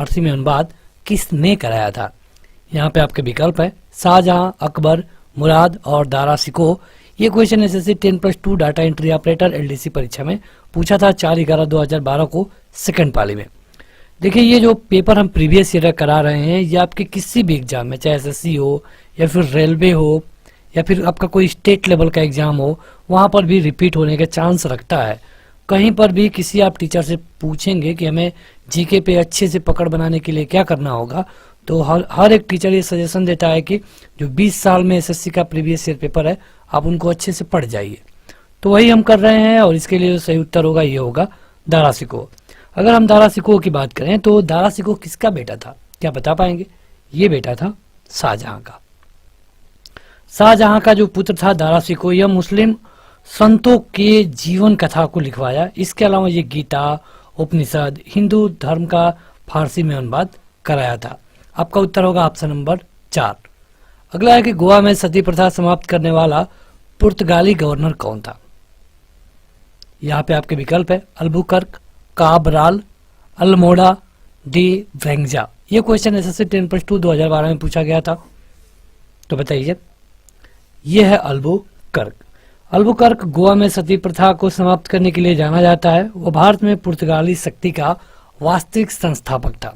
फारसी में अनुवाद किसने कराया था? यहाँ पे आपके विकल्प है शाहजहां, अकबर, मुराद और दारा शिकोह। ये question SSC 10+2 data entry operator LDC परीक्षा में पूछा था 4/11/2012 को सेकंड पाली में। देखिए ये जो पेपर हम प्रीवियस ईयर करा रहे हैं ये आपके किसी भी एग्जाम में, चाहे एसएससी हो या फिर रेलवे हो या फिर आपका कोई स्टेट लेवल का एग्जाम हो, वहाँ पर भी रिपीट होने का चांस रखता है। कहीं पर भी किसी आप टीचर से पूछेंगे कि हमें जीके पे अच्छे से पकड़ बनाने के लिए क्या करना होगा, तो हर एक टीचर ये सजेशन देता है कि जो 20 साल में एसएससी का प्रीवियस ईयर पेपर है आप उनको अच्छे से पढ़ जाइए। तो वही हम कर रहे हैं और इसके लिए जो सही उत्तर होगा ये होगा दारा शिकोह। अगर हम दारा शिकोह की बात करें तो दारा शिकोह किसका बेटा था, क्या बता पाएंगे? ये बेटा था शाहजहां का। शाहजहां का जो पुत्र था दारा शिकोह, यह मुस्लिम संतों के जीवन कथा को लिखवाया। इसके अलावा ये गीता, उपनिषद, हिंदू धर्म का फारसी में अनुवाद कराया था। आपका उत्तर होगा ऑप्शन नंबर 4। अगला है कि गोवा में सती प्रथा समाप्त करने वाला पुर्तगाली गवर्नर कौन था? यहाँ पे आपके विकल्प है अल्बुकर्क, काबराल, अल्मोड़ा, डी व्रेंगजा। ये क्वेश्चन एसएससी 10+2 2012 में पूछा गया था, तो बताइए। ये है अल्बुकर्क। अल्बुकर्क गोवा में सती प्रथा को समाप्त करने के लिए जाना जाता है। वो भारत में पुर्तगाली शक्ति का वास्तविक संस्थापक था।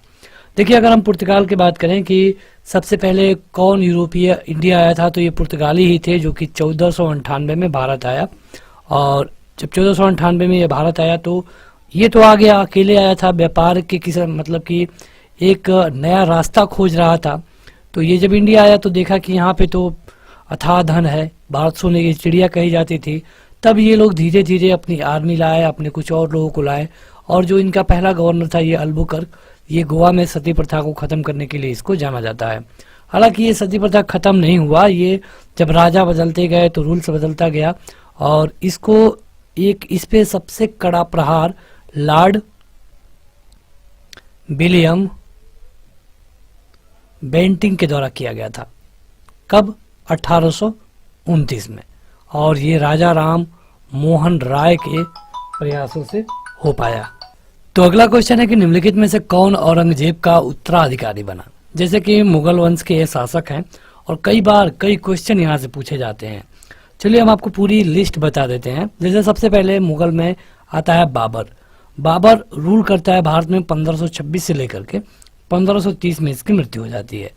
देखिए अगर हम पुर्तगाल की बात करें कि सबसे पहले कौन यूरोपीय इंडिया आया था, तो ये पुर्तगाली ही थे, जो कि 1498 में भारत आया। और जब 1498 में ये भारत आया तो ये तो आ गया, अकेले आया था, व्यापार के किसी मतलब कि एक नया रास्ता खोज रहा था। तो ये जब इंडिया आया तो देखा कि यहाँ पे तो अथाह धन है, भारत सोने की चिड़िया कही जाती थी। तब ये लोग धीरे धीरे अपनी आर्मी लाए, अपने कुछ और लोगों को लाए, और जो इनका पहला गवर्नर था ये अल्बुकर्क, ये गोवा में सती प्रथा को खत्म करने के लिए इसको जाना जाता है। हालांकि ये सती प्रथा खत्म नहीं हुआ, ये जब राजा बदलते गए तो रूल्स बदलता गया, और इसको इस पे सबसे कड़ा प्रहार लॉर्ड विलियम बेंटिंग के द्वारा किया गया था। कब? 1829 में। और ये राजा राम मोहन राय के प्रयासों से हो पाया। तो अगला क्वेश्चन है कि निम्नलिखित में से कौन औरंगजेब का उत्तराधिकारी बना? जैसे कि मुगल वंश के ये शासक हैं और कई बार कई क्वेश्चन यहाँ से पूछे जाते हैं। चलिए हम आपको पूरी लिस्ट बता देते हैं। जैसे सबसे पहले मुगल में आता है बाबर। बाबर रूल करता है भारत में 1526 से लेकर के 1530 में इसकी मृत्यु हो जाती है।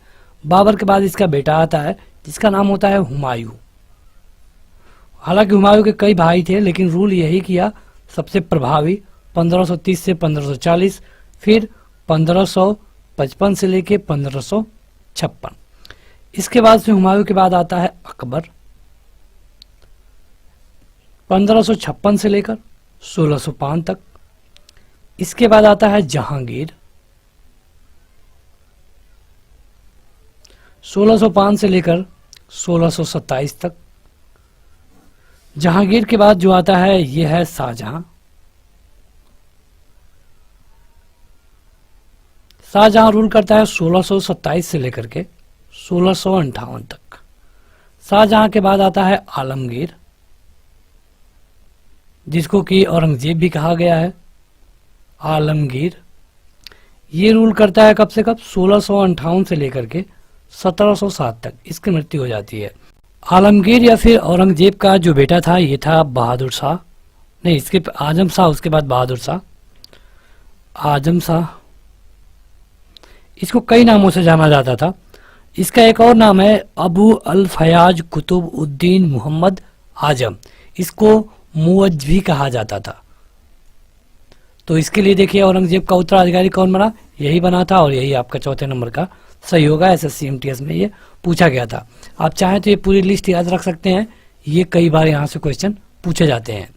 बाबर के बाद इसका बेटा आता है जिसका नाम होता है हुमायूं। हालांकि हुमायूं के कई भाई थे, लेकिन रूल यही किया सबसे प्रभावी 1530 से 1540, फिर 1555 से लेके 1556। इसके बाद से हुमायूं के बाद आता है अकबर 1556 से लेकर 1605 तक। इसके बाद आता है जहांगीर 1605 से लेकर 1627 तक। जहांगीर के बाद जो आता है यह है शाहजहां। शाहजहां रूल करता है 1627 से लेकर के 1658 तक। शाहजहां के बाद आता है आलमगीर, जिसको कि औरंगजेब भी कहा गया है। आलमगीर ये रूल करता है कब से कब? 1658 से लेकर के 1707 तक। इसकी मृत्यु हो जाती है। आलमगीर या फिर औरंगजेब का जो बेटा था ये था बहादुर शाह, नहीं इसके आजम शाह, उसके बाद बहादुर शाह। आजम शाह, इसको कई नामों से जाना जाता था। इसका एक और नाम है अबू अल फयाज कुतुब उद्दीन मोहम्मद आजम। इसको मुअज्ज भी कहा जाता था। तो इसके लिए देखिए औरंगजेब का उत्तराधिकारी कौन बना? यही बना था, और यही आपका चौथे नंबर का सही होगा। एसएससी एमटीएस में ये पूछा गया था। आप चाहें तो ये पूरी लिस्ट याद रख सकते हैं, ये कई बार यहाँ से क्वेश्चन पूछे जाते हैं।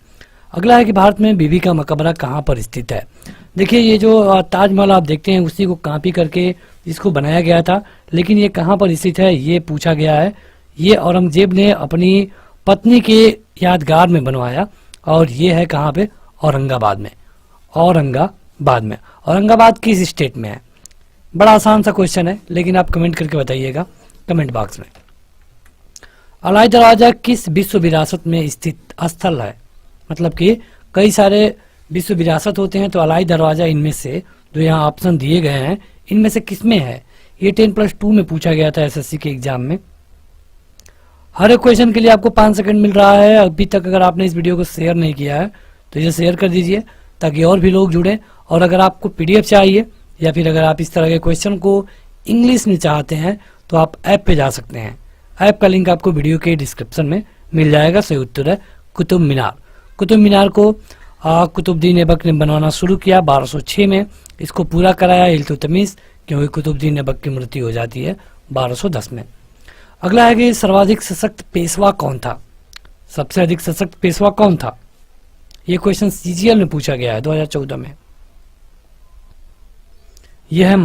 अगला है कि भारत में बीबी का मकबरा कहाँ पर स्थित है? देखिए ये जो ताजमहल आप देखते हैं उसी को कॉपी करके इसको बनाया गया था, लेकिन ये कहाँ पर स्थित है ये पूछा गया है। ये औरंगजेब ने अपनी पत्नी के यादगार में बनवाया, और ये है कहाँ पे? औरंगाबाद में। औरंगाबाद में। औरंगाबाद किस स्टेट में है? बड़ा आसान सा क्वेश्चन है, लेकिन आप कमेंट करके बताइएगा कमेंट बॉक्स में। अलाई दरवाजा किस विश्व विरासत में स्थित स्थल है? मतलब कि कई सारे विश्व विरासत होते हैं, तो अलाई दरवाजा इनमें से जो यहाँ ऑप्शन दिए गए हैं इनमें से किसमें है? ये 10+2 में पूछा गया था एसएससी के एग्जाम में। हर एक क्वेश्चन के लिए आपको 5 सेकंड मिल रहा है। अभी तक अगर आपने इस वीडियो को शेयर नहीं किया है तो इसे शेयर कर दीजिए ताकि और भी लोग जुड़ें। और अगर आपको पीडीएफ चाहिए या फिर अगर आप इस तरह के क्वेश्चन को इंग्लिश में चाहते हैं तो आप ऐप पे जा सकते हैं। ऐप का लिंक आपको वीडियो के डिस्क्रिप्शन में मिल जाएगा। सही उत्तर है कुतुब मीनार। कुतुब मीनार को कुतुबुद्दीन ऐबक ने बनवाना शुरू किया 1206 में। इसको पूरा कराया इल्तुतमिश, क्योंकि कुतुबुद्दीन ऐबक की मृत्यु हो जाती है 1210 में। अगला है कि सर्वाधिक सशक्त पेशवा कौन था? सबसे अधिक सशक्त पेशवा कौन था? ये क्वेश्चन सीजीएल में पूछा गया है 2014 में। यह है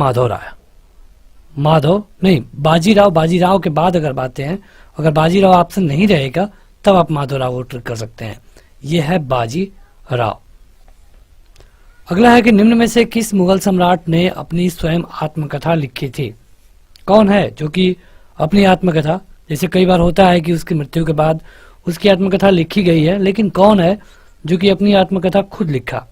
बाजीराव। बाजीराव के बाद अगर बातें हैं, अगर बाजीराव ऑप्शन नहीं रहेगा तब आप माधवराव को ट्रिक कर सकते हैं। यह है बाजीराव। अगला है कि निम्न में से किस मुगल सम्राट ने अपनी स्वयं आत्मकथा लिखी थी? कौन है जो कि अपनी आत्मकथा, जैसे कई बार होता है कि उसकी मृत्यु के बाद उसकी आत्मकथा लिखी गई है, लेकिन कौन है जो कि अपनी आत्मकथा खुद लिखा?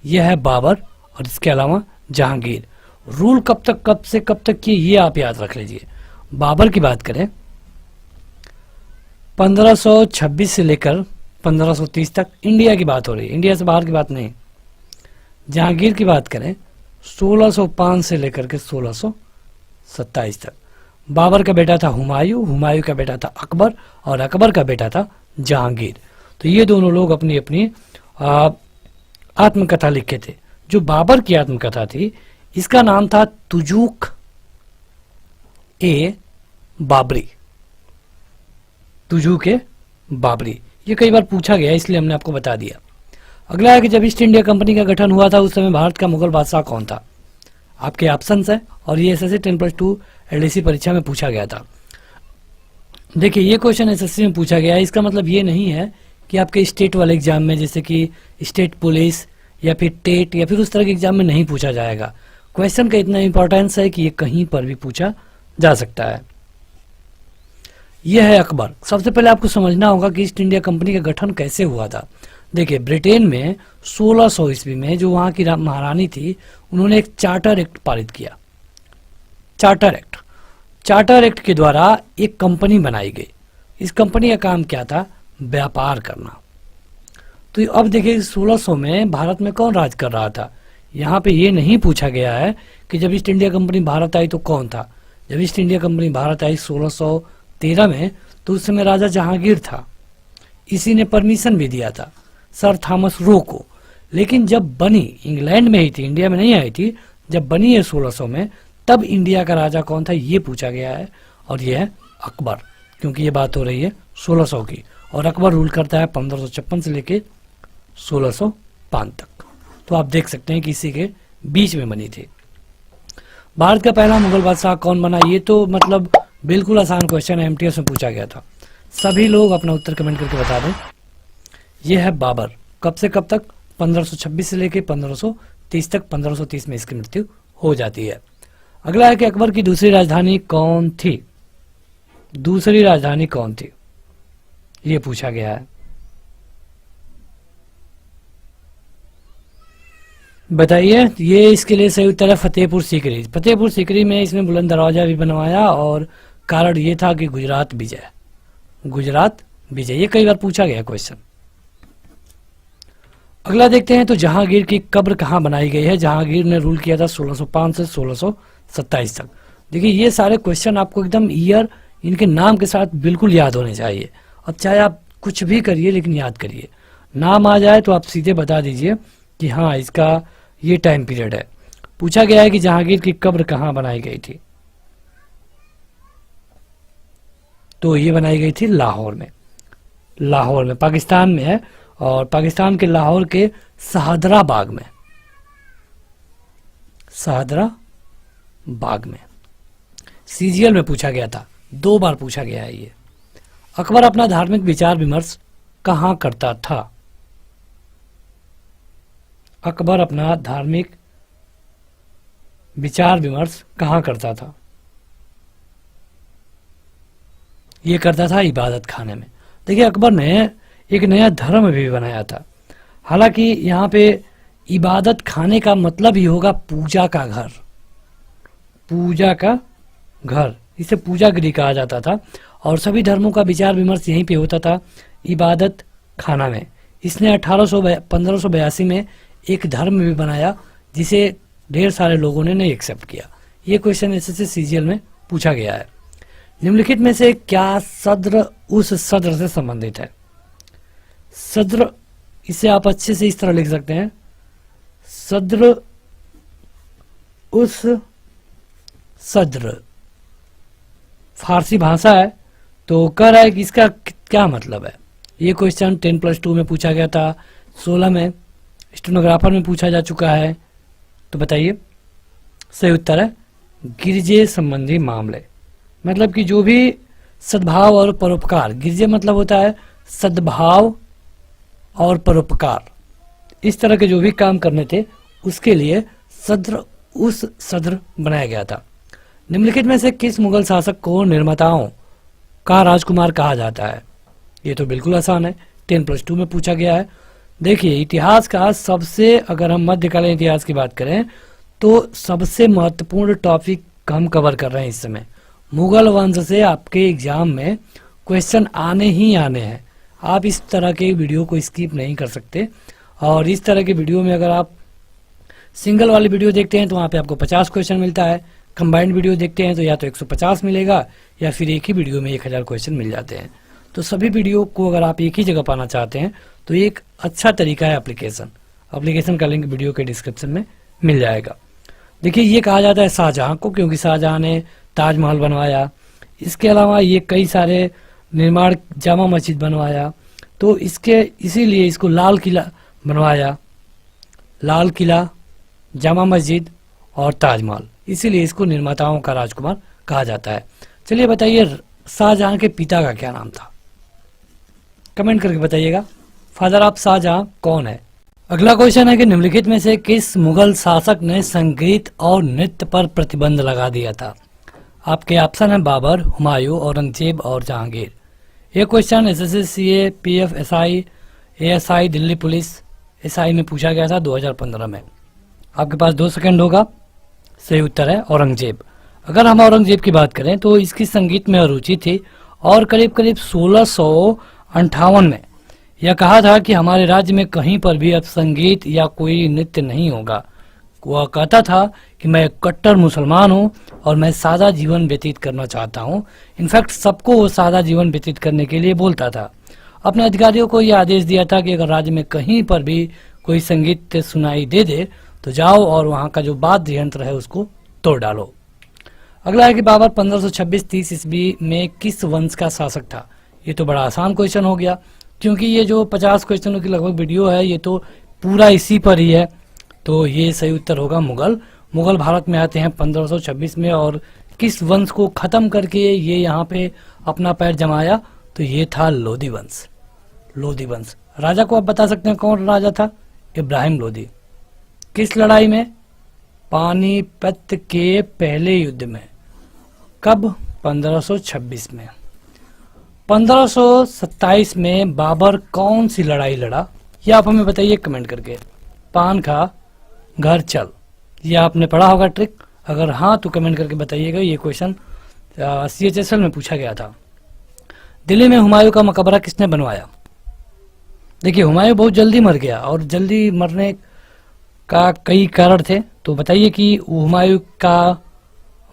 यह है बाबर और इसके अलावा जहांगीर। रूल कब से कब तक की ये आप याद रख लीजिए। बाबर की बात करें 1526 से लेकर 1530 तक, इंडिया की बात हो रही है, इंडिया से बाहर की बात नहीं। जहांगीर की बात करें 1605 से लेकर के 1627 तक। बाबर का बेटा था हुमायूं, हुमायूं का बेटा था अकबर और अकबर का बेटा था जहांगीर। तो ये दोनों लोग अपनी अपनी आत्मकथा लिखे थे। जो बाबर की आत्मकथा थी इसका नाम था तुजूक ए बाबरी। तुजूक ए बाबरी, ये कई बार पूछा गया इसलिए हमने आपको बता दिया। अगला है कि जब ईस्ट इंडिया कंपनी का गठन हुआ था उस समय भारत का मुगल बादशाह कौन था? आपके ऑप्शंस है और ये एसएससी 10+2 एलडीसी परीक्षा में पूछा गया था। देखिए ये क्वेश्चन एसएससी में पूछा गया है, इसका मतलब ये नहीं है कि आपके स्टेट वाले एग्जाम में, जैसे कि स्टेट पुलिस या फिर टेट या फिर उस तरह के एग्जाम में नहीं पूछा जाएगा। क्वेश्चन का इतना इंपॉर्टेंस है कि ये कहीं पर भी पूछा जा सकता है। यह है अकबर। सबसे पहले आपको समझना होगा कि ईस्ट इंडिया कंपनी का गठन कैसे हुआ था। देखिए ब्रिटेन में 1600 ईस्वी में जो वहां की महारानी थी उन्होंने एक चार्टर एक्ट पारित किया। चार्टर एक्ट के द्वारा एक कंपनी बनाई गई। इस कंपनी का काम क्या था? व्यापार करना। तो अब देखिए 1600 में भारत में कौन राज कर रहा था? यहाँ पे ये नहीं पूछा गया है कि जब ईस्ट इंडिया कंपनी भारत आई तो कौन था। जब ईस्ट इंडिया कंपनी भारत आई 1613 में तो उस समय राजा जहांगीर था। इसी ने परमिशन भी दिया था, सर थॉमस रो को। लेकिन जब बनी, इंग्लैंड में ही थी, इंडिया में नहीं आई थी, जब बनी है 1600 में, तब इंडिया का राजा कौन था ये पूछा गया है और ये है अकबर, क्योंकि ये बात हो रही है 1600 की। और अकबर रूल करता है 1556 से लेके 1605 तक। तो आप देख सकते हैं कि इसी के बीच में बनी थी। भारत का पहला मुगल बादशाह कौन बना? ये तो मतलब बिल्कुल आसान क्वेश्चन है, एमटीएस में पूछा गया था। सभी लोग अपना उत्तर कमेंट करके बता दें। यह है बाबर। कब से कब तक? 1526 से लेके 1530 तक। 1530 में इसकी मृत्यु हो जाती है। अगला है कि अकबर की दूसरी राजधानी कौन थी? दूसरी राजधानी कौन थी ये पूछा गया है। बताइए। ये इसके लिए सही उत्तर है फतेहपुर सीकरी। फतेहपुर सीकरी में इसने बुलंद दरवाजा भी बनवाया और कारण ये था कि गुजरात विजय। ये कई बार पूछा गया क्वेश्चन। अगला देखते हैं तो जहांगीर की कब्र कहाँ बनाई गई है? जहांगीर ने रूल किया था 1605 से 1627 तक। देखिए ये सारे क्वेश्चन आपको एकदम ईयर, इनके नाम के साथ बिल्कुल याद होने चाहिए। अब चाहे आप कुछ भी करिए लेकिन याद करिए। नाम आ जाए तो आप सीधे बता दीजिए कि हाँ इसका ये टाइम पीरियड है। पूछा गया है कि जहांगीर की कब्र कहाँ बनाई गई थी, तो ये बनाई गई थी लाहौर में पाकिस्तान में है। और पाकिस्तान के लाहौर के शहादरा बाग में सीजीएल में पूछा गया था। 2 बार पूछा गया है ये। अकबर अपना धार्मिक विचार विमर्श कहाँ करता था? अकबर अपना धार्मिक विचार विमर्श कहाँ करता था? ये करता था इबादत खाने में। देखिए अकबर ने एक नया धर्म भी बनाया था। हालांकि यहाँ पे इबादत खाने का मतलब ही होगा पूजा का घर। पूजा का घर, इसे पूजा गृह कहा जाता था और सभी धर्मों का विचार विमर्श यहीं पे होता था, इबादत खाना में। इसने 1582 में एक धर्म भी बनाया जिसे ढेर सारे लोगों ने नहीं एक्सेप्ट किया। ये क्वेश्चन एसएससी सीजीएल में पूछा गया है। निम्नलिखित में से क्या सद्र उस सद्र से संबंधित है? सद्र, इसे आप अच्छे से इस तरह लिख सकते हैं, सद्र उस सद्र। फारसी भाषा है तो कह रहा है कि इसका क्या मतलब है। ये क्वेश्चन 10+2 में पूछा गया था, 16 में स्टेनोग्राफर में पूछा जा चुका है। तो बताइए, सही उत्तर है गिरजे संबंधी मामले। मतलब कि जो भी सद्भाव और परोपकार, गिरजे मतलब होता है सद्भाव और परोपकार, इस तरह के जो भी काम करने थे उसके लिए सद्र उस सद्र बनाया गया था। निम्नलिखित में से किस मुगल शासक को निर्माताओं का राजकुमार कहा जाता है? ये तो बिल्कुल आसान है, 10+2 में पूछा गया है। देखिए, इतिहास का सबसे, अगर हम मध्यकालीन इतिहास की बात करें तो सबसे महत्वपूर्ण टॉपिक हम कवर कर रहे हैं इस समय। मुगल वंश से आपके एग्जाम में क्वेश्चन आने ही आने हैं। आप इस तरह के वीडियो को स्किप नहीं कर सकते। और इस तरह के वीडियो में अगर आप सिंगल वाली वीडियो देखते हैं तो वहाँ पे आपको 50 क्वेश्चन मिलता है, कंबाइंड वीडियो देखते हैं तो या तो 150 मिलेगा या फिर एक ही वीडियो में 1000 क्वेश्चन मिल जाते हैं। तो सभी वीडियो को अगर आप एक ही जगह पाना चाहते हैं तो एक अच्छा तरीका है एप्लीकेशन का लिंक वीडियो के डिस्क्रिप्शन में मिल जाएगा। देखिए, ये कहा जाता है शाहजहां को, क्योंकि शाहजहां ने ताजमहल बनवाया। इसके अलावा ये कई सारे निर्माण, जामा मस्जिद बनवाया, तो इसीलिए इसको लाल किला बनवाया, लाल किला, जामा मस्जिद और ताजमहल, इसीलिए इसको निर्माताओं का राजकुमार कहा जाता है। चलिए बताइए, शाहजहां के पिता का क्या नाम था? कमेंट करके बताइएगा, फादर ऑफ शाहजहां कौन है? अगला क्वेश्चन है कि निम्नलिखित में से किस मुगल शासक ने संगीत और नृत्य पर प्रतिबंध लगा दिया था? आपके ऑप्शन है बाबर, हुमायूं, औरंगजेब और जहांगीर। ये question SSC, CA, PF, SI, ASI, Delhi police SI में पूछा गया था 2015 में। आपके पास 2 सेकंड होगा। सही उत्तर है औरंगजेब। अगर हम औरंगजेब की बात करें तो इसकी संगीत में रुचि थी और करीब करीब 1658 में यह कहा था कि हमारे राज्य में कहीं पर भी अब संगीत या कोई नृत्य नहीं होगा। वह कहता था कि मैं कट्टर मुसलमान हूँ और मैं सादा जीवन व्यतीत करना चाहता हूँ। इनफैक्ट सबको वो सादा जीवन व्यतीत करने के लिए बोलता था। अपने अधिकारियों को यह आदेश दिया था कि अगर राज्य में कहीं पर भी कोई संगीत सुनाई दे तो जाओ और वहाँ का जो वाद्य यंत्र है उसको तोड़ डालो। अगला है कि बाबर 1526-30 ईस्वी में किस वंश का शासक था? ये तो बड़ा आसान क्वेश्चन हो गया, क्योंकि ये जो 50 क्वेश्चनों की लगभग वीडियो है ये तो पूरा इसी पर ही है। तो ये सही उत्तर होगा मुगल। मुगल भारत में आते हैं 1526 में और किस वंश को खत्म करके ये यहाँ पे अपना पैर जमाया? तो ये था लोधी वंश। लोधी वंश। राजा को आप बता सकते हैं कौन राजा था? इब्राहिम लोधी। किस लड़ाई में? पानीपत के पहले युद्ध में। कब? 1526 में। 1527 में बाबर कौन सी लड़ाई लड़ा? ये आप हमें बताइए कमेंट करके। पान खा घर चल, ये आपने पढ़ा होगा ट्रिक। अगर हाँ तो कमेंट करके बताइएगा। ये क्वेश्चन CHSL में पूछा गया था। दिल्ली में हुमायूं का मकबरा किसने बनवाया? देखिए, हुमायूं बहुत जल्दी मर गया और जल्दी मरने का कई कारण थे। तो बताइए कि हुमायूं का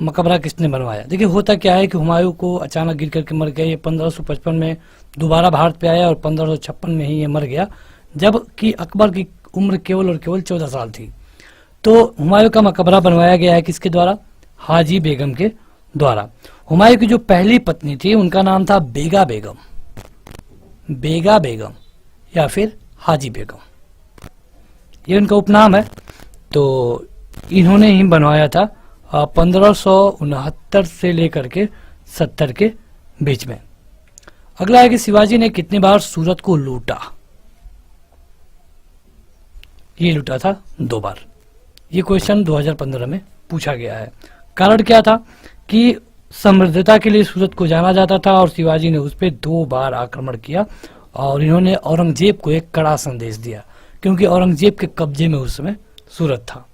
मकबरा किसने बनवाया? देखिए, होता क्या है कि हुमायूं को अचानक गिर करके मर गया। ये 1555 में दोबारा भारत पे आया और 1556 में ही ये मर गया, जबकि अकबर की उम्र केवल और केवल 14 साल थी। तो हुमायूं का मकबरा बनवाया गया है किसके द्वारा? हाजी बेगम के द्वारा। हुमायूं की जो पहली पत्नी थी उनका नाम था बेगा बेगम। बेगा बेगम या फिर हाजी बेगम, ये उनका उपनाम है। तो इन्होंने ही बनवाया था 1569 से लेकर के 70 के बीच में। अगला है कि शिवाजी ने कितनी बार सूरत को लूटा? ये लूटा था 2 बार। ये क्वेश्चन 2015 में पूछा गया है। कारण क्या था कि समृद्धता के लिए सूरत को जाना जाता था और शिवाजी ने उस पर 2 बार आक्रमण किया और इन्होंने औरंगजेब को एक कड़ा संदेश दिया, क्योंकि औरंगजेब के कब्जे में उस समय सूरत था।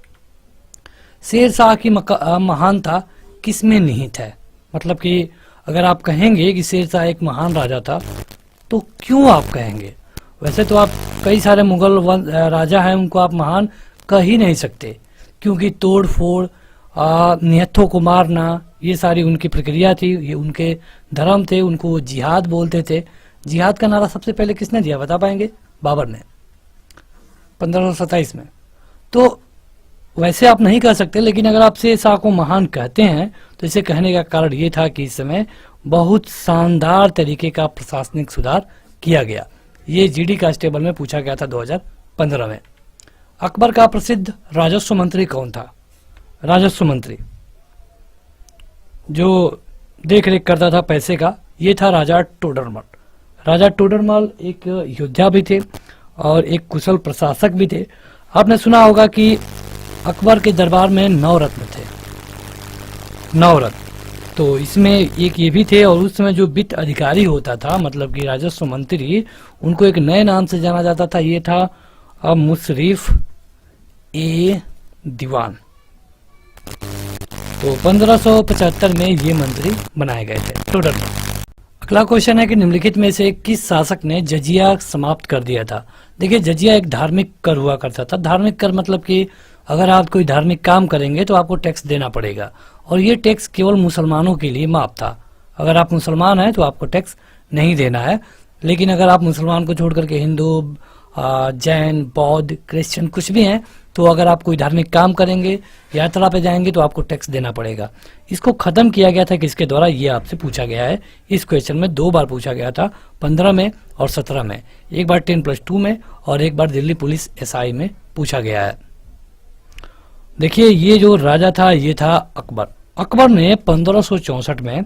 शेरशाह की महानता किसमें निहित है? मतलब कि अगर आप कहेंगे कि शेरशाह एक महान राजा था तो क्यों आप कहेंगे? वैसे तो आप कई सारे मुगल राजा हैं, उनको आप महान कह ही नहीं सकते, क्योंकि तोड़ फोड़, निहत्थों को मारना, ये सारी उनकी प्रक्रिया थी, ये उनके धर्म थे, उनको वो जिहाद बोलते थे। जिहाद का नारा सबसे पहले किसने दिया, बता पाएंगे? बाबर ने 1527 में। तो वैसे आप नहीं कह सकते, लेकिन अगर आप शेरशाह को महान कहते हैं तो इसे कहने का कारण ये था कि इस समय बहुत शानदार तरीके का प्रशासनिक सुधार किया गया। ये जीडी कांस्टेबल में पूछा गया था 2015 में। अकबर का प्रसिद्ध राजस्व मंत्री कौन था? राजस्व मंत्री जो देख रेख करता था पैसे का, ये था राजा टोडरमल। राजा टोडरमल एक योद्धा भी थे और एक कुशल प्रशासक भी थे। आपने सुना होगा कि अकबर के दरबार में 9 रत्न थे, 9 रत्न। तो इसमें एक ये भी थे, और उस समय जो वित्त अधिकारी होता था, मतलब कि राजस्व मंत्री, उनको एक नए नाम से जाना जाता था, ये था मुशर्रिफ ए दीवान। तो 1575 में ये मंत्री बनाए गए थे टोडरमल। अगला क्वेश्चन है कि निम्नलिखित में से किस शासक ने जजिया समाप्त कर दिया था? देखिए, जजिया एक धार्मिक कर हुआ करता था। धार्मिक कर मतलब कि अगर आप कोई धार्मिक काम करेंगे तो आपको टैक्स देना पड़ेगा, और ये टैक्स केवल मुसलमानों के लिए माफ था। अगर आप मुसलमान हैं तो आपको टैक्स नहीं देना है, लेकिन अगर आप मुसलमान को छोड़ करके हिंदू, जैन, बौद्ध, क्रिश्चियन कुछ भी हैं, तो अगर आप कोई धार्मिक काम करेंगे, यात्रा पे जाएंगे, तो आपको टैक्स देना पड़ेगा। इसको खत्म किया गया था किसके द्वारा, ये आपसे पूछा गया है। इस क्वेश्चन में 2 बार पूछा गया था, 15 में और 17 में। एक बार 10+2 में और एक बार दिल्ली पुलिस SI में पूछा गया है। देखिए, ये जो राजा था ये था अकबर। अकबर ने 1564 में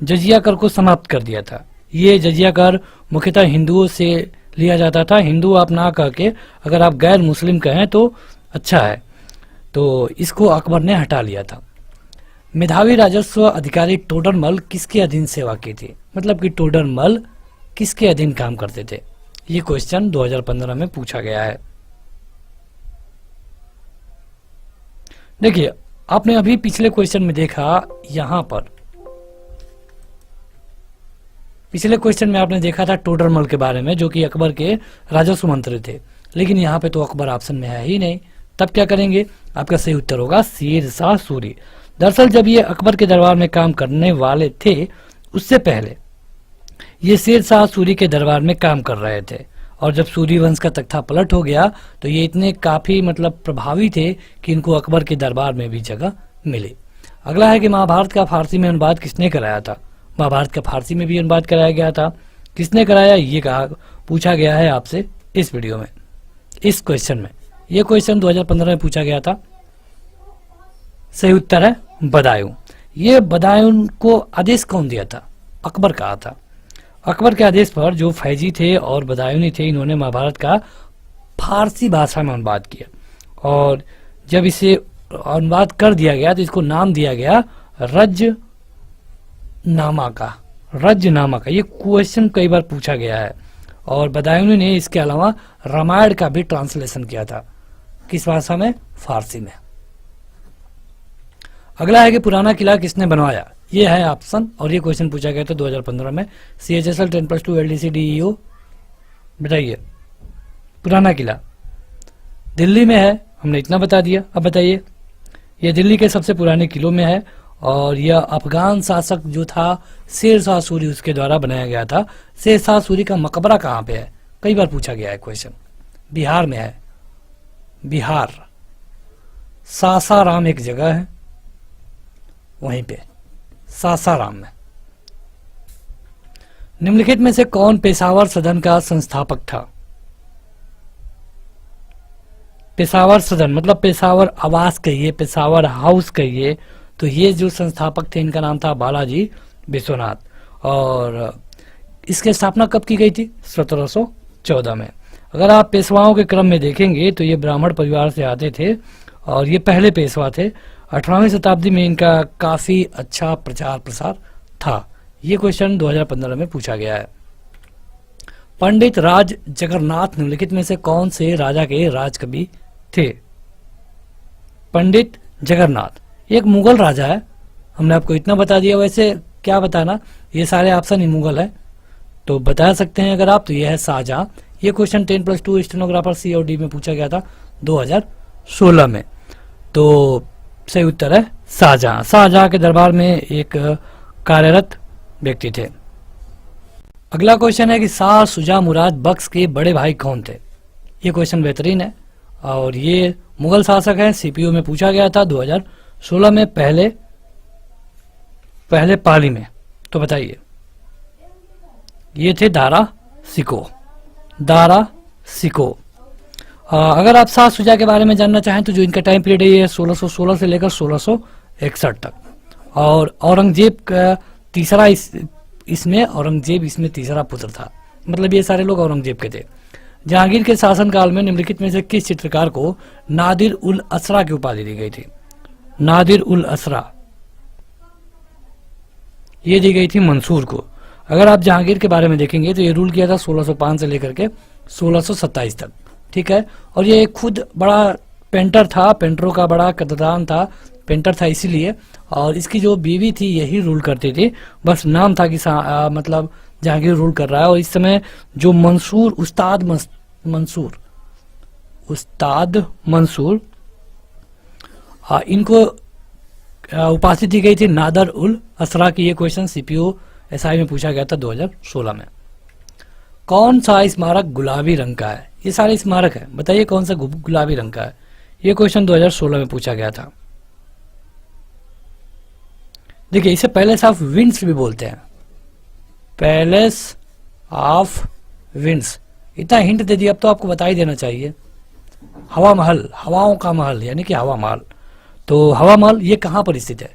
जजिया कर को समाप्त कर दिया था। ये जजिया कर मुख्यतः हिंदुओं से लिया जाता था। हिंदू आप ना कह के अगर आप गैर मुस्लिम कहें तो अच्छा है, तो इसको अकबर ने हटा लिया था। मेधावी राजस्व अधिकारी टोडरमल किसके अधीन सेवा की थी? मतलब कि टोडरमल किसके अधीन काम करते थे? ये क्वेश्चन 2015 में पूछा गया है। देखिए, आपने अभी पिछले क्वेश्चन में देखा, यहां पर पिछले क्वेश्चन में आपने देखा था टोडरमल के बारे में, जो कि अकबर के राजस्व मंत्री थे, लेकिन यहाँ पे तो अकबर ऑप्शन में है ही नहीं। तब क्या करेंगे? आपका सही उत्तर होगा शेरशाह सूरी। दरअसल जब ये अकबर के दरबार में काम करने वाले थे, उससे पहले ये शेरशाह सूरी के दरबार में काम कर रहे थे, और जब सूरी वंश का तख्ता पलट हो गया तो ये इतने काफी मतलब प्रभावी थे कि इनको अकबर के दरबार में भी जगह मिली। अगला है कि महाभारत का फारसी में अनुवाद किसने कराया था? महाभारत का फारसी में भी अनुवाद कराया गया था। किसने कराया, ये कहा पूछा गया है आपसे इस वीडियो में, इस क्वेश्चन में। ये क्वेश्चन 2015 में पूछा गया था। सही उत्तर है बदायूं। ये बदायूं को आदेश कौन दिया था? अकबर कहा था। अकबर के आदेश पर जो फैजी थे और बदायूनी थे, इन्होंने महाभारत का फारसी भाषा में अनुवाद किया, और जब इसे अनुवाद कर दिया गया तो इसको नाम दिया गया रजनामा का। रजनामा का ये क्वेश्चन कई बार पूछा गया है, और बदायूनी ने इसके अलावा रामायण का भी ट्रांसलेशन किया था। किस भाषा में? फारसी में। अगला है कि पुराना किला किसने बनवाया? ये है ऑप्शन, और ये क्वेश्चन पूछा गया था 2015 में। CHSL 10+2 LDC DEO। बताइए, पुराना किला दिल्ली में है, हमने इतना बता दिया। अब बताइए, ये दिल्ली के सबसे पुराने किलों में है, और यह अफगान शासक जो था शेरशाह सूरी, उसके द्वारा बनाया गया था। शेरशाह सूरी का मकबरा कहाँ पे है? कई बार पूछा गया है क्वेश्चन। बिहार में है, बिहार सासाराम एक जगह है, वहीं पे सासाराम में। निम्नलिखित में से कौन पेशावर सदन का संस्थापक था? पेशावर सदन मतलब पेशावर आवास कहिए, पेशावर हाउस कहिए, तो ये जो संस्थापक थे इनका नाम था बालाजी विश्वनाथ, और इसकी स्थापना कब की गई थी? 1714 में। अगर आप पेशवाओं के क्रम में देखेंगे तो ये ब्राह्मण परिवार से आते थे, और ये पहले पेशवा थे। 18वीं शताब्दी में इनका काफी अच्छा प्रचार प्रसार था। ये क्वेश्चन 2015 में पूछा गया है। पंडित राज जगन्नाथ निम्नलिखित में से कौन से राजा के राजकवि थे? पंडित जगन्नाथ, ये एक मुगल राजा है। हमने आपको इतना बता दिया, वैसे क्या बताना, ये सारे ऑप्शन ही मुगल है तो बता सकते हैं अगर आप, तो ये है शाहजहां। ये क्वेश्चन 10+2 स्टेनोग्राफर सी और डी में पूछा गया था 2016 में। तो सही उत्तर है शाहजहां। शाहजहां के दरबार में एक कार्यरत व्यक्ति थे। अगला क्वेश्चन है कि शाह शुजा मुराद बख्श के बड़े भाई कौन थे। ये क्वेश्चन बेहतरीन है और ये मुगल शासक हैं। सीपीयू में पूछा गया था 2016 में, पहले पाली में। तो बताइए, ये थे दारा सिको। अगर आप शाह शुजा के बारे में जानना चाहें तो जो इनका टाइम पीरियड है ये 1616 से लेकर 1661 तक। और औरंगजेब का तीसरा औरंगजेब इसमें तीसरा पुत्र था, मतलब ये सारे लोग औरंगजेब के थे। जहांगीर के शासनकाल में निम्नलिखित में से किस चित्रकार को नादिर उल असरा की उपाधि दी गई थी। नादिर उल असरा ये दी गई थी मंसूर को। अगर आप जहांगीर के बारे में देखेंगे तो ये रूल किया था 1605 से लेकर के 1627 तक, ठीक है। और ये खुद बड़ा पेंटर था, पेंटरों का बड़ा कदरदान था, पेंटर था इसीलिए। और इसकी जो बीवी थी यही रूल करती थी, बस नाम था कि मतलब जहांगीर रूल कर रहा है। और इस समय जो मंसूर उस्ताद मंसूर इनको उपाधि दी गई थी नादर उल असरा की। ये क्वेश्चन सीपीयू एसआई में पूछा गया था 2016 में। कौन सा स्मारक गुलाबी रंग का है। ये सारे स्मारक है, बताइए कौन सा गुलाबी रंग का है। ये क्वेश्चन 2016 में पूछा गया था। देखिए, इसे पैलेस ऑफ विंड्स भी बोलते हैं, पैलेस ऑफ विंड्स। इतना हिंट दे दिया, अब तो आपको बता ही देना चाहिए। हवा महल, हवाओं का महल यानी कि हवा महल। तो हवा महल ये कहाँ पर स्थित है,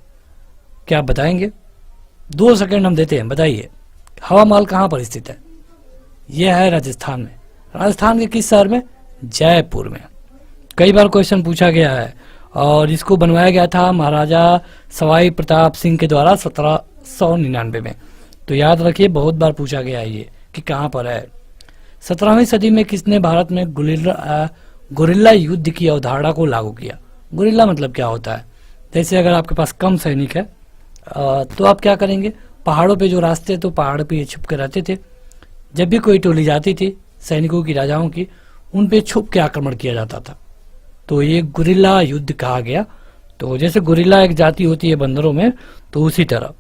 क्या आप बताएंगे? 2 सेकंड हम देते हैं, बताइए हवा महल कहाँ पर स्थित है। यह है राजस्थान में। राजस्थान के किस शहर में? जयपुर में। कई बार क्वेश्चन पूछा गया है और इसको बनवाया गया था महाराजा सवाई प्रताप सिंह के द्वारा 1799 में। तो याद रखिए, बहुत बार पूछा गया है ये कि कहाँ पर है। 17वीं सदी में किसने भारत में गुरिल्ला युद्ध की अवधारणा को लागू किया। गुरिल्ला मतलब क्या होता है? जैसे अगर आपके पास कम सैनिक है तो आप क्या करेंगे, पहाड़ों पे जो रास्ते, तो पहाड़ पे ये छुप के रहते थे। जब भी कोई टोली जाती थी सैनिकों की, राजाओं की, उन पे छुप के आक्रमण किया जाता था। तो ये गुरिल्ला युद्ध कहा गया। तो जैसे गुरिल्ला एक जाति होती है बंदरों में, तो उसी तरह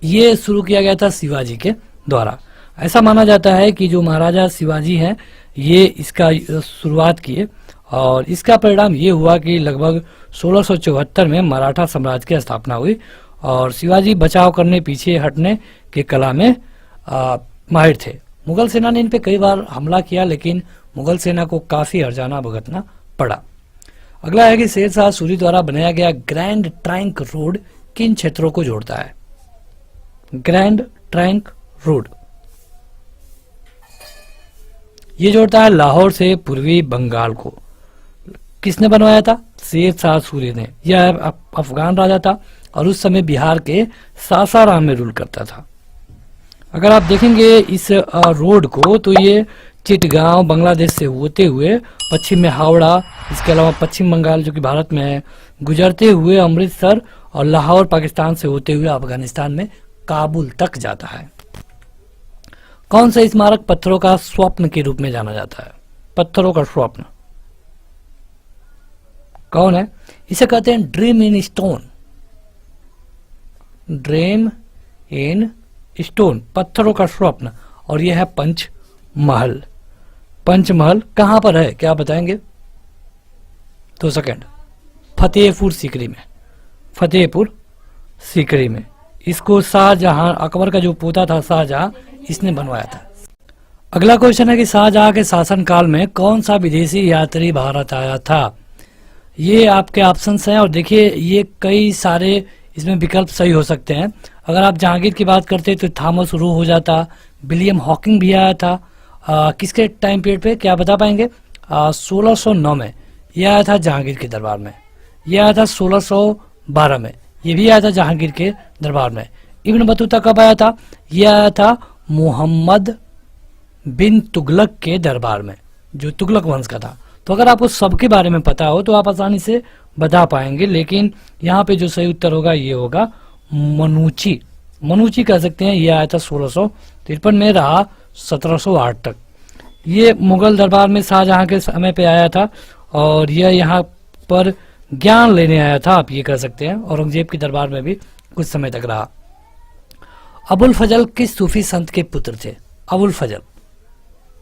ये शुरू किया गया था शिवाजी के द्वारा। ऐसा माना जाता है कि जो महाराजा शिवाजी हैं ये इसका शुरुआत किए और इसका परिणाम ये हुआ कि लगभग 1674 में मराठा साम्राज्य की स्थापना हुई और शिवाजी बचाव करने, पीछे हटने के कला में माहिर थे। मुगल सेना ने इन पे कई बार हमला किया लेकिन मुगल सेना को काफी हर्जाना भुगतना पड़ा। अगला है कि शेरशाह सूरी द्वारा बनाया गया ग्रैंड ट्रंक रोड किन क्षेत्रों को जोड़ता है। ग्रैंड ट्रंक रोड ये जोड़ता है लाहौर से पूर्वी बंगाल को। किसने बनवाया था? शेरशाह सूरी ने। यह अफगान राजा था और उस समय बिहार के सासाराम में रूल करता था। अगर आप देखेंगे इस रोड को तो ये चिटगांव बांग्लादेश से होते हुए पश्चिम में हावड़ा, इसके अलावा पश्चिम बंगाल जो कि भारत में है, गुजरते हुए अमृतसर और लाहौर पाकिस्तान से होते हुए अफगानिस्तान में काबुल तक जाता है। कौन सा स्मारक पत्थरों का स्वप्न के रूप में जाना जाता है? पत्थरों का स्वप्न कौन है? इसे कहते हैं dream in stone. Dream in stone, पत्थरों का स्वप्न। और यह है पंचमहल। पंचमहल कहां पर है, क्या बताएंगे? 2 सेकंड। फतेहपुर सीकरी में। फतेहपुर सीकरी में। इसको शाहजहां, अकबर का जो पोता था शाहजहां, इसने बनवाया था। अगला क्वेश्चन है कि शाहजहां के शासनकाल में कौन सा विदेशी यात्री भारत आया था। ये आपके ऑप्शंस हैं और देखिए ये कई सारे इसमें विकल्प सही हो सकते हैं। अगर आप जहांगीर की बात करते तो थॉमस रो हो जाता, विलियम हॉकिंग भी आया था। किसके टाइम पीरियड पे, क्या बता पाएंगे? 1609 में यह आया था जहांगीर के दरबार में। यह आया था 1612 में, ये भी आया था जहांगीर के दरबार में। इब्न बतूता कब आया था? यह आया था मोहम्मद बिन तुगलक के दरबार में, जो तुगलक वंश का था। तो अगर आपको सबके बारे में पता हो तो आप आसानी से बता पाएंगे, लेकिन यहाँ पे जो सही उत्तर होगा ये होगा मनुची। मनुची कह सकते हैं। ये आया था 1653 में, रहा 1708 तक। ये मुगल दरबार में शाहजहां के समय पे आया था और यह यहाँ पर ज्ञान लेने आया था, आप ये कह सकते हैं। औरंगजेब के दरबार में भी कुछ समय तक रहा। अबुल फजल किस सूफी संत के पुत्र थे? अबुल फजल,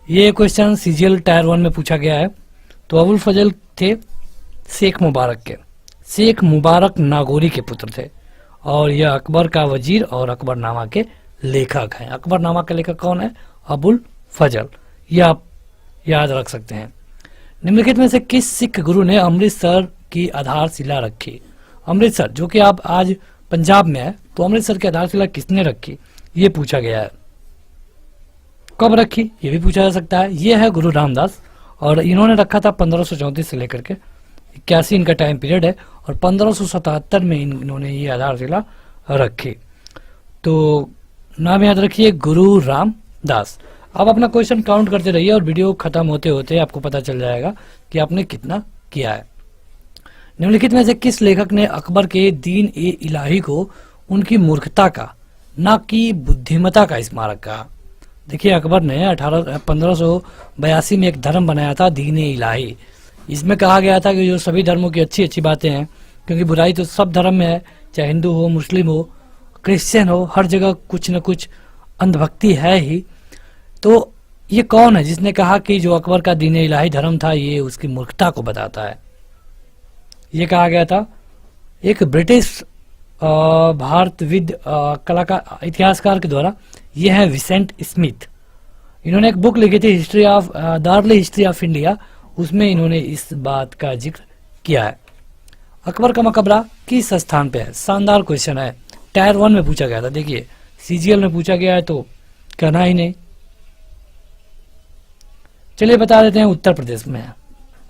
ये क्वेश्चन सीजीएल टायर 1 में पूछा गया है। तो अबुल फजल थे शेख मुबारक के, शेख मुबारक नागौरी के पुत्र थे और यह अकबर का वजीर और अकबरनामा के लेखक हैं। अकबरनामा के लेखक कौन है? अबुल फजल। यह आप याद रख सकते हैं। निम्नलिखित में से किस सिख गुरु ने अमृतसर की आधारशिला रखी? अमृतसर जो कि आप आज पंजाब में है, तो अमृतसर की आधारशिला किसने रखी? ये पूछा गया है। कब रखी ये भी पूछा जा सकता है। ये है गुरु रामदास और इन्होंने रखा था 1534 से लेकर के 81 इनका टाइम पीरियड है और 1577 में इन्होंने ये आधारशिला रखी। तो नाम याद रखिए, गुरु रामदास। अब अपना क्वेश्चन काउंट करते रहिए और वीडियो खत्म होते होते आपको पता चल जाएगा कि आपने कितना किया है। निम्नलिखित में से किस लेखक ने अकबर के दीन ए इलाही को उनकी मूर्खता का, ना कि बुद्धिमता का स्मारक कहा? देखिए, अकबर ने 1582 में एक धर्म बनाया था, दीन ए इलाही। इसमें कहा गया था कि जो सभी धर्मों की अच्छी अच्छी बातें हैं, क्योंकि बुराई तो सब धर्म में है, चाहे हिंदू हो, मुस्लिम हो, क्रिश्चियन हो, हर जगह कुछ न कुछ अंधभक्ति है ही। तो ये कौन है जिसने कहा कि जो अकबर का दीन ए इलाही धर्म था ये उसकी मूर्खता को बताता है? ये कहा गया था एक ब्रिटिश भारतविद कलाकार इतिहासकार के द्वारा। ये है विसेंट स्मिथ। इन्होंने एक बुक लिखी थी history of the early history of India, उसमें इन्होंने इस बात का जिक्र किया है। अकबर का मकबरा किस स्थान पे है? शानदार क्वेश्चन है, टायर 1 में पूछा गया था। देखिए, सीजीएल में पूछा गया है तो कहना ही नहीं। चलिए बता देते हैं, उत्तर प्रदेश में है।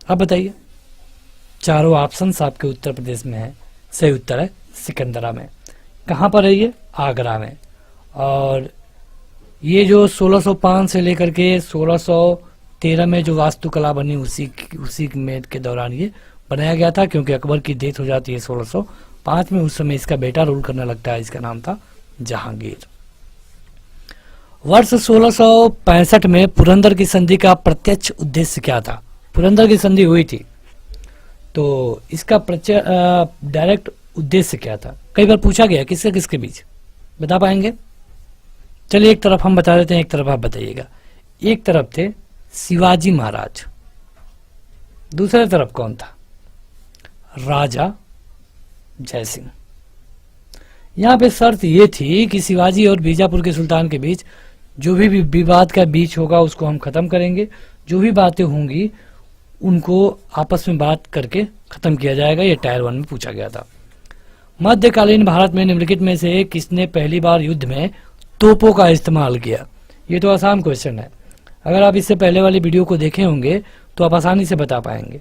अब बताइए, चारों ऑप्शंस आपके उत्तर प्रदेश में है। सही उत्तर है सिकंदरा में। कहाँ पर है ये? आगरा में। और ये जो 1605 से लेकर के 1613 में जो वास्तुकला बनी उसी में के दौरान ये बनाया गया था, क्योंकि अकबर की डेथ हो जाती है 1605 में। उस समय इसका बेटा रूल करने लगता है, इसका नाम था जहांगीर। वर्ष 1665 में पुरंदर की संधि का प्रत्यक्ष उद्देश्य क्या था? पुरंदर की संधि हुई थी तो इसका डायरेक्ट उद्देश्य क्या था? कई बार पूछा गया, किसके किसके बीच, बता पाएंगे? चलिए एक तरफ हम बता देते हैं, एक तरफ आप बताइएगा। एक तरफ थे शिवाजी महाराज, दूसरे तरफ कौन था? राजा जयसिंह। यहाँ पे शर्त ये थी कि शिवाजी और बीजापुर के सुल्तान के बीच जो भी विवाद का बीच होगा उसको हम खत्म करेंगे। जो भी बातें होंगी उनको आपस में बात करके खत्म किया जाएगा। ये टायर 1 में पूछा गया था। मध्यकालीन भारत में निम्नलिखित में से किसने पहली बार युद्ध में तोपों का इस्तेमाल किया? ये तो आसान क्वेश्चन है। अगर आप इससे पहले वाली वीडियो को देखे होंगे तो आप आसानी से बता पाएंगे।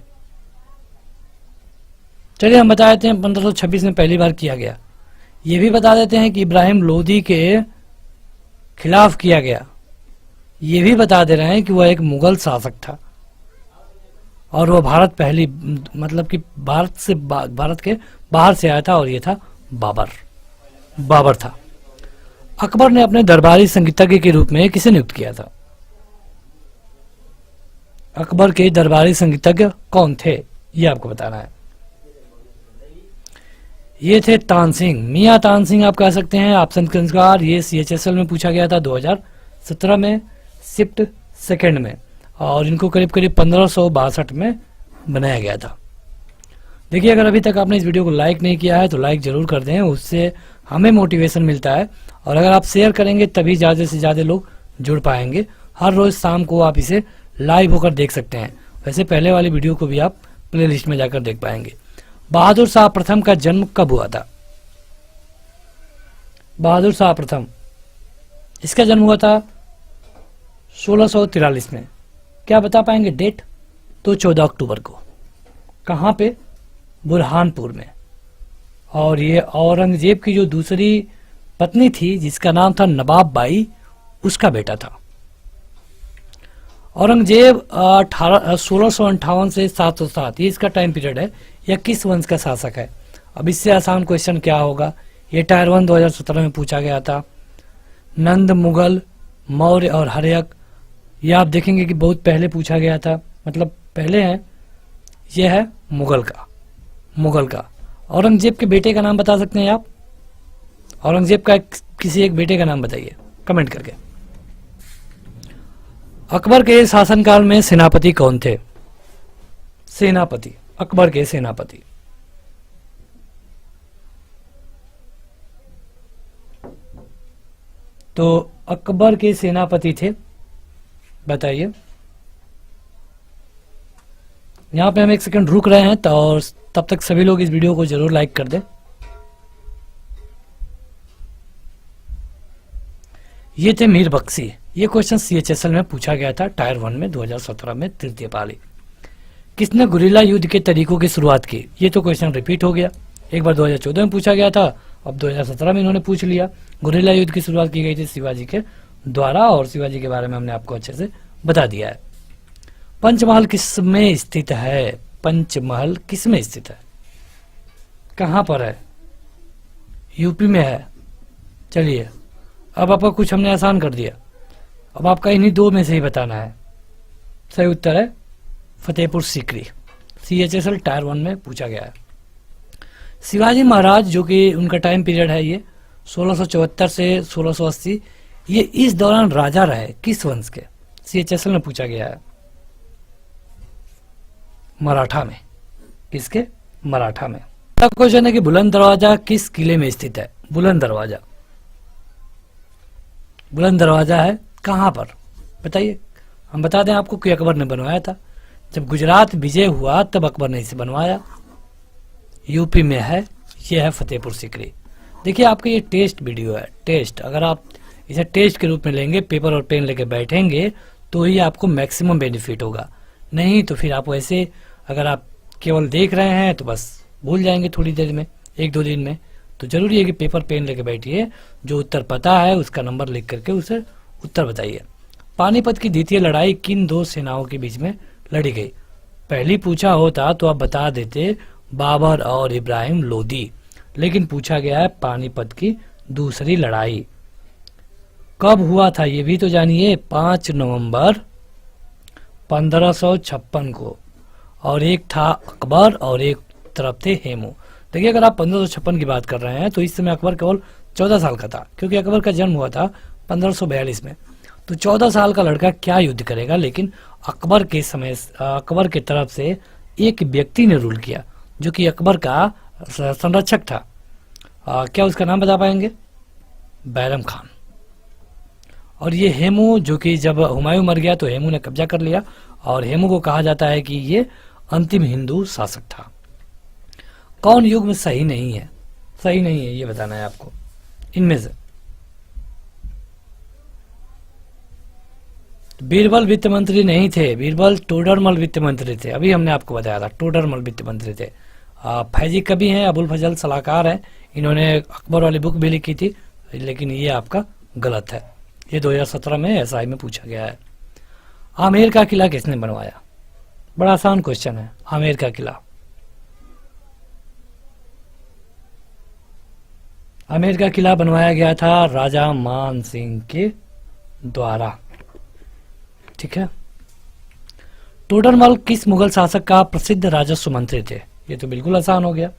चलिए हम बता देते हैं 1526 में पहली बार किया गया। ये भी बता देते हैं कि इब्राहिम लोदी के खिलाफ किया गया। ये भी बता दे रहे हैं कि वह एक मुगल शासक था और वह भारत पहली मतलब कि भारत के बाहर से आया था और ये था बाबर था। अकबर ने अपने दरबारी संगीतज्ञ के रूप में किसे नियुक्त किया था? अकबर के दरबारी संगीतज्ञ कौन थे ये आपको बताना है। ये थे तानसेन, मियां तानसेन आप कह सकते हैं। ऑप्शन के अनुसार ये CHSL में पूछा गया था 2017 में शिफ्ट सेकंड में और इनको करीब करीब 1562 में बनाया गया था। देखिए, अगर अभी तक आपने इस वीडियो को लाइक नहीं किया है तो लाइक जरूर कर दें, उससे हमें मोटिवेशन मिलता है। और अगर आप शेयर करेंगे तभी ज़्यादा से ज़्यादा लोग जुड़ पाएंगे। हर रोज़ शाम को आप इसे लाइव होकर देख सकते हैं। वैसे पहले वाली वीडियो को भी आप प्ले लिस्ट में जाकर देख पाएंगे। बहादुर शाह प्रथम का जन्म कब हुआ था? बहादुर शाह प्रथम, इसका जन्म हुआ था 1643 में। क्या बता पाएंगे डेट? तो 14 अक्टूबर को। कहाँ पे? बुरहानपुर में। और ये औरंगजेब की जो दूसरी पत्नी थी जिसका नाम था नवाब बाई, उसका बेटा था। औरंगजेब 1658 से 707 ये इसका टाइम पीरियड है। यह किस वंश का शासक है? अब इससे आसान क्वेश्चन क्या होगा, ये टायर 1 2017 में पूछा गया था। नंद, मुगल, मौर्य और हर्यक, ये आप देखेंगे कि बहुत पहले पूछा गया था, मतलब पहले है। ये है मुगल का। औरंगजेब के बेटे का नाम बता सकते हैं आप? औरंगजेब का किसी एक बेटे का नाम बताइए कमेंट करके। अकबर के शासनकाल में सेनापति कौन थे? सेनापति, अकबर के सेनापति। तो अकबर के सेनापति थे, बताइए। यहां पे हम एक सेकंड रुक रहे हैं, तो और तब तक सभी लोग इस वीडियो को जरूर लाइक कर दें। ये थे मीर बख्शी। ये क्वेश्चन CHSL में पूछा गया था टायर 1 में 2017 में, तृतीय पाली। किसने गुरिल्ला युद्ध के तरीकों की शुरुआत की? ये तो क्वेश्चन रिपीट हो गया, एक बार 2014 में पूछा गया था, अब 2017 में इन्होंने पूछ लिया। गुरिल्ला युद्ध की शुरुआत की गई थी शिवाजी के द्वारा, और शिवाजी के बारे में हमने आपको अच्छे से बता दिया है। पंचमहल किस में स्थित है? पंचमहल किस में स्थित है, कहां पर है? यूपी में है। चलिए, अब आपका कुछ हमने आसान कर दिया, अब आपका इन्हीं दो में से ही बताना है। सही उत्तर है फतेहपुर सीकरी। CHSL टायर 1 में पूछा गया है। शिवाजी महाराज, जो कि उनका टाइम पीरियड है, ये 1674 से 1680, ये इस दौरान राजा रहे किस वंश के? CHSL में पूछा गया है। मराठा में। किसके? मराठा में। अगला क्वेश्चन है कि बुलंद दरवाजा किस किले में स्थित है? बुलंद दरवाजा है कहां पर, बताइए। हम बता दें आपको कि अकबर ने बनवाया था। जब गुजरात विजय हुआ तब अकबर ने इसे बनवाया। यूपी में है, ये है फतेहपुर सीकरी। देखिए, आपका ये टेस्ट वीडियो है, टेस्ट। अगर आप इसे टेस्ट के रूप में लेंगे, पेपर और पेन लेके बैठेंगे, तो ही आपको मैक्सिमम बेनिफिट होगा। नहीं तो फिर आप वैसे, अगर आप केवल देख रहे हैं तो बस भूल जाएंगे थोड़ी देर में, 1-2 दिन में। तो जरूरी है कि पेपर पेन लेके बैठिए, जो उत्तर पता है उसका नंबर लिख करके उसे उत्तर बताइए। पानीपत की द्वितीय लड़ाई किन दो सेनाओं के बीच में लड़ी गई? पहली पूछा होता तो आप बता देते बाबर और इब्राहिम लोदी, लेकिन पूछा गया है पानीपत की दूसरी लड़ाई कब हुआ था, ये भी तो जानिए। 5 नवंबर 1556 को, और एक था अकबर और एक तरफ थे हेमू। देखिए, अगर आप 1556 की बात कर रहे हैं तो इस समय अकबर केवल 14 साल का था, क्योंकि अकबर का जन्म हुआ था 1542 में। तो 14 साल का लड़का क्या युद्ध करेगा? लेकिन अकबर के समय, अकबर के तरफ से एक व्यक्ति ने रूल किया, जो कि अकबर का संरक्षक था। क्या उसका नाम बता पाएंगे? बैरम खान। और ये हेमू, जो कि जब हुमायूं मर गया तो हेमू ने कब्जा कर लिया, और हेमू को कहा जाता है कि ये अंतिम हिंदू शासक था। कौन युग में सही नहीं है? सही नहीं है, ये बताना है आपको इनमें से। बीरबल वित्त मंत्री नहीं थे, बीरबल टोडरमल वित्त मंत्री थे। अभी हमने आपको बताया था, टोडरमल वित्त मंत्री थे। फैजी कवि हैं, अबुल फजल सलाहकार हैं, इन्होंने अकबर वाली बुक भी लिखी थी, लेकिन ये आपका गलत है। ये 2017 में SI में पूछा गया है। आमेर का किला किसने बनवाया? बड़ा आसान क्वेश्चन है। आमेर का किला, आमेर का किला बनवाया गया था राजा मान सिंह के द्वारा। ठीक है। टोडरमल किस मुगल शासक का प्रसिद्ध राजस्व मंत्री थे? ये तो बिल्कुल आसान हो गया,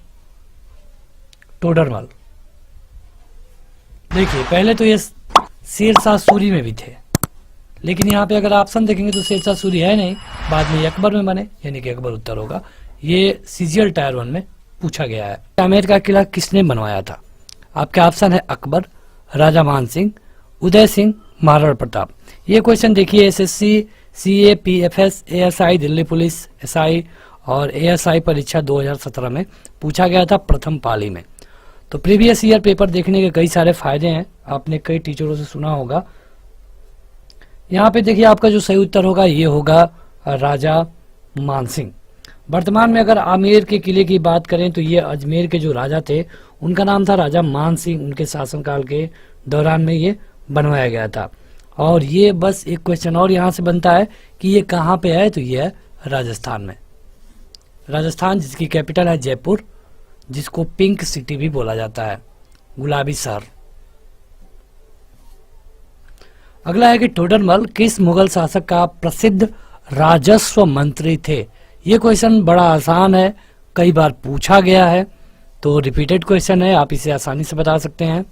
टोडरमल। देखिए, पहले तो ये शेरशाह सूरी में भी थे, लेकिन यहाँ पे अगर ऑप्शन देखेंगे तो शेरशाह सूरी है नहीं, बाद में ये अकबर में बने, यानी कि अकबर उत्तर होगा। ये CGL टायर 1 में पूछा गया है। आमेर का किला किसने बनवाया था? आपके ऑप्शन है अकबर, राजा मान सिंह, उदय सिंह, महाराणा प्रताप। ये क्वेश्चन देखिए SSC, CA, PFS, ASI, Delhi police, SI और ASI परीक्षा 2017 में पूछा गया था प्रथम पाली में। तो प्रीवियस ईयर पेपर देखने के कई सारे फायदे हैं, आपने कई टीचरों से सुना होगा। यहाँ पे देखिए, आपका जो सही उत्तर होगा ये होगा राजा मान सिंह। वर्तमान में अगर आमेर के किले की बात करें तो ये अजमेर के जो राजा थे उनका नाम था राजा मान सिंह, उनके शासनकाल के दौरान में ये बनवाया गया था। और ये बस एक क्वेश्चन और यहाँ से बनता है कि ये कहाँ पे है, तो ये है राजस्थान में। राजस्थान जिसकी कैपिटल है जयपुर, जिसको पिंक सिटी भी बोला जाता है, गुलाबी शहर। अगला है कि टोडरमल किस मुगल शासक का प्रसिद्ध राजस्व मंत्री थे। ये क्वेश्चन बड़ा आसान है, कई बार पूछा गया है, तो रिपीटेड क्वेश्चन है, आप इसे आसानी से बता सकते हैं।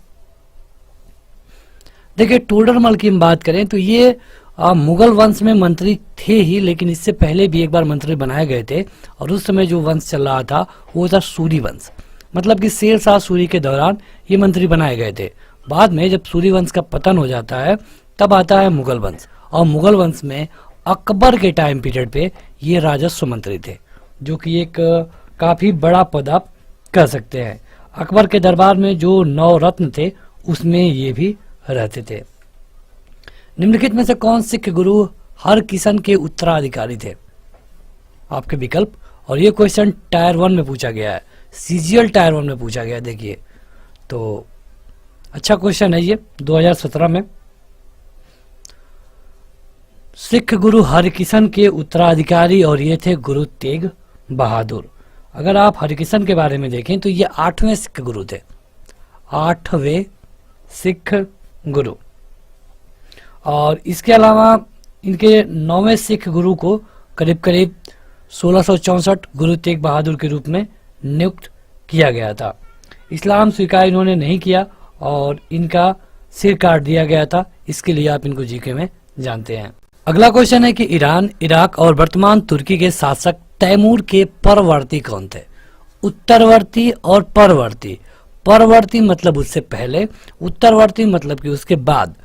देखिए टोडरमल की हम बात करें तो ये मुगल वंश में मंत्री थे ही, लेकिन इससे पहले भी एक बार मंत्री बनाए गए थे, और उस समय जो वंश चल रहा था वो था सूरी वंश। मतलब कि शेर शाह सूरी के दौरान ये मंत्री बनाए गए थे। बाद में जब सूरी वंश का पतन हो जाता है तब आता है मुगल वंश, और मुगल वंश में अकबर के टाइम पीरियड पे ये राजस्व मंत्री थे, जो कि एक काफी बड़ा पद आप कह सकते हैं। अकबर के दरबार में जो 9 रत्न थे उसमें ये भी रहते थे। निम्नलिखित में से कौन सिख गुरु हरकिशन के उत्तराधिकारी थे? आपके विकल्प, और ये क्वेश्चन टायर 1 में पूछा गया है, सीजीएल टायर 1 में पूछा गया है। देखिए तो अच्छा क्वेश्चन है ये 2017 में। सिख गुरु हरकिशन के उत्तराधिकारी और ये थे गुरु तेग बहादुर। अगर आप हरकिशन के बारे में देखें तो ये 8वें सिख गुरु थे, 8वें सिख गुरु। और इसके अलावा इनके 9वें सिख गुरु को करीब करीब 1664 गुरु तेग बहादुर के रूप में नियुक्त किया गया था। इस्लाम स्वीकार इन्होंने नहीं किया और इनका सिर काट दिया गया था, इसके लिए आप इनको जीके में जानते हैं। अगला क्वेश्चन है कि ईरान, इराक और वर्तमान तुर्की के शासक तैमूर के परवर्ती कौन थे? उत्तरवर्ती और परवर्ती। परवर्ती मतलब उससे पहले, उत्तरवर्ती मतलब कि उसके बाद।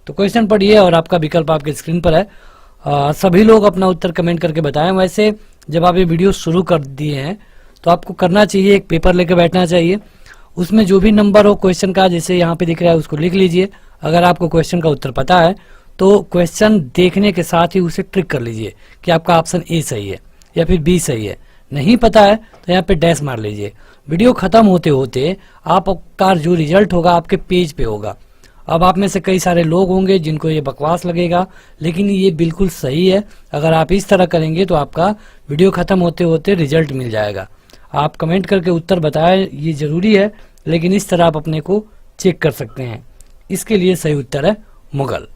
तो क्वेश्चन पढ़िए और आपका विकल्प आपके स्क्रीन पर है। सभी लोग अपना उत्तर कमेंट करके बताएं। वैसे जब आप ये वीडियो शुरू कर दिए हैं तो आपको करना चाहिए, एक पेपर लेकर बैठना चाहिए, उसमें जो भी नंबर हो क्वेश्चन का, जैसे यहाँ पे दिख रहा है, उसको लिख लीजिए। अगर आपको क्वेश्चन का उत्तर पता है तो क्वेश्चन देखने के साथ ही उसे ट्रिक कर लीजिए कि आपका ऑप्शन ए सही है या फिर बी सही है। नहीं पता है तो यहाँ पे डैश मार लीजिए। वीडियो खत्म होते होते आपका जो रिजल्ट होगा आपके पेज पे होगा। अब आप में से कई सारे लोग होंगे जिनको ये बकवास लगेगा, लेकिन ये बिल्कुल सही है। अगर आप इस तरह करेंगे तो आपका वीडियो खत्म होते होते रिजल्ट मिल जाएगा। आप कमेंट करके उत्तर बताएं, ये जरूरी है, लेकिन इस तरह आप अपने को चेक कर सकते हैं। इसके लिए सही उत्तर है मुगल।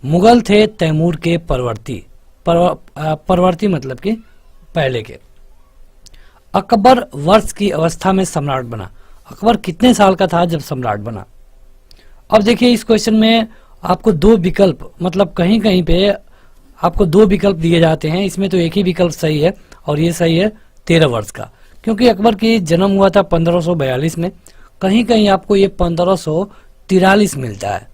मुगल थे तैमूर के परवर्ती। परवर्ती मतलब कि पहले के। अकबर वर्ष की अवस्था में सम्राट बना। अकबर कितने साल का था जब सम्राट बना? अब देखिए इस क्वेश्चन में आपको 2 विकल्प, मतलब कहीं कहीं पे आपको 2 विकल्प दिए जाते हैं। इसमें तो एक ही विकल्प सही है और ये सही है 13 वर्ष का, क्योंकि अकबर की जन्म हुआ था 1542 में। कहीं कहीं आपको ये 1543 मिलता है,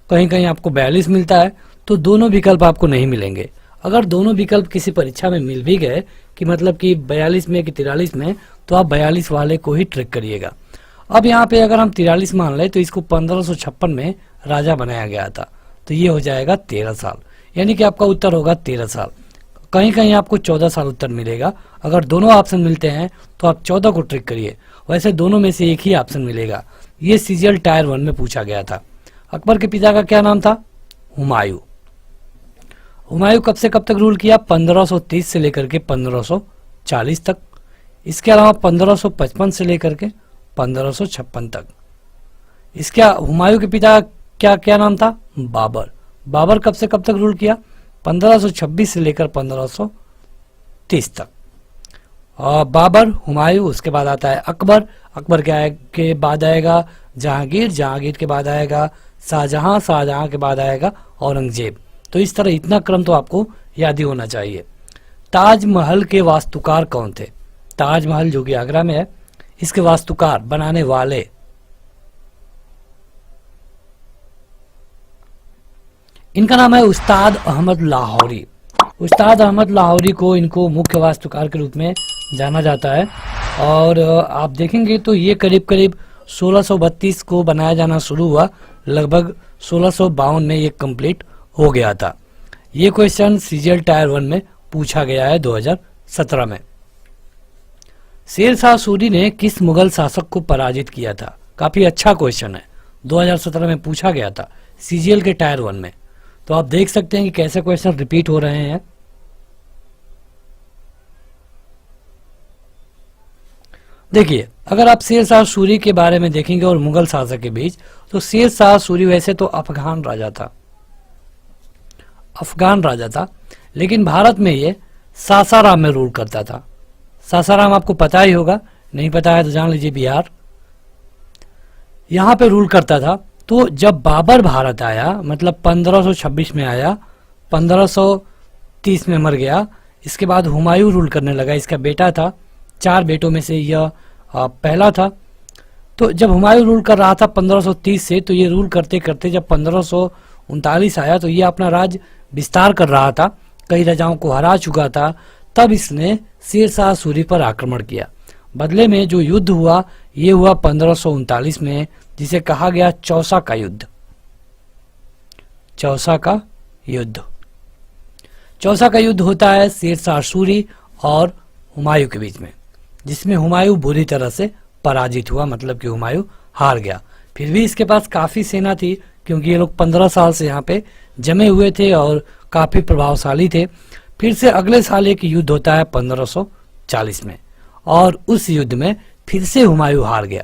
कहीं कहीं आपको 42 मिलता है, तो दोनों विकल्प आपको नहीं मिलेंगे। अगर दोनों विकल्प किसी परीक्षा में मिल भी गए कि मतलब कि 42 में कि 43 में, तो आप 42 वाले को ही ट्रिक करिएगा। अब यहाँ पे अगर हम 43 मान लें तो इसको 1556 में राजा बनाया गया था, तो ये हो जाएगा 13 साल, यानी कि आपका उत्तर होगा 13 साल। कहीं कहीं आपको 14 साल उत्तर मिलेगा। अगर दोनों ऑप्शन मिलते हैं तो आप 14 को ट्रिक करिए, वैसे दोनों में से एक ही ऑप्शन मिलेगा। ये सीजीएल टायर 1 में पूछा गया था। अकबर के पिता का क्या नाम था? हुमायूं। हुमायूं कब से कब तक रूल किया? 1530 से लेकर के 1540 तक। इसके अलावा 1555 से लेकर के 1556 तक। इसके हुमायूं के पिता क्या क्या नाम था? बाबर। बाबर कब से कब तक रूल किया? 1526 से लेकर 1530 तक। और बाबर, हुमायूं, उसके बाद आता है अकबर। अकबर के बाद आएगा जहांगीर, जहांगीर के बाद आएगा शाहजहां, शाहजहां के बाद आएगा औरंगजेब। तो इस तरह इतना क्रम तो आपको याद ही होना चाहिए। ताजमहल के वास्तुकार कौन थे? ताजमहल जो कि आगरा में है, इसके वास्तुकार, बनाने वाले, इनका नाम है उस्ताद अहमद लाहौरी। उस्ताद अहमद लाहौरी को इनको मुख्य वास्तुकार के रूप में जाना जाता है। और आप देखेंगे तो ये करीब करीब 1632 को बनाया जाना शुरू हुआ, लगभग 1652 में ये कंप्लीट हो गया था। ये क्वेश्चन सीजीएल टायर 1 में पूछा गया है 2017 में। शेर शाह सूरी ने किस मुगल शासक को पराजित किया था? काफी अच्छा क्वेश्चन है, 2017 में पूछा गया था सीजीएल के टायर 1 में। तो आप देख सकते हैं कि कैसे क्वेश्चन रिपीट हो रहे हैं। देखिए, अगर आप शेर शाह सूरी के बारे में देखेंगे और मुगल शासक के बीच, तो शेर शाह सूरी वैसे तो अफगान राजा था, अफगान राजा था, लेकिन भारत में ये सासाराम में रूल करता था। सासाराम आपको पता ही होगा, नहीं पता है तो जान लीजिए, बिहार, यहाँ पे रूल करता था। तो जब बाबर भारत आया, मतलब 1526 में आया, 1530 में मर गया, इसके बाद हुमायूं रूल करने लगा, इसका बेटा था, 4 बेटों में से यह पहला था। तो जब हुमायूं रूल कर रहा था 1530 से, तो ये रूल करते करते जब 1539 आया, तो ये अपना राज विस्तार कर रहा था, कई राजाओं को हरा चुका था। तब इसने शेर शाह सूरी पर आक्रमण किया। बदले में जो युद्ध हुआ, ये हुआ 1539 में, जिसे कहा गया चौसा का युद्ध। चौसा का युद्ध, चौसा का युद्ध होता है शेर शाह सूरी और हुमायूं के बीच में, जिसमें हुमायूं बुरी तरह से पराजित हुआ, मतलब कि हुमायूं हार गया। फिर भी इसके पास काफी सेना थी, क्योंकि ये लोग 15 साल से यहाँ पे जमे हुए थे और काफी प्रभावशाली थे। फिर से अगले साल एक युद्ध होता है 1540 में, और उस युद्ध में फिर से हुमायूं हार गया।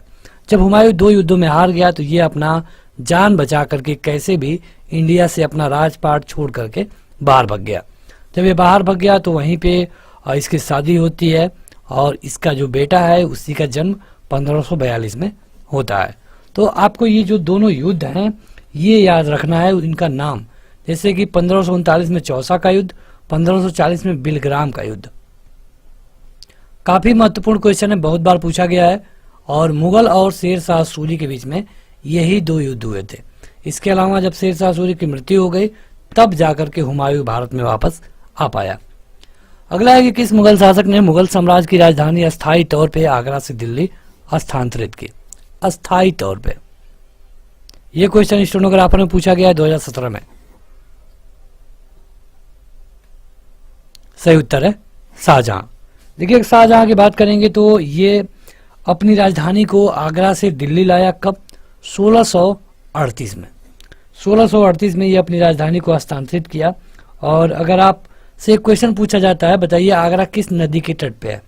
जब हुमायूं 2 युद्धों में हार गया, तो ये अपना जान बचा करके कैसे भी इंडिया से अपना राजपाट छोड़ करके बाहर भाग गया। जब ये बाहर भाग गया, तो वहीं पे इसकी शादी होती है, और इसका जो बेटा है उसी का जन्म 1542 में होता है। तो आपको ये जो दोनों युद्ध हैं, ये याद रखना है इनका नाम, जैसे कि 1539 में चौसा का युद्ध, 1540 में बिलग्राम का युद्ध। काफी महत्वपूर्ण क्वेश्चन है, बहुत बार पूछा गया है, और मुगल और शेर शाह सूरी के बीच में यही 2 युद्ध हुए थे। इसके अलावा जब शेर शाह सूरी की मृत्यु हो गई, तब जाकर के हुमायूं भारत में वापस आ पाया। अगला है कि किस मुगल शासक ने मुगल साम्राज्य की राजधानी अस्थायी तौर पे आगरा से दिल्ली स्थानांतरित की? अस्थायी तौर पे, यह क्वेश्चन स्टेनोग्राफर में पूछा गया है 2017 में। सही उत्तर है शाहजहां। देखिए, शाहजहां की बात करेंगे तो ये अपनी राजधानी को आगरा से दिल्ली लाया कब? 1638 में। 1638 में ये अपनी राजधानी को हस्तांतरित किया। और अगर आप से एक क्वेश्चन पूछा जाता है, बताइए आगरा किस नदी के तट पे है?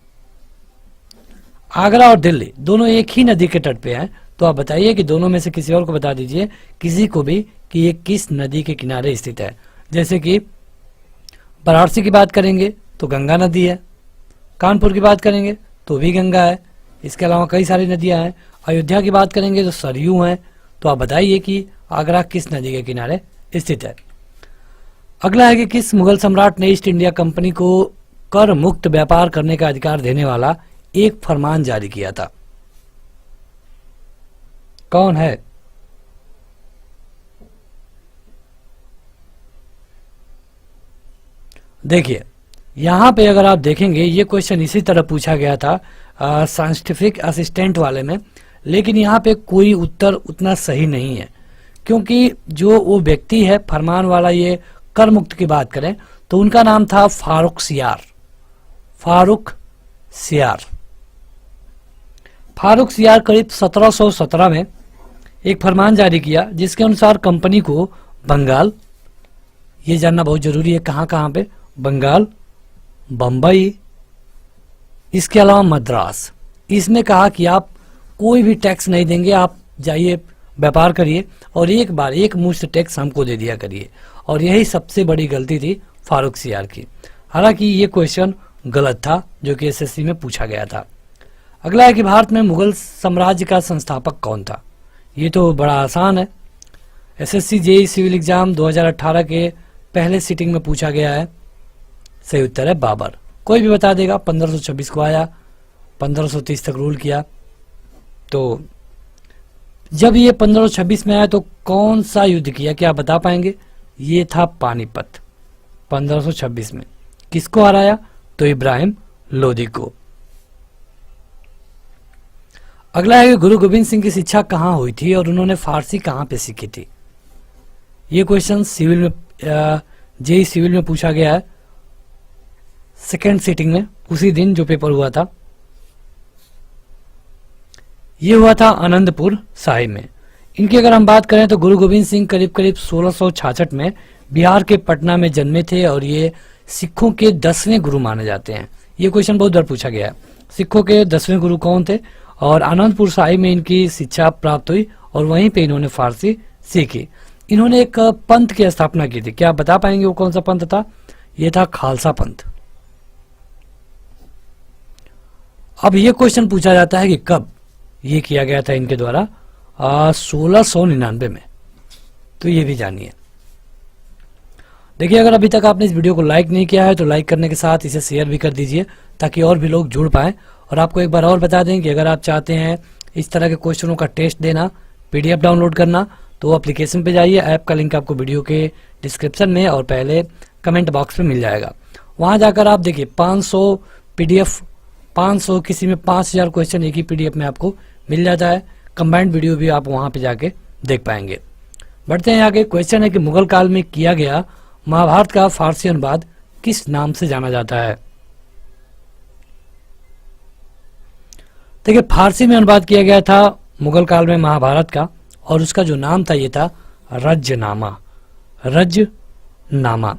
आगरा और दिल्ली दोनों एक ही नदी के तट पे हैं, तो आप बताइए कि दोनों में से किसी और को बता दीजिए, किसी को भी, कि ये किस नदी के किनारे स्थित है। जैसे कि वाराणसी की बात करेंगे तो गंगा नदी है, कानपुर की बात करेंगे तो भी गंगा है, इसके अलावा कई सारी नदियां हैं। अयोध्या की बात करेंगे तो सरयू हैं। तो आप बताइए कि आगरा किस नदी के किनारे स्थित है। अगला है कि किस मुगल सम्राट ने ईस्ट इंडिया कंपनी को कर मुक्त व्यापार करने का अधिकार देने वाला एक फरमान जारी किया था? कौन है? देखिए, यहां पे अगर आप देखेंगे, ये क्वेश्चन इसी तरह पूछा गया था साइंटिफिक असिस्टेंट वाले में, लेकिन यहाँ पे कोई उत्तर उतना सही नहीं है, क्योंकि जो वो व्यक्ति है फरमान वाला, ये कर मुक्त की बात करें तो उनका नाम था फारूक सियार। फारूक सियार। फारूक सियार करीब 1717 में एक फरमान जारी किया, जिसके अनुसार कंपनी को बंगाल, ये जानना बहुत जरूरी है कहाँ कहाँ पे, बंगाल, बंबई, इसके अलावा मद्रास, इसमें कहा कि आप कोई भी टैक्स नहीं देंगे, आप जाइए व्यापार करिए और एक बार एक मुश्त टैक्स हमको दे दिया करिए। और यही सबसे बड़ी गलती थी फारूक सियार की। हालांकि ये क्वेश्चन गलत था जो कि एसएससी में पूछा गया था। अगला है कि भारत में मुगल साम्राज्य का संस्थापक कौन था? ये तो बड़ा आसान है, एसएससी जेईई सिविल एग्जाम 2018 के पहले सीटिंग में पूछा गया है। सही उत्तर है बाबर। कोई भी बता देगा, 1526 को आया, 1530 तक रूल किया। तो जब ये 1526 में आया तो कौन सा युद्ध किया, क्या आप बता पाएंगे? ये था पानीपत, 1526 में। किसको हराया? तो इब्राहिम लोदी को। अगला है कि गुरु गोविंद सिंह की शिक्षा कहाँ हुई थी और उन्होंने फारसी कहाँ पे सीखी थी? ये क्वेश्चन सिविल में, जेईई सिविल में पूछा गया है, सेकेंड सीटिंग में, उसी दिन जो पेपर हुआ था। ये हुआ था आनंदपुर साहिब में। इनकी अगर हम बात करें तो गुरु गोविंद सिंह करीब करीब 1666 में बिहार के पटना में जन्मे थे और ये सिखों के 10वें गुरु माने जाते हैं। ये क्वेश्चन बहुत बार पूछा गया है। सिखों के 10वें गुरु कौन थे, और आनंदपुर साहिब में इनकी शिक्षा प्राप्त हुई और वहीं पे इन्होंने फारसी सीखी। इन्होंने एक पंथ की स्थापना की थी, क्या आप बता पाएंगे वो कौन सा पंथ था? ये था खालसा पंथ। अब ये क्वेश्चन पूछा जाता है कि कब ये किया गया था इनके द्वारा? 1699 में। तो ये भी जानिए। देखिए, अगर अभी तक आपने इस वीडियो को लाइक नहीं किया है तो लाइक करने के साथ इसे शेयर भी कर दीजिए ताकि और भी लोग जुड़ पाएं। और आपको एक बार और बता दें कि अगर आप चाहते हैं इस तरह के क्वेश्चनों का टेस्ट देना, पीडीएफ डाउनलोड करना, तो एप्लीकेशन पे जाइए। ऐप का लिंक आपको वीडियो के डिस्क्रिप्शन में और पहले कमेंट बॉक्स में मिल जाएगा। वहां जाकर आप देखिए 500 पीडीएफ, 500 किसी में 5000 क्वेश्चन एक ही पीडीएफ में आपको मिल जाता है। कंबाइंड वीडियो भी आप वहां पे जाके देख पाएंगे। बढ़ते हैं आगे। क्वेश्चन है कि मुगल काल में किया गया महाभारत का फारसी अनुवाद किस नाम से जाना जाता है? देखिए, फारसी में अनुवाद किया गया था मुगल काल में महाभारत का, और उसका जो नाम था ये था रज्जनामा। रज्जनामा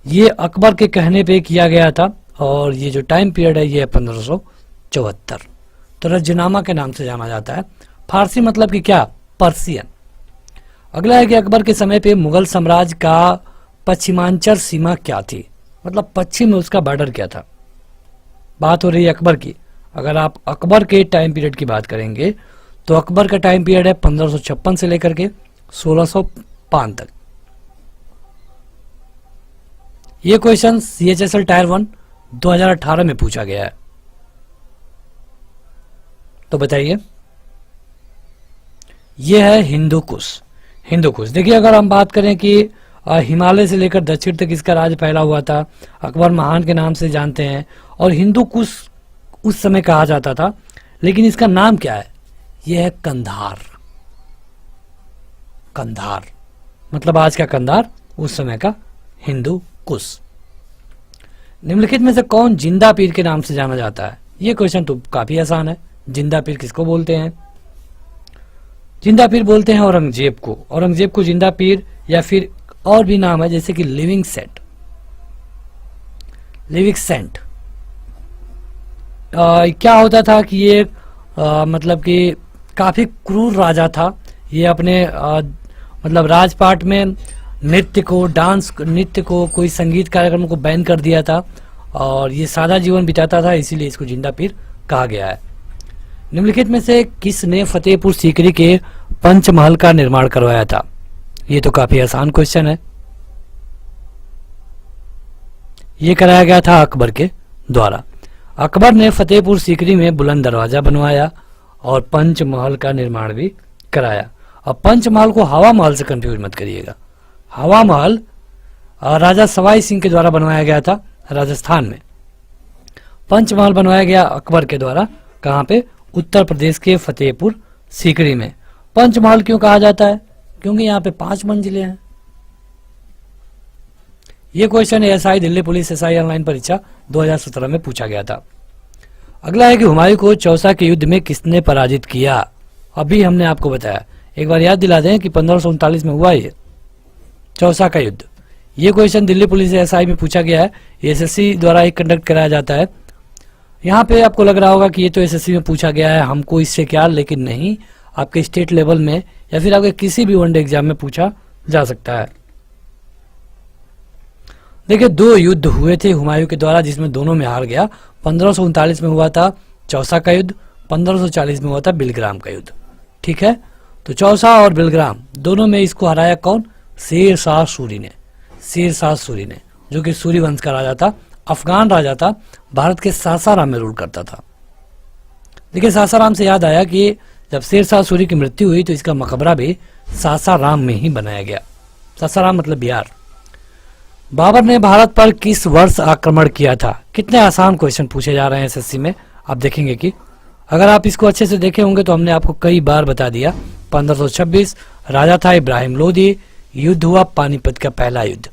ये अकबर के कहने पे किया गया था, और ये जो टाइम पीरियड है ये है 1574। तो रज्जनामा के नाम से जाना जाता है। फारसी मतलब कि क्या? पर्सियन। अगला है कि अकबर के समय पे मुगल साम्राज्य का पश्चिमांचल सीमा क्या थी, मतलब पश्चिम में उसका बॉर्डर क्या था? बात हो रही है अकबर की। अगर आप अकबर के टाइम पीरियड की बात करेंगे तो अकबर का टाइम पीरियड है 1556 से लेकर के 1605 तक। ये क्वेश्चन CHSL टायर 1 2018 में पूछा गया है। तो बताइए, यह है हिंदू कुश। हिंदू कुश, देखिए अगर हम बात करें कि हिमालय से लेकर दक्षिण तक इसका राज फैला हुआ था, अकबर महान के नाम से जानते हैं, और हिंदू कुश उस समय कहा जाता था, लेकिन इसका नाम क्या है? यह है कंधार। कंधार मतलब आज का कंधार, उस समय का हिंदू कुश। निम्नलिखित में से कौन जिंदा पीर के नाम से जाना जाता है? यह क्वेश्चन तो काफी आसान है। जिंदा पीर किसको बोलते हैं? जिंदा पीर बोलते हैं औरंगजेब को। औरंगजेब को जिंदा पीर, या फिर और भी नाम है जैसे कि लिविंग सेंट। लिविंग सेंट क्या होता था कि ये मतलब कि काफी क्रूर राजा था। ये अपने मतलब राजपाट में नृत्य को, डांस नृत्य को, कोई संगीत कार्यक्रम को बैन कर दिया था, और ये सादा जीवन बिताता था, इसीलिए इसको जिंदा पीर कहा गया है। निम्नलिखित में से किसने फतेहपुर सीकरी के पंचमहल का निर्माण करवाया था? ये तो काफी आसान क्वेश्चन है। ये कराया गया था अकबर के द्वारा। अकबर ने फतेहपुर सीकरी में बुलंद दरवाजा बनवाया और पंचमहल का निर्माण भी कराया। अब पंचमहल को हवा महल से कंफ्यूज मत करिएगा। हवा महल राजा सवाई सिंह के द्वारा बनवाया गया था राजस्थान में। पंचमहल बनवाया गया अकबर के द्वारा। कहाँ पे? उत्तर प्रदेश के फतेहपुर सीकरी में। पंचमहल क्यों कहा जाता है? क्योंकि यहाँ पे 5 मंजिलें हैं। ये question ASI Delhi police SI online परीक्षा 2017 में पूछा गया था। अगला है कि हुमायूं को चौसा के युद्ध में किसने पराजित किया? अभी हमने आपको बताया, एक बार याद दिला दें कि 1539 में हुआ ये चौसा का युद्ध। ये क्वेश्चन दिल्ली पुलिस SI में पूछा गया है। SSC द्वारा ही कंडक्ट कराया जाता है। यहाँ पे आपको लग रहा होगा कि ये तो SSC में पूछा गया है, हमको इससे क्या, लेकिन नहीं, आपके स्टेट लेवल में या फिर आपके किसी भी वनडे एग्जाम में पूछा जा सकता है। देखिए, 2 युद्ध हुए थे हुमायूं के द्वारा जिसमें दोनों में हार गया। 1539 में हुआ था चौसा का युद्ध, 1540 में हुआ था बिलग्राम का युद्ध। ठीक है, तो चौसा और बिलग्राम दोनों में इसको हराया कौन? शेर शाह सूरी ने। शेर शाह सूरी ने, जो कि सूरी वंश का राजा था, अफगान राजा था, भारत के सासाराम में रूल करता था। देखिए, सासाराम से याद आया कि जब शेर शाह सूरी की मृत्यु हुई तो इसका मकबरा भी सासाराम में ही बनाया गया। सासाराम मतलब बिहार। बाबर ने भारत पर किस वर्ष आक्रमण किया था? कितने आसान क्वेश्चन पूछे जा रहे हैं SSC में। आप देखेंगे कि अगर आप इसको अच्छे से देखे होंगे तो हमने आपको कई बार बता दिया। 1526 राजा था इब्राहिम लोदी। युद्ध हुआ पानीपत का पहला युद्ध।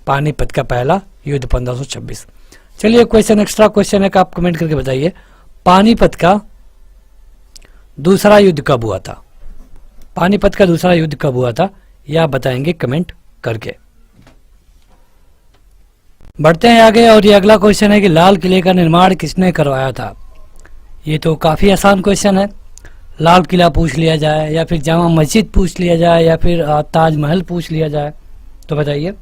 पानीपत का पहला युद्ध 1526। चलिए, क्वेश्चन एक्स्ट्रा क्वेश्चन है कि आप कमेंट करके बताइए, पानीपत का दूसरा युद्ध कब हुआ था? पानीपत का दूसरा युद्ध कब हुआ था, यह आप बताएंगे कमेंट करके। बढ़ते हैं आगे, और ये अगला क्वेश्चन है कि लाल किले का निर्माण किसने करवाया था? ये तो काफी आसान क्वेश्चन है। लाल किला पूछ लिया जाए या फिर जामा मस्जिद पूछ लिया जाए या फिर ताजमहल पूछ लिया जाए तो बताइए।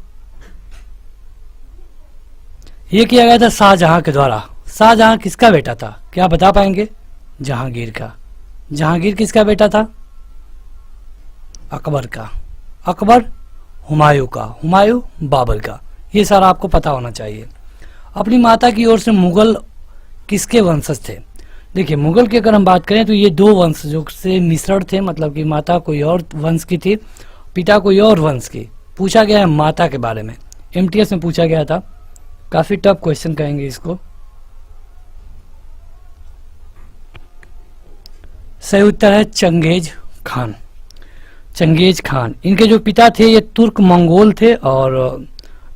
ये किया गया था शाहजहां के द्वारा। शाहजहां किसका बेटा था, क्या बता पाएंगे? जहांगीर का। जहांगीर किसका बेटा था? अकबर का। अकबर हुमायूं का। हुमायूं बाबर का। ये सारा आपको पता होना चाहिए। अपनी माता की ओर से मुगल किसके वंशज थे? देखिए, मुगल की अगर हम बात करें तो ये दो वंशजों से मिश्रण थे, मतलब कि माता कोई और वंश की थी, पिता कोई और वंश की। पूछा गया है माता के बारे में, एमटीएस में पूछा गया था। काफी टफ क्वेश्चन कहेंगे इसको। सही उत्तर है चंगेज खान। Genghis Khan. इनके जो पिता थे ये तुर्क मंगोल थे और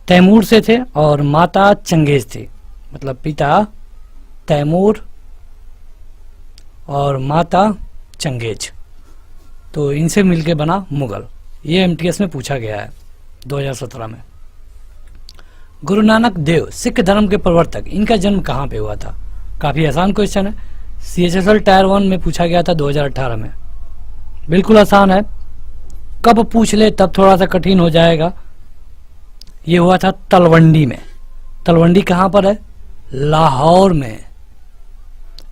तैमूर से थे, और माता चंगेज थी। मतलब पिता तैमूर और माता चंगेज, तो इनसे मिलके बना मुगल। ये एमटीएस में पूछा गया है 2017 में। गुरु नानक देव सिख धर्म के प्रवर्तक, इनका जन्म कहाँ पे हुआ था? काफी आसान क्वेश्चन है। CHSL टायर 1 में पूछा गया था 2018 में। बिल्कुल आसान है, कब पूछ ले तब थोड़ा सा कठिन हो जाएगा। ये हुआ था तलवंडी में। तलवंडी कहाँ पर है? लाहौर में।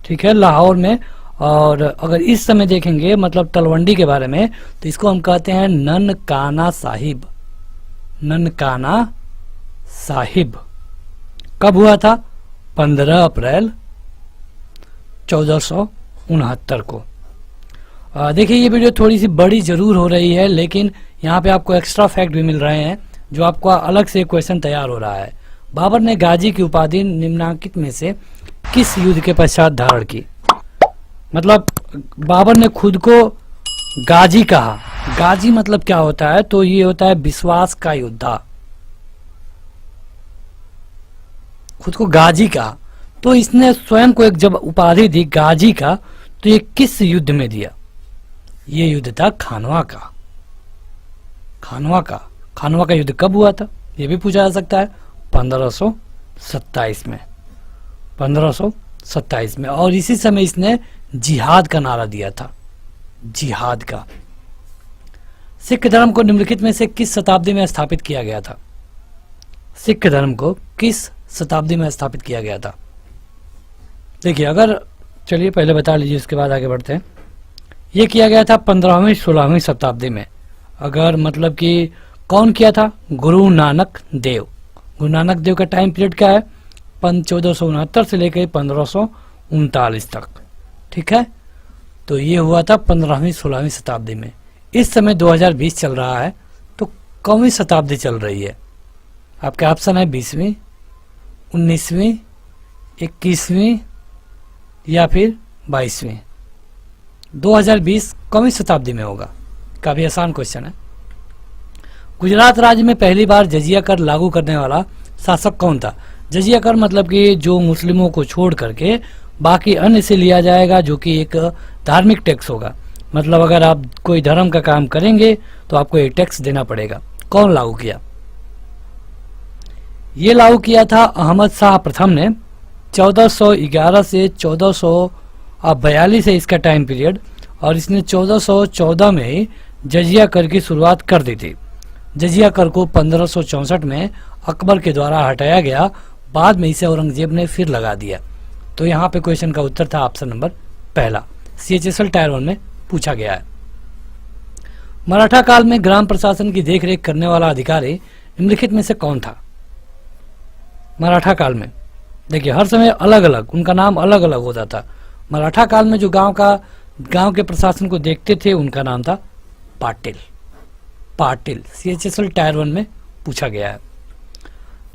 ठीक है, लाहौर में। और अगर इस समय देखेंगे मतलब तलवंडी के बारे में, तो इसको हम कहते हैं ननकाना साहिब। ननकाना साहिब। कब हुआ था? 15 अप्रैल 1469 को। देखिए, ये वीडियो थोड़ी सी बड़ी जरूर हो रही है, लेकिन यहाँ पे आपको एक्स्ट्रा फैक्ट भी मिल रहे हैं जो आपको अलग से क्वेश्चन तैयार हो रहा है। बाबर ने गाजी की उपाधि निम्नलिखित में से किस युद्ध के पश्चात धारण की? मतलब बाबर ने खुद को गाजी कहा। गाजी मतलब क्या होता है? तो ये होता है विश्वास का योद्धा। खुद को गाजी कहा, तो इसने स्वयं को एक जब उपाधि दी गाजी का, तो ये किस युद्ध में दिया? ये युद्ध था खानवा का। खानवा का। खानवा का युद्ध कब हुआ था? ये भी पूछा जा सकता है। 1527 में। 1527 में। और इसी समय इसने जिहाद का नारा दिया था। जिहाद का। सिख धर्म को निम्नलिखित में से किस शताब्दी में स्थापित किया गया था? सिख धर्म को किस शताब्दी में स्थापित किया गया था? देखिए, अगर चलिए पहले बता लीजिए, उसके बाद आगे बढ़ते हैं। ये किया गया था 15वीं 16वीं शताब्दी में। अगर मतलब कि कौन किया था? गुरु नानक देव। गुरु नानक देव का टाइम पीरियड क्या है? 1469 से लेकर 1539 तक। ठीक है, तो ये हुआ था 15वीं 16वीं शताब्दी में। इस समय 2020 चल रहा है, तो कौन सी शताब्दी चल रही है? आपके ऑप्शन है 20वीं, 19वीं, 21वीं या फिर 22वीं। 2020 कौन सी शताब्दी में होगा? काफी आसान क्वेश्चन है। गुजरात राज्य में पहली बार जजिया कर लागू करने वाला शासक कौन था? जजिया कर मतलब कि जो मुस्लिमों को छोड़ करके बाकी अन्य से लिया जाएगा, जो कि एक धार्मिक टैक्स होगा। मतलब अगर आप कोई धर्म का काम करेंगे तो आपको एक टैक्स देना पड़ेगा। कौन लागू किया? ये लागू किया था अहमद शाह प्रथम ने। 1411 से 1442 है इसका टाइम पीरियड, और इसने 1414 में ही जजिया कर की शुरुआत कर दी थी। जजिया कर को 1564 में अकबर के द्वारा हटाया गया, बाद में इसे औरंगजेब ने फिर लगा दिया। तो यहाँ पे क्वेश्चन का उत्तर था ऑप्शन नंबर पहला। CHSL टायर 1 में पूछा गया है। मराठा काल में ग्राम प्रशासन की देखरेख करने वाला अधिकारी निम्नलिखित में से कौन था? मराठा काल में देखिए, हर समय अलग अलग उनका नाम अलग अलग होता था। मराठा काल में जो गांव के प्रशासन को देखते थे उनका नाम था पाटिल। पाटिल। CHSL टायर 1 में पूछा गया है।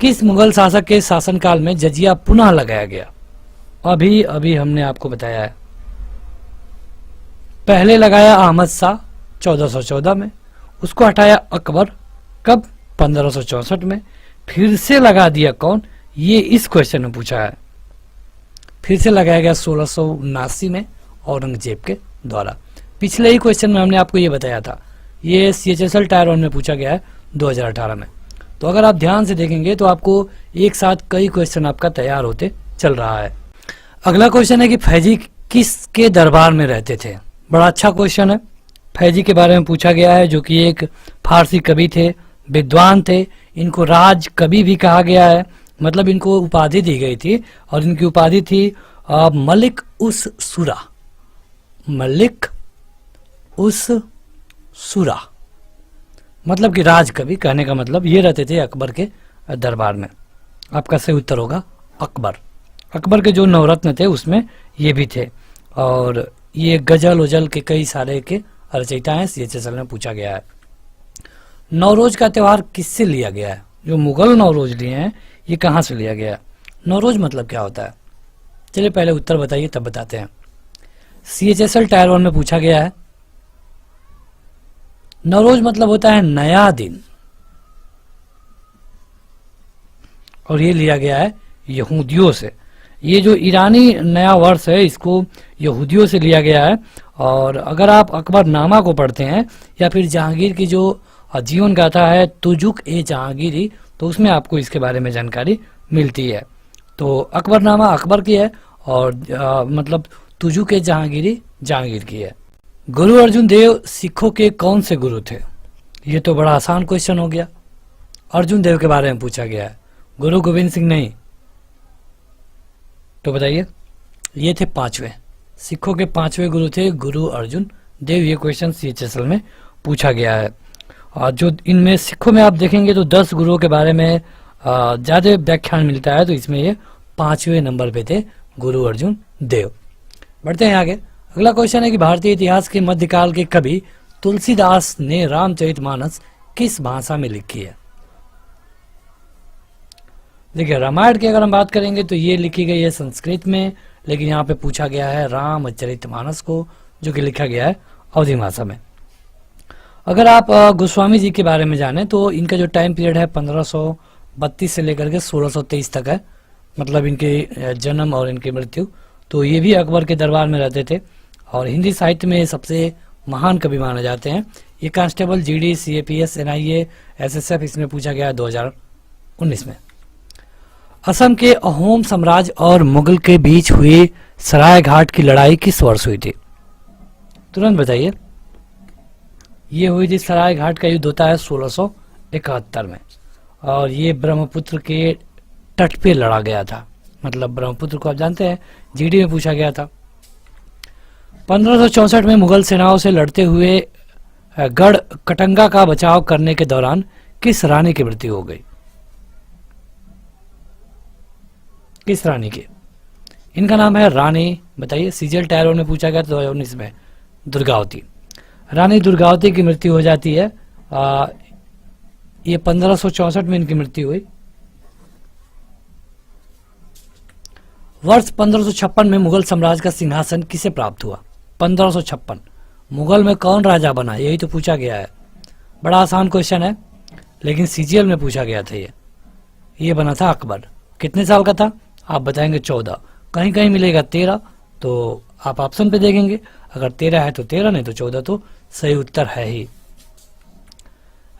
किस मुगल शासक के शासनकाल में जजिया पुनः लगाया गया? अभी अभी हमने आपको बताया है। पहले लगाया अहमद शाह 1414 में, उसको हटाया अकबर कब? 1564 में। फिर से लगा दिया कौन? ये इस क्वेश्चन में पूछा है। फिर से लगाया गया 1679 में औरंगजेब के द्वारा। पिछले ही क्वेश्चन में हमने आपको ये बताया था। ये CHSL टायर 1 में पूछा गया है 2018 में। तो अगर आप ध्यान से देखेंगे तो आपको एक साथ कई क्वेश्चन आपका तैयार होते चल रहा है। अगला क्वेश्चन है कि फैजी किसके दरबार में रहते थे? बड़ा अच्छा क्वेश्चन है। फैजी के बारे में पूछा गया है, जो कि एक फारसी कवि थे, विद्वान थे। इनको राज कवि भी कहा गया है, मतलब इनको उपाधि दी गई थी, और इनकी उपाधि थी मलिक उस सुरा। मलिक उस सुरा मतलब कि राज कवि, कहने का मतलब ये रहते थे अकबर के दरबार में। आपका सही उत्तर होगा अकबर। अकबर के जो नवरत्न थे उसमें ये भी थे, और ये गजल उजल के कई सारे के रचयिता हैं। CHSL में पूछा गया है। नवरोज का त्यौहार किससे लिया गया है? जो मुगल नवरोज लिए हैं ये कहाँ से लिया गया है? नवरोज मतलब क्या होता है? चलिए पहले उत्तर बताइए तब बताते हैं। CHSL टायर 1 में पूछा गया है। नवरोज मतलब होता है नया दिन, और ये लिया गया है यहूदियों से। ये जो ईरानी नया वर्ष है इसको यहूदियों से लिया गया है। और अगर आप अकबरनामा को पढ़ते हैं या फिर जहांगीर की जो जीवन गाथा है तुजुक ए जहांगीरी, तो उसमें आपको इसके बारे में जानकारी मिलती है। तो अकबरनामा अकबर की है, और मतलब तुजुक ए जहांगीरी जहांगीर की है। गुरु अर्जुन देव सिखों के कौन से गुरु थे? ये तो बड़ा आसान क्वेश्चन हो गया। अर्जुन देव के बारे में पूछा गया है, गुरु गोविंद सिंह नहीं। तो बताइए, ये थे 5वें, सिखों के 5वें गुरु थे गुरु अर्जुन देव। ये क्वेश्चन CHSL में पूछा गया है। और जो इनमें सिखों में आप देखेंगे तो 10 गुरुओं के बारे में ज़्यादा व्याख्यान मिलता है, तो इसमें ये 5वें नंबर पे थे गुरु अर्जुन देव। बढ़ते हैं आगे। अगला क्वेश्चन है कि भारतीय इतिहास के मध्यकाल के कवि तुलसीदास ने रामचरितमानस किस भाषा में लिखी है? देखिए, रामायण की अगर हम बात करेंगे तो ये लिखी गई है संस्कृत में, लेकिन यहाँ पे पूछा गया है रामचरितमानस को, जो कि लिखा गया है अवधी भाषा में। अगर आप गोस्वामी जी के बारे में जाने तो इनका जो टाइम पीरियड है 1532 से लेकर के 1623 तक है, मतलब इनके जन्म और इनकी मृत्यु। तो ये भी अकबर के दरबार में रहते थे, और हिंदी साहित्य में सबसे महान कवि माने जाते हैं। ये constable, GD, CAPS, NIA, SSF इसमें पूछा गया है 2019 में। असम के अहोम साम्राज्य और मुगल के बीच हुई सराय घाट की लड़ाई किस वर्ष हुई थी? तुरंत बताइए। ये हुई थी, सराय घाट का युद्ध होता है 1671 में, और ये ब्रह्मपुत्र के तट पे लड़ा गया था। मतलब ब्रह्मपुत्र को आप जानते हैं, GD में पूछा गया था। 1564 में मुगल सेनाओं से लड़ते हुए गढ़ कटंगा का बचाव करने के दौरान किस रानी की मृत्यु हो गई? किस रानी की? इनका नाम है रानी, बताइए। CGL टायर 1 में पूछा गया 2019 में, दुर्गावती। रानी दुर्गावती की मृत्यु हो जाती है। ये 1564 में इनकी मृत्यु हुई। वर्ष 1556 में मुगल साम्राज्य का सिंहासन किसे प्राप्त हुआ? 1556 मुगल में कौन राजा बना? यही तो पूछा गया है। बड़ा आसान क्वेश्चन है, लेकिन CGL में पूछा गया था। ये बना था अकबर। कितने साल का था? आप बताएंगे 14। कहीं कहीं मिलेगा 13, तो आप ऑप्शन पे देखेंगे। अगर 13 है तो 13, नहीं तो 14 तो सही उत्तर है ही।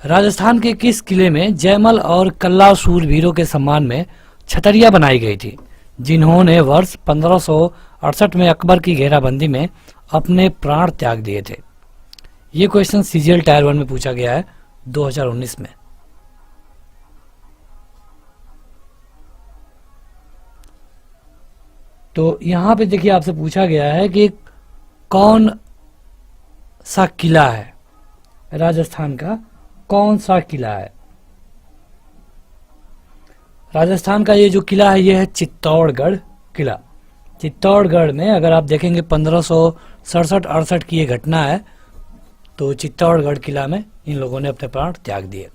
राजस्थान के किस किले में जयमल और कल्ला सूरवीरों के सम्मान में छतरिया बनाई गई थी, जिन्होंने वर्ष 1568 में अकबर की घेराबंदी में अपने प्राण त्याग दिए थे? ये क्वेश्चन CGL टायर 1 में पूछा गया है 2019 में। तो यहां पे देखिए, आपसे पूछा गया है कि कौन सा किला है, राजस्थान का कौन सा किला है? राजस्थान का ये जो किला है ये है चित्तौड़गढ़ किला। चित्तौड़गढ़ में अगर आप देखेंगे 1567-68 की ये घटना है, तो चित्तौड़गढ़ किला में इन लोगों ने अपने प्राण त्याग दिए।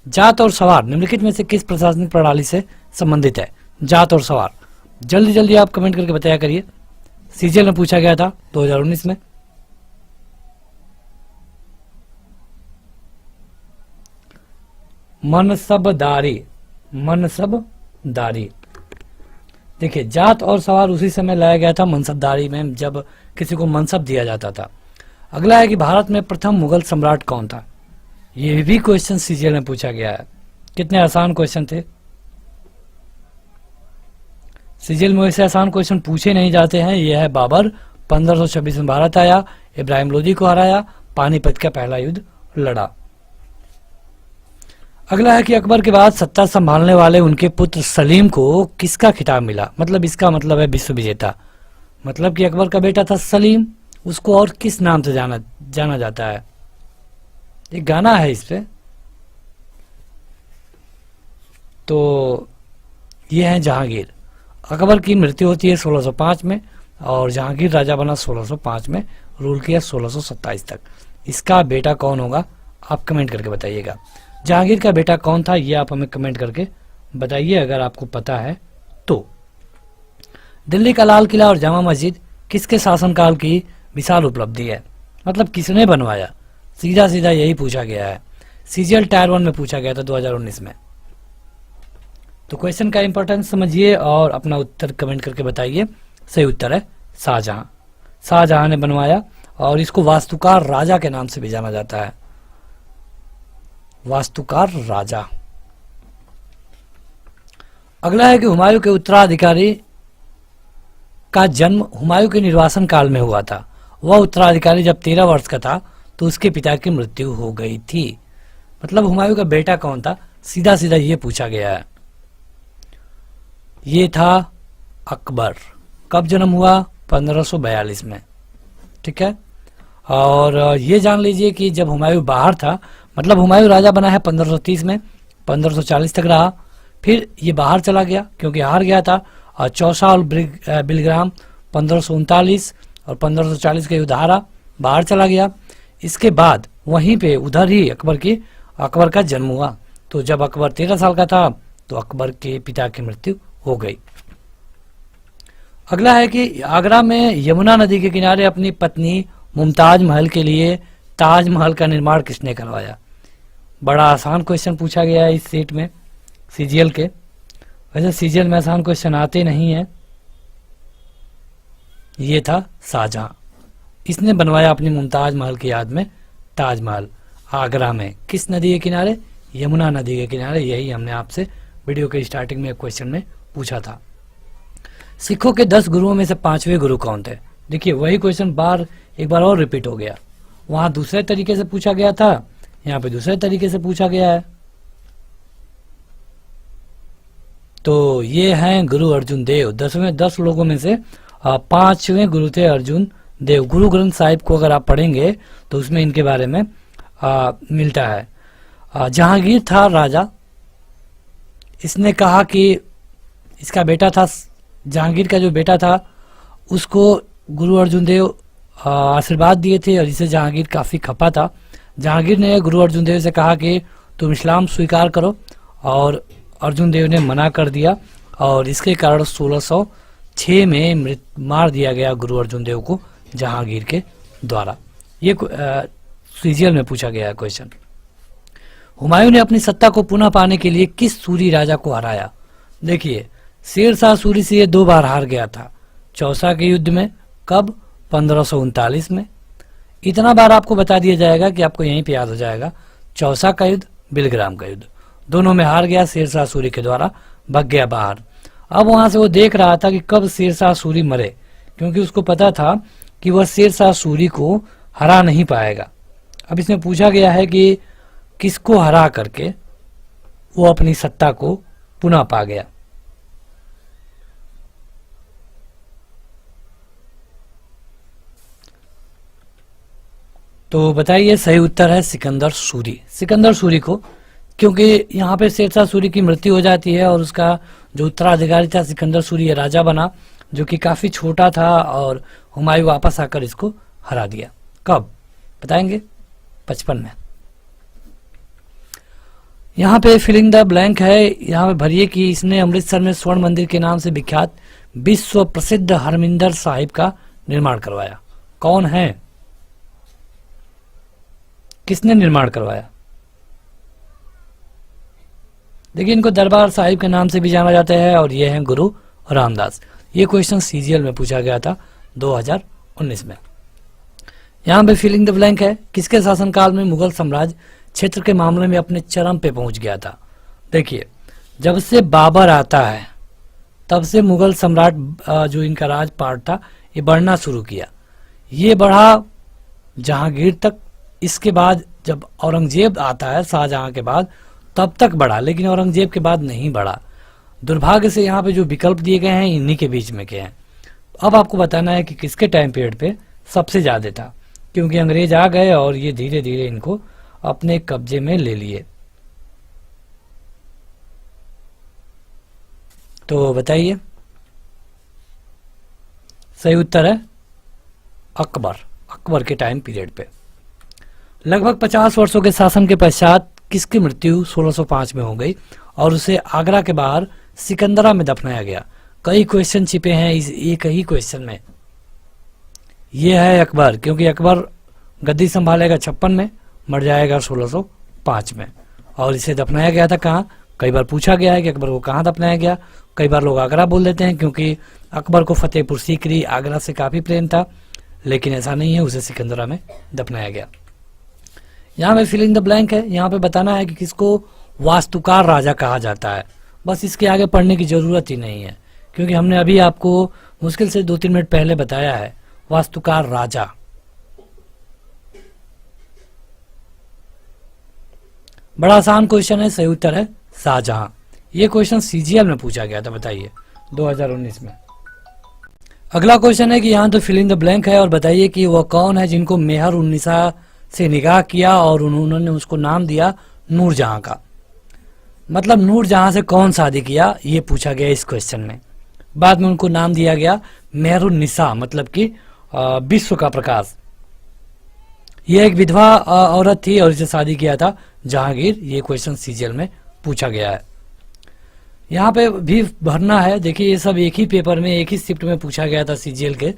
जात और सवार निम्नलिखित में से किस प्रशासनिक प्रणाली से संबंधित है? जात और सवार, जल्दी जल्दी आप कमेंट करके बताया करिए। CGL में पूछा गया था 2019 में। मनसबदारी, मनसबदारी। देखिए, जात और सवार उसी समय लाया गया था मनसबदारी में, जब किसी को मनसब दिया जाता था। अगला है कि भारत में प्रथम मुगल सम्राट कौन था? ये भी क्वेश्चन CGL में पूछा गया है। कितने आसान क्वेश्चन थे। CGL में वैसे आसान क्वेश्चन पूछे नहीं जाते हैं। यह है बाबर, 1526 में भारत आया, इब्राहिम लोदी को हराया, पानीपत का पहला युद्ध लड़ा। अगला है कि अकबर के बाद सत्ता संभालने वाले उनके पुत्र सलीम को किसका खिताब मिला। मतलब इसका मतलब है विश्व विजेता। मतलब कि अकबर का बेटा था सलीम, उसको और किस नाम से जाना जाता है। एक गाना है इस पे, तो ये है जहांगीर। अकबर की मृत्यु होती है 1605 में और जहांगीर राजा बना 1605 में, रूल किया 1627 तक। इसका बेटा कौन होगा आप कमेंट करके बताइएगा। जहांगीर का बेटा कौन था ये आप हमें कमेंट करके बताइए अगर आपको पता है तो। दिल्ली का लाल किला और जामा मस्जिद किसके शासनकाल की विशाल उपलब्धि है। मतलब किसने बनवाया, सीधा सीधा यही पूछा गया है। सीजीएल टायर 1 में पूछा गया था 2019 में। तो क्वेश्चन का इंपॉर्टेंस समझिए और अपना उत्तर कमेंट करके बताइए। सही उत्तर है शाहजहां। शाहजहां ने बनवाया और इसको वास्तुकार राजा के नाम से भी जाना जाता है, वास्तुकार राजा। अगला है कि हुमायूं के उत्तराधिकारी का जन्म हुमायूं के निर्वासन काल में हुआ था। वह उत्तराधिकारी जब 13 वर्ष का था तो उसके पिता की मृत्यु हो गई थी। मतलब हुमायूं का बेटा कौन था, सीधा सीधा ये पूछा गया है। ये था अकबर। कब जन्म हुआ, 1542 में। ठीक है। और ये जान लीजिए कि जब हुमायूं बाहर था, मतलब हुमायूं राजा बना है 1530 में, 1540 तक रहा, फिर ये बाहर चला गया क्योंकि हार गया था। और चौसा और बिलग्राम 1539 और 1540 का युद्ध हारा, बाहर चला गया। इसके बाद वहीं पे उधर ही अकबर का जन्म हुआ। तो जब अकबर 13 साल का था तो अकबर के पिता की मृत्यु हो गई। अगला है कि आगरा में यमुना नदी के किनारे अपनी पत्नी मुमताज महल के लिए ताजमहल का निर्माण किसने करवाया। बड़ा आसान क्वेश्चन पूछा गया है इस सेट में सीजीएल के। वैसे सीजीएल में आसान क्वेश्चन आते नहीं है। ये था शाहजहां। इसने बनवाया अपनी मुमताज महल की याद में ताजमहल आगरा में। किस नदी के किनारे, यमुना नदी के किनारे। यही हमने आपसे वीडियो के स्टार्टिंग में क्वेश्चन में पूछा था। सिखों के 10 गुरुओं में से 5वें गुरु कौन थे। देखिए वही क्वेश्चन एक बार और रिपीट हो गया। वहां दूसरे तरीके से पूछा गया था, यहाँ पे दूसरे तरीके से पूछा गया है। तो ये हैं गुरु अर्जुन देव। 10 लोगों में से 5वें गुरु थे अर्जुन देव। गुरु ग्रंथ साहिब को अगर आप पढ़ेंगे तो उसमें इनके बारे में मिलता है। जहांगीर था राजा। इसने कहा कि इसका बेटा था, जहांगीर का जो बेटा था उसको गुरु अर्जुन देव आशीर्वाद दिए थे और इसे जहांगीर काफ़ी खपा था। जहांगीर ने गुरु अर्जुन देव से कहा कि तुम इस्लाम स्वीकार करो और अर्जुन देव ने मना कर दिया और इसके कारण 1606 में मार दिया गया गुरु अर्जुन देव को जहांगीर के द्वारा। ये सीजीएल में पूछा गया है क्वेश्चन। हुमायूं ने अपनी सत्ता को पुनः पाने के लिए किस सूरी राजा को हराया। देखिए शेर शाह सूरी से ये 2 बार हार गया था। चौसा के युद्ध में, कब, 1539 में। इतना बार आपको बता दिया जाएगा कि आपको यहीं पे याद हो जाएगा। चौसा का युद्ध, बिलग्राम का युद्ध, दोनों में हार गया शेर शाह सूरी के द्वारा, भाग गया बाहर। अब वहां से वो देख रहा था कि कब शेर शाह सूरी मरे, क्योंकि उसको पता था कि वह शेर शाह सूरी को हरा नहीं पाएगा। अब इसमें पूछा गया है कि किसको हरा करके वो अपनी सत्ता को पुनः पा गया। तो बताइए सही उत्तर है सिकंदर सूरी। सिकंदर सूरी को, क्योंकि यहाँ पे शेर शाह सूरी की मृत्यु हो जाती है और उसका जो उत्तराधिकारी था सिकंदर सूरी राजा बना, जो कि काफी छोटा था और हुमायूं वापस आकर इसको हरा दिया। कब बताएंगे, 55 में। यहाँ पे फिलिंग द ब्लैंक है, यहाँ पे भरिए कि इसने अमृतसर में स्वर्ण मंदिर के नाम से विख्यात विश्व प्रसिद्ध हरमिंदर साहिब का निर्माण करवाया। कौन है, किसने निर्माण करवाया। देखिए इनको दरबार साहिब के नाम से भी जाना जाता है और ये हैं गुरु रामदास। ये क्वेश्चन सीजीएल में पूछा गया था 2019 में। यहाँ पे फिलिंग द ब्लैंक है, किसके शासनकाल में मुगल साम्राज्य क्षेत्र के मामले में अपने चरम पे पहुंच गया था। देखिए जब से बाबर आता है तब से मुगल सम्राट जो इनका राज पार्ट था ये बढ़ना शुरू किया। ये बढ़ा जहांगीर तक। इसके बाद जब औरंगजेब आता है शाहजहां के बाद, तब तक बढ़ा, लेकिन औरंगजेब के बाद नहीं बढ़ा। दुर्भाग्य से यहाँ पे जो विकल्प दिए गए हैं इन्हीं के बीच में के हैं। अब आपको बताना है कि किसके टाइम पीरियड पे सबसे ज्यादा था, क्योंकि अंग्रेज आ गए और ये धीरे धीरे इनको अपने कब्जे में ले लिए। तो बताइए, सही उत्तर है अकबर। अकबर के टाइम पीरियड पे। लगभग 50 वर्षों के शासन के पश्चात किसकी मृत्यु 1605 में हो गई और उसे आगरा के बाहर सिकंदरा में दफनाया गया। कई क्वेश्चन छिपे हैं इस एक ही क्वेश्चन में। ये है अकबर, क्योंकि अकबर गद्दी संभालेगा 56 में, मर जाएगा 1605 में। और इसे दफनाया गया था कहाँ? कई बार पूछा गया है कि अकबर को कहाँ दफनाया गया। कई बार लोग आगरा बोल देते हैं, क्योंकि अकबर को फतेहपुर सीकरी आगरा से काफी प्रेम था, लेकिन ऐसा नहीं है, उसे सिकंदरा में दफनाया गया। यहाँ पे फिलिंग द ब्लैंक है। यहाँ पे बताना है कि किसको वास्तुकार राजा कहा जाता है। बस इसके आगे पढ़ने की जरूरत ही नहीं है, क्योंकि हमने अभी आपको मुश्किल से 2-3 मिनट पहले बताया है वास्तुकार राजा। बड़ा आसान क्वेश्चन है, सही उत्तर है शाहजहां। ये क्वेश्चन सीजीएल में पूछा गया था, बताइए 2019 में। अगला क्वेश्चन है कि यहाँ तो फिल इन द ब्लैंक है और बताइए कि वह कौन है जिनको मेहर उन्निसा से निकाह किया और उन्होंने उसको नाम दिया नूरजहां का। मतलब नूरजहां से कौन शादी किया, ये पूछा गया इस क्वेश्चन में। बाद में उनको नाम दिया गया मेहरुन्निसा, मतलब कि विश्व का प्रकाश। ये एक विधवा औरत थी और इसे शादी किया था जहांगीर। ये क्वेश्चन सीजीएल में पूछा गया है। यहाँ पे भी भरना है। देखिए ये सब एक ही पेपर में एक ही शिफ्ट में पूछा गया था सीजीएल के।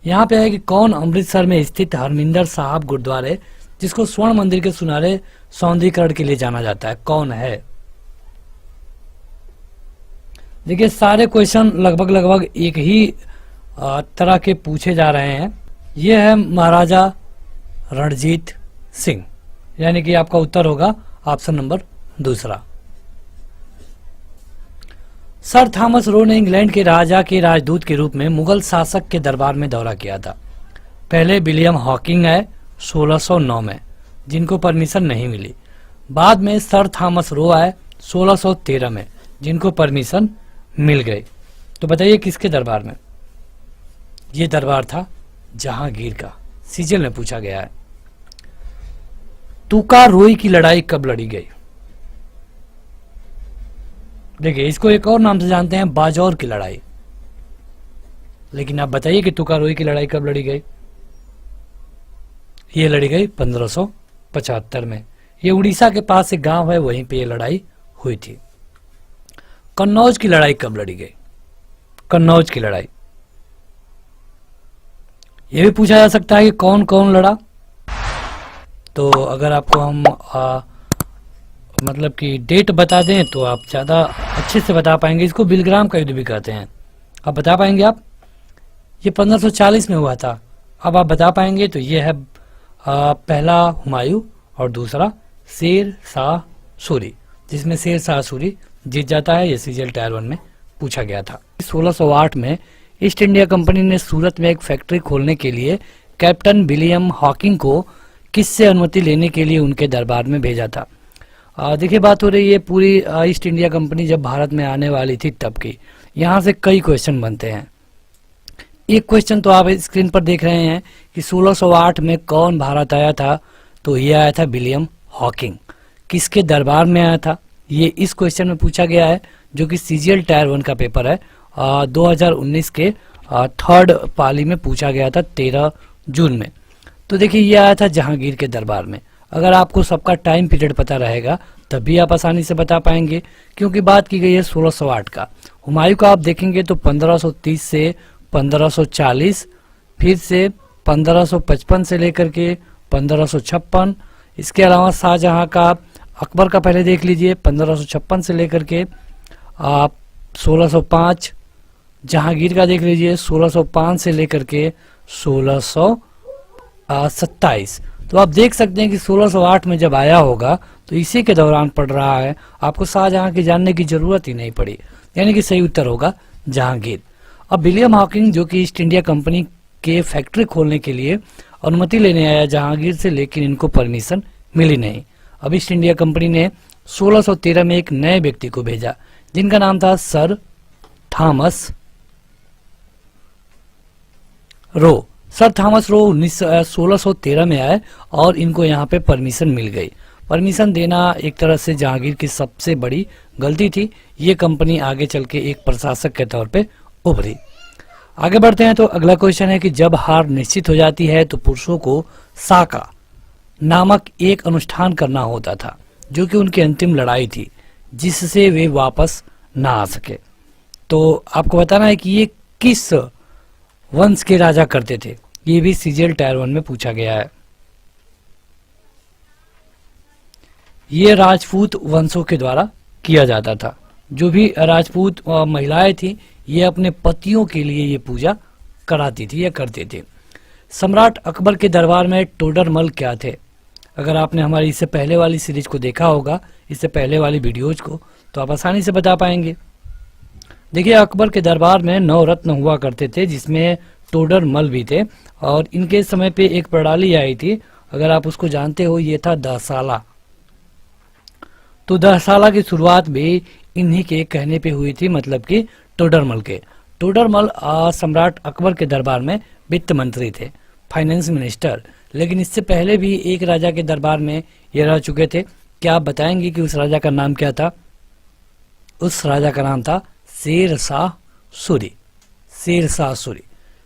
यहाँ पे है कि कौन अमृतसर में स्थित हरमिंदर साहब गुरुद्वारे, जिसको स्वर्ण मंदिर के सुनहरे सौंदर्यीकरण के लिए जाना जाता है, कौन है? देखिए सारे क्वेश्चन लगभग एक ही तरह के पूछे जा रहे हैं। ये है महाराजा रणजीत सिंह, यानी कि आपका उत्तर होगा ऑप्शन नंबर दूसरा। सर थॉमस रो ने इंग्लैंड के राजा के राजदूत के रूप में मुगल शासक के दरबार में दौरा किया था। पहले विलियम हॉकिंग आए 1609 में, जिनको परमिशन नहीं मिली। बाद में सर थॉमस रो आए 1613 में, जिनको परमिशन मिल गई। तो बताइए किसके दरबार में? ये दरबार था जहांगीर का। सीजीएल में पूछा गया है। तुकारोई की लड़ाई कब लड़ी गई? देखिए इसको एक और नाम से जानते हैं, बाजौर की लड़ाई। लेकिन आप बताइए कि तुकारोई की लड़ाई कब लड़ी गई? ये लड़ी गई 1575 में। ये उड़ीसा के पास एक गांव है, वहीं पे ये लड़ाई हुई थी। कन्नौज की लड़ाई कब लड़ी गई? कन्नौज की लड़ाई। यह भी पूछा जा सकता है कि कौन कौन लड़ा। तो अगर आपको हम मतलब कि डेट बता दें तो आप ज़्यादा अच्छे से बता पाएंगे। इसको बिलग्राम का युद्ध भी कहते हैं। आप बता पाएंगे आप? ये 1540 में हुआ था। अब आप बता पाएंगे तो ये है पहला हुमायूं और दूसरा शेर शाह सूरी, जिसमें शेर शाह सूरी जीत जाता है। ये सीजीएल टायर 1 में पूछा गया था। 1608 में ईस्ट इंडिया कंपनी ने सूरत में एक फैक्ट्री खोलने के लिए कैप्टन विलियम हॉकिंग को किससे अनुमति लेने के लिए उनके दरबार में भेजा था? देखिए बात हो रही है पूरी ईस्ट इंडिया कंपनी जब भारत में आने वाली थी तब की। यहाँ से कई क्वेश्चन बनते हैं। एक क्वेश्चन तो आप स्क्रीन पर देख रहे हैं कि 1608 में कौन भारत आया था? तो ये आया था विलियम हॉकिंग। किसके दरबार में आया था? ये इस क्वेश्चन में पूछा गया है, जो कि सीजीएल टायर 1 का पेपर है। 2019 के 3rd पाली में पूछा गया था 13 जून में। तो देखिए ये आया था जहांगीर के दरबार में। अगर आपको सबका टाइम पीरियड पता रहेगा तब भी आप आसानी से बता पाएंगे, क्योंकि बात की गई है 1608 का। हुमायूं का आप देखेंगे तो 1530 से 1540, फिर से 1555 से लेकर के 1556। इसके अलावा शाहजहां का, अकबर का पहले देख लीजिए 1556 से लेकर के आप 1605। जहांगीर का देख लीजिए 1605 से लेकर के 1627। तो आप देख सकते हैं कि 1608 में जब आया होगा तो इसी के दौरान पड़ रहा है। आपको शाहजहां की जानने की जरूरत ही नहीं पड़ी, यानी कि सही उत्तर होगा जहांगीर। अब विलियम हॉकिंग जो कि ईस्ट इंडिया कंपनी के फैक्ट्री खोलने के लिए अनुमति लेने आया जहांगीर से, लेकिन इनको परमिशन मिली नहीं। अब ईस्ट इंडिया कंपनी ने 1613 में एक नए व्यक्ति को भेजा जिनका नाम था sir Thomas Roe. Sir Thomas Roe 1613 में आए और इनको यहाँ पे परमिशन मिल गई। परमिशन देना एक तरह से जहांगीर की सबसे बड़ी गलती थी। ये कंपनी आगे चल के एक प्रशासक के तौर पे उभरी। आगे बढ़ते हैं तो अगला क्वेश्चन है कि जब हार निश्चित हो जाती है तो पुरुषों को साका नामक एक अनुष्ठान करना होता था जो कि उनकी अंतिम लड़ाई थी जिससे वे वापस ना आ सके। तो आपको बताना है कि ये किस वंश के राजा करते थे। ये भी सीजीएल टायर 1 में पूछा गया है। ये राजपूत वंशों के द्वारा किया जाता था। जो भी राजपूत महिलाएं थी ये अपने पतियों के लिए ये पूजा कराती थी या करते थे। सम्राट अकबर के दरबार में टोडरमल क्या थे? अगर आपने हमारी इससे पहले वाली सीरीज को देखा होगा, इससे पहले वाली वीडियोज को, तो आप आसानी से बता पाएंगे। देखिए, अकबर के दरबार में 9 रत्न हुआ करते थे जिसमें टोडरमल भी थे और इनके समय पे एक प्रणाली आई थी, अगर आप उसको जानते हो, ये था दहसाला। तो दहसाला की शुरुआत भी इन्हीं के कहने पे हुई थी, मतलब कि टोडरमल के। टोडरमल सम्राट अकबर के दरबार में वित्त मंत्री थे, फाइनेंस मिनिस्टर। लेकिन इससे पहले भी एक राजा के दरबार में ये रह चुके थे। क्या आप बताएंगे कि उस राजा का नाम क्या था? उस राजा का नाम था शेरशाह सूरी। शेरशाह सूरी,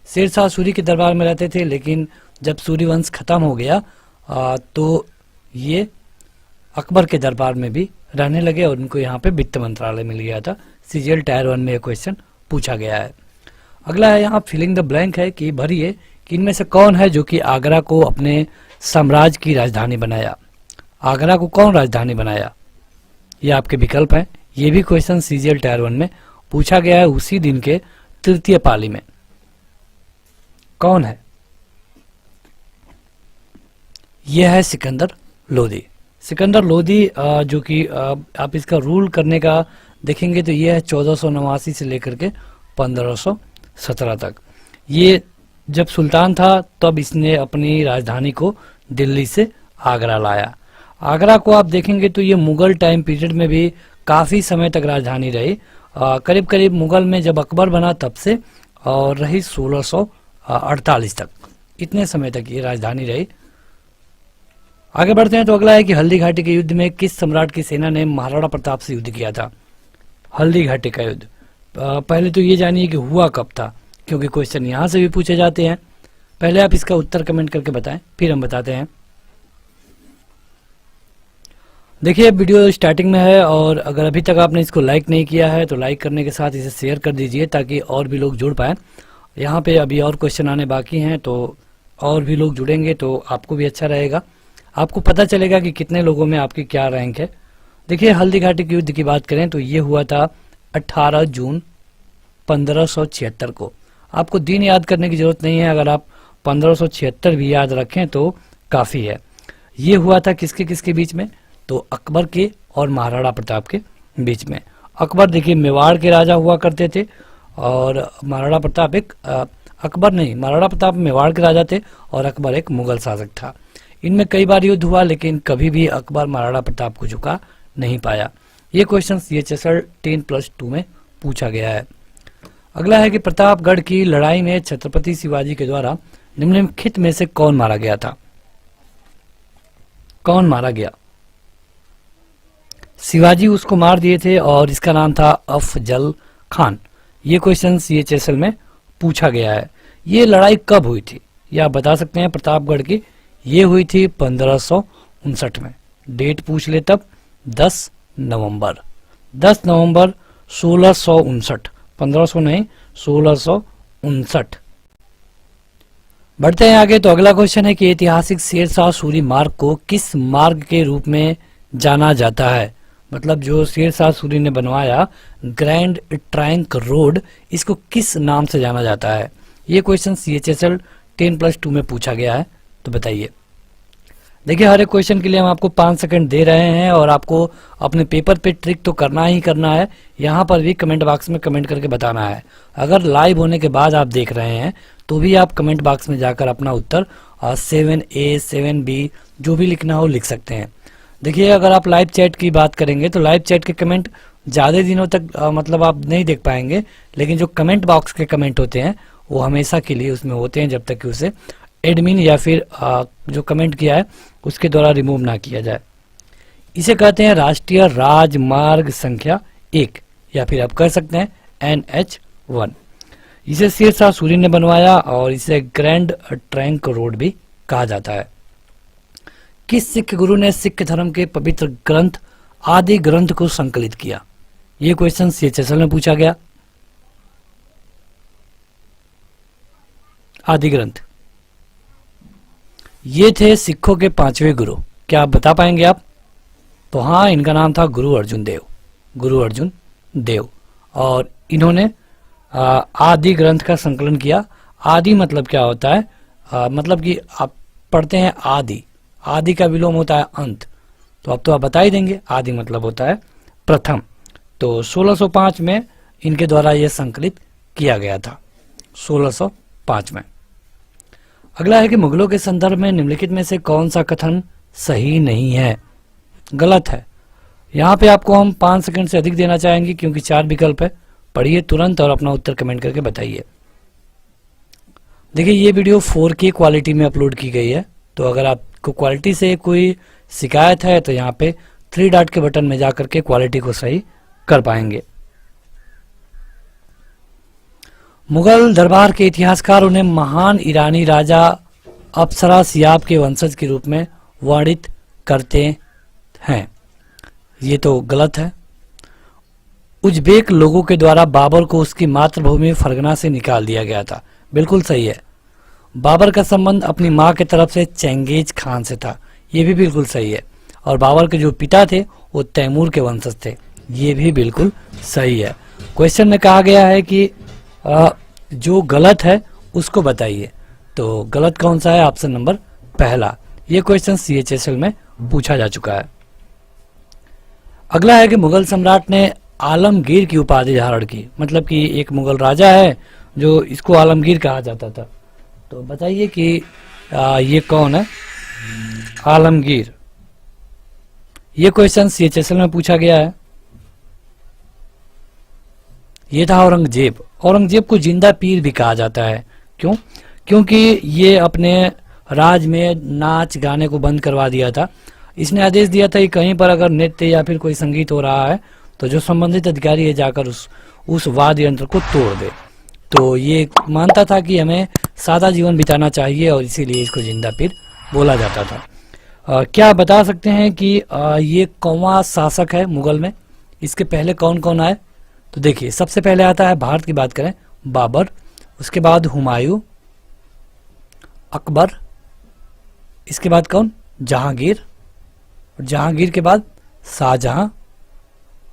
शेरशाह सूरी के दरबार में रहते थे, लेकिन जब सूरी वंश खत्म हो गया तो ये अकबर के दरबार में भी रहने लगे और उनको यहाँ पे वित्त मंत्रालय मिल गया था। सीजीएल टायर 1 में यह क्वेश्चन पूछा गया है। अगला है यहाँ फिलिंग द ब्लैंक है कि भरिए कि इनमें से कौन है जो कि आगरा को अपने साम्राज्य की राजधानी बनाया। आगरा को कौन राजधानी बनाया? ये आपके विकल्प हैं। ये भी क्वेश्चन सीजीएल टायर 1 में पूछा गया है उसी दिन के तृतीय पाली में। कौन है? यह है सिकंदर लोदी। सिकंदर लोदी जो कि आप इसका रूल करने का देखेंगे तो ये है 1489 से लेकर के 1517 तक। ये जब सुल्तान था तब इसने अपनी राजधानी को दिल्ली से आगरा लाया। आगरा को आप देखेंगे तो ये मुगल टाइम पीरियड में भी काफ़ी समय तक राजधानी रही। करीब करीब मुगल में जब अकबर बना तब से और रही 1648 तक, इतने समय तक ये राजधानी रही। आगे बढ़ते हैं तो अगला है कि हल्दी घाटी के युद्ध में किस सम्राट की सेना ने महाराणा प्रताप से युद्ध किया था? हल्दी घाटी का युद्ध पहले तो ये जानिए कि हुआ कब था, क्योंकि क्वेश्चन यहाँ से भी पूछे जाते हैं। पहले आप इसका उत्तर कमेंट करके बताएं, फिर हम बताते हैं। देखिए, वीडियो स्टार्टिंग में है और अगर अभी तक आपने इसको लाइक नहीं किया है तो लाइक करने के साथ इसे शेयर कर दीजिए ताकि और भी लोग जुड़ पाएँ। यहाँ पे अभी और क्वेश्चन आने बाकी हैं तो और भी लोग जुड़ेंगे तो आपको भी अच्छा रहेगा, आपको पता चलेगा कि कितने लोगों में आपकी क्या रैंक है। देखिए, हल्दी घाटी के युद्ध की बात करें तो ये हुआ था 18 जून 1576 को। आपको दिन याद करने की जरूरत नहीं है, अगर आप 1576 भी याद रखें तो काफ़ी है। ये हुआ था किसके किसके बीच में? तो अकबर के और महाराणा प्रताप के बीच में। अकबर देखिए मेवाड़ के राजा हुआ करते थे और महाराणा प्रताप महाराणा प्रताप मेवाड़ के राजा थे और अकबर एक मुगल शासक था। इनमें कई बार युद्ध हुआ लेकिन कभी भी अकबर महाराणा प्रताप को झुका नहीं पाया। ये क्वेश्चन CHSL 10+2 में पूछा गया है। अगला है कि प्रतापगढ़ की लड़ाई में छत्रपति शिवाजी के द्वारा निम्नलिखित में से कौन मारा गया था? कौन मारा गया? शिवाजी उसको मार दिए थे और इसका नाम था अफजल खान। ये क्वेश्चन CHSL में पूछा गया है। ये लड़ाई कब हुई थी? ये आप बता सकते हैं। प्रतापगढ़ की ये हुई थी 1559 में। डेट पूछ ले तब 10 नवंबर 1659, 1500 नहीं 1659। बढ़ते हैं आगे तो अगला क्वेश्चन है कि ऐतिहासिक शेरशाह सूरी मार्ग को किस मार्ग के रूप में जाना जाता है? मतलब जो शेरशाह सूरी ने बनवाया ग्रैंड ट्रंक रोड, इसको किस नाम से जाना जाता है? ये क्वेश्चन CHSL 10+2 में पूछा गया है, तो बताइए। देखिए हर एक क्वेश्चन के लिए हम आपको 5 सेकंड दे रहे हैं और आपको अपने पेपर पे ट्रिक तो करना ही करना है। यहाँ पर भी कमेंट बॉक्स में कमेंट करके बताना है। अगर लाइव होने के बाद आप देख रहे हैं तो भी आप कमेंट बॉक्स में जाकर अपना उत्तर 7A 7B जो भी लिखना हो लिख सकते हैं। देखिए अगर आप लाइव चैट की बात करेंगे तो लाइव चैट के कमेंट ज़्यादा दिनों तक मतलब आप नहीं देख पाएंगे, लेकिन जो कमेंट बॉक्स के कमेंट होते हैं वो हमेशा के लिए उसमें होते हैं जब तक कि उसे एडमिन या फिर जो कमेंट किया है उसके द्वारा रिमूव ना किया जाए। इसे कहते हैं राष्ट्रीय राजमार्ग संख्या 1 या फिर आप कह सकते हैं NH1। इसे शेरशाह सूरी ने बनवाया और इसे ग्रैंड ट्रंक रोड भी कहा जाता है। किस सिख गुरु ने सिख धर्म के पवित्र ग्रंथ आदि ग्रंथ को संकलित किया? ये क्वेश्चन CHSL में पूछा गया। आदि ग्रंथ ये थे सिखों के 5वें गुरु। क्या आप बता पाएंगे आप? तो हाँ, इनका नाम था गुरु अर्जुन देव, गुरु अर्जुन देव। और इन्होंने आदि ग्रंथ का संकलन किया। आदि मतलब क्या होता है? मतलब कि आप पढ़ते हैं आदि, आदि का विलोम होता है अंत, तो अब तो आप बता ही देंगे। आदि मतलब होता है प्रथम। तो 1605 में इनके द्वारा यह संकलित किया गया था, 1605 में। अगला है कि मुगलों के संदर्भ में निम्नलिखित में से कौन सा कथन सही नहीं है? गलत है। यहाँ पे आपको हम 5 सेकंड से अधिक देना चाहेंगे क्योंकि 4 विकल्प है। पढ़िए तुरंत और अपना उत्तर कमेंट करके बताइए। देखिए ये वीडियो 4K क्वालिटी में अपलोड की गई है, तो अगर आपको क्वालिटी से कोई शिकायत है तो यहाँ पे 3 डॉट के बटन में जाकर के क्वालिटी को सही कर पाएंगे। मुगल दरबार के इतिहासकार उन्हें महान ईरानी राजा अप्सरा सियाब के वंशज के रूप में वर्णित करते हैं। ये तो गलत है। उज्बेक लोगों के द्वारा बाबर को उसकी मातृभूमि फरगना से निकाल दिया गया था। बिल्कुल सही है। बाबर का संबंध अपनी मां के तरफ से चंगेज खान से था। ये भी बिल्कुल सही है। और बाबर के जो पिता थे वो तैमूर के वंशज थे। ये भी बिल्कुल सही है। क्वेश्चन में कहा गया है कि जो गलत है उसको बताइए, तो गलत कौन सा है? ऑप्शन नंबर पहला। ये क्वेश्चन CHSL में पूछा जा चुका है। अगला है कि मुगल सम्राट ने आलमगीर की उपाधि धारण की, मतलब कि एक मुगल राजा है जो इसको आलमगीर कहा जाता था। तो बताइए कि ये कौन है आलमगीर? ये क्वेश्चन CHSL में पूछा गया है। ये था औरंगजेब। औरंगजेब को जिंदा पीर भी कहा जाता है। क्यों? क्योंकि ये अपने राज में नाच गाने को बंद करवा दिया था। इसने आदेश दिया था कि कहीं पर अगर नृत्य या फिर कोई संगीत हो रहा है तो जो संबंधित अधिकारी है जाकर उस वाद्य यंत्र को तोड़ दे। तो ये मानता था कि हमें सादा जीवन बिताना चाहिए और इसीलिए इसको जिंदा पीर बोला जाता था। क्या बता सकते हैं कि ये कौवा शासक है मुगल में? इसके पहले कौन कौन आए? तो देखिए सबसे पहले आता है, भारत की बात करें, बाबर, उसके बाद हुमायूं, अकबर, इसके बाद कौन? जहांगीर, और जहांगीर के बाद शाहजहां,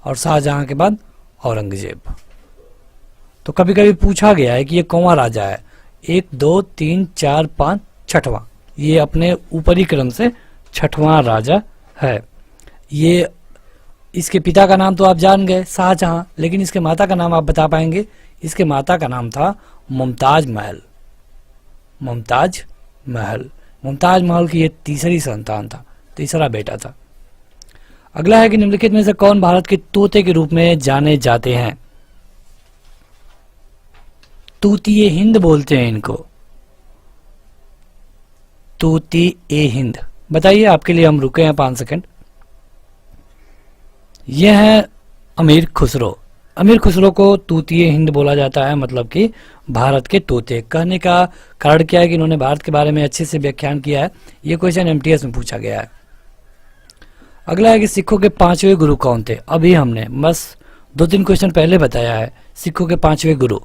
और शाहजहां के बाद औरंगजेब। तो कभी कभी पूछा गया है कि ये कौन राजा है? 1 2 3 4 5 छठवां। ये अपने ऊपरी क्रम से छठवां राजा है। ये इसके पिता का नाम तो आप जान गए, शाहजहां, लेकिन इसके माता का नाम आप बता पाएंगे? इसके माता का नाम था मुमताज महल। मुमताज महल। मुमताज महल की ये तीसरी संतान था, तीसरा बेटा था। अगला है कि निम्नलिखित में से कौन भारत के तोते के रूप में जाने जाते हैं? तूती हिंद बोलते हैं इनको, तूती हिंद। बताइए, आपके लिए हम रुके हैं 5 सेकंड। यह है अमीर खुसरो। अमीर खुसरो को तूती हिंद बोला जाता है, मतलब कि भारत के तोते। कहने का कारण क्या है कि इन्होंने भारत के बारे में अच्छे से व्याख्यान किया है। यह क्वेश्चन MTS में पूछा गया है। अगला है कि सिखों के 5वें गुरु कौन थे? अभी हमने बस 2-3 क्वेश्चन पहले बताया है सिखों के 5वें गुरु।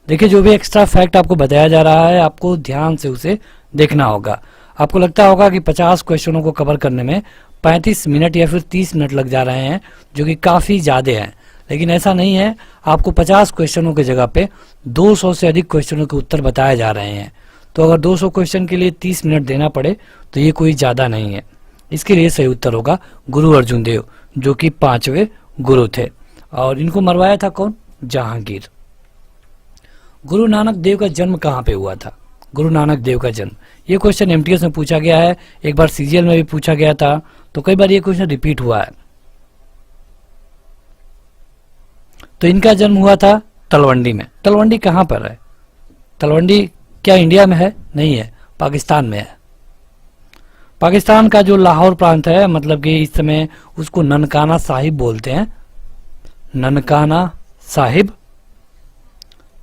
देखिए, जो भी एक्स्ट्रा फैक्ट आपको बताया जा रहा है आपको ध्यान से उसे देखना होगा। आपको लगता होगा कि 50 क्वेश्चनों को कवर करने में 35 मिनट या फिर 30 मिनट लग जा रहे हैं, जो कि काफ़ी ज़्यादा हैं, लेकिन ऐसा नहीं है। आपको 50 क्वेश्चनों की जगह पे 200 से अधिक क्वेश्चनों के उत्तर बताए जा रहे हैं। तो अगर 200 क्वेश्चन के लिए 30 मिनट देना पड़े तो ये कोई ज़्यादा नहीं है। इसके लिए सही उत्तर होगा गुरु अर्जुन देव, जो कि 5वें गुरु थे। और इनको मरवाया था कौन? जहांगीर। गुरु नानक देव का जन्म कहाँ पे हुआ था? गुरु नानक देव का जन्म, ये क्वेश्चन एमटीएस में पूछा गया है, एक बार सीजीएल में भी पूछा गया था, तो कई बार ये क्वेश्चन रिपीट हुआ है। तो इनका जन्म हुआ था तलवंडी में। तलवंडी कहाँ पर है? तलवंडी क्या इंडिया में है? नहीं है, पाकिस्तान में है। पाकिस्तान का जो लाहौर प्रांत है, मतलब कि इस समय उसको ननकाना साहिब बोलते हैं, ननकाना साहिब।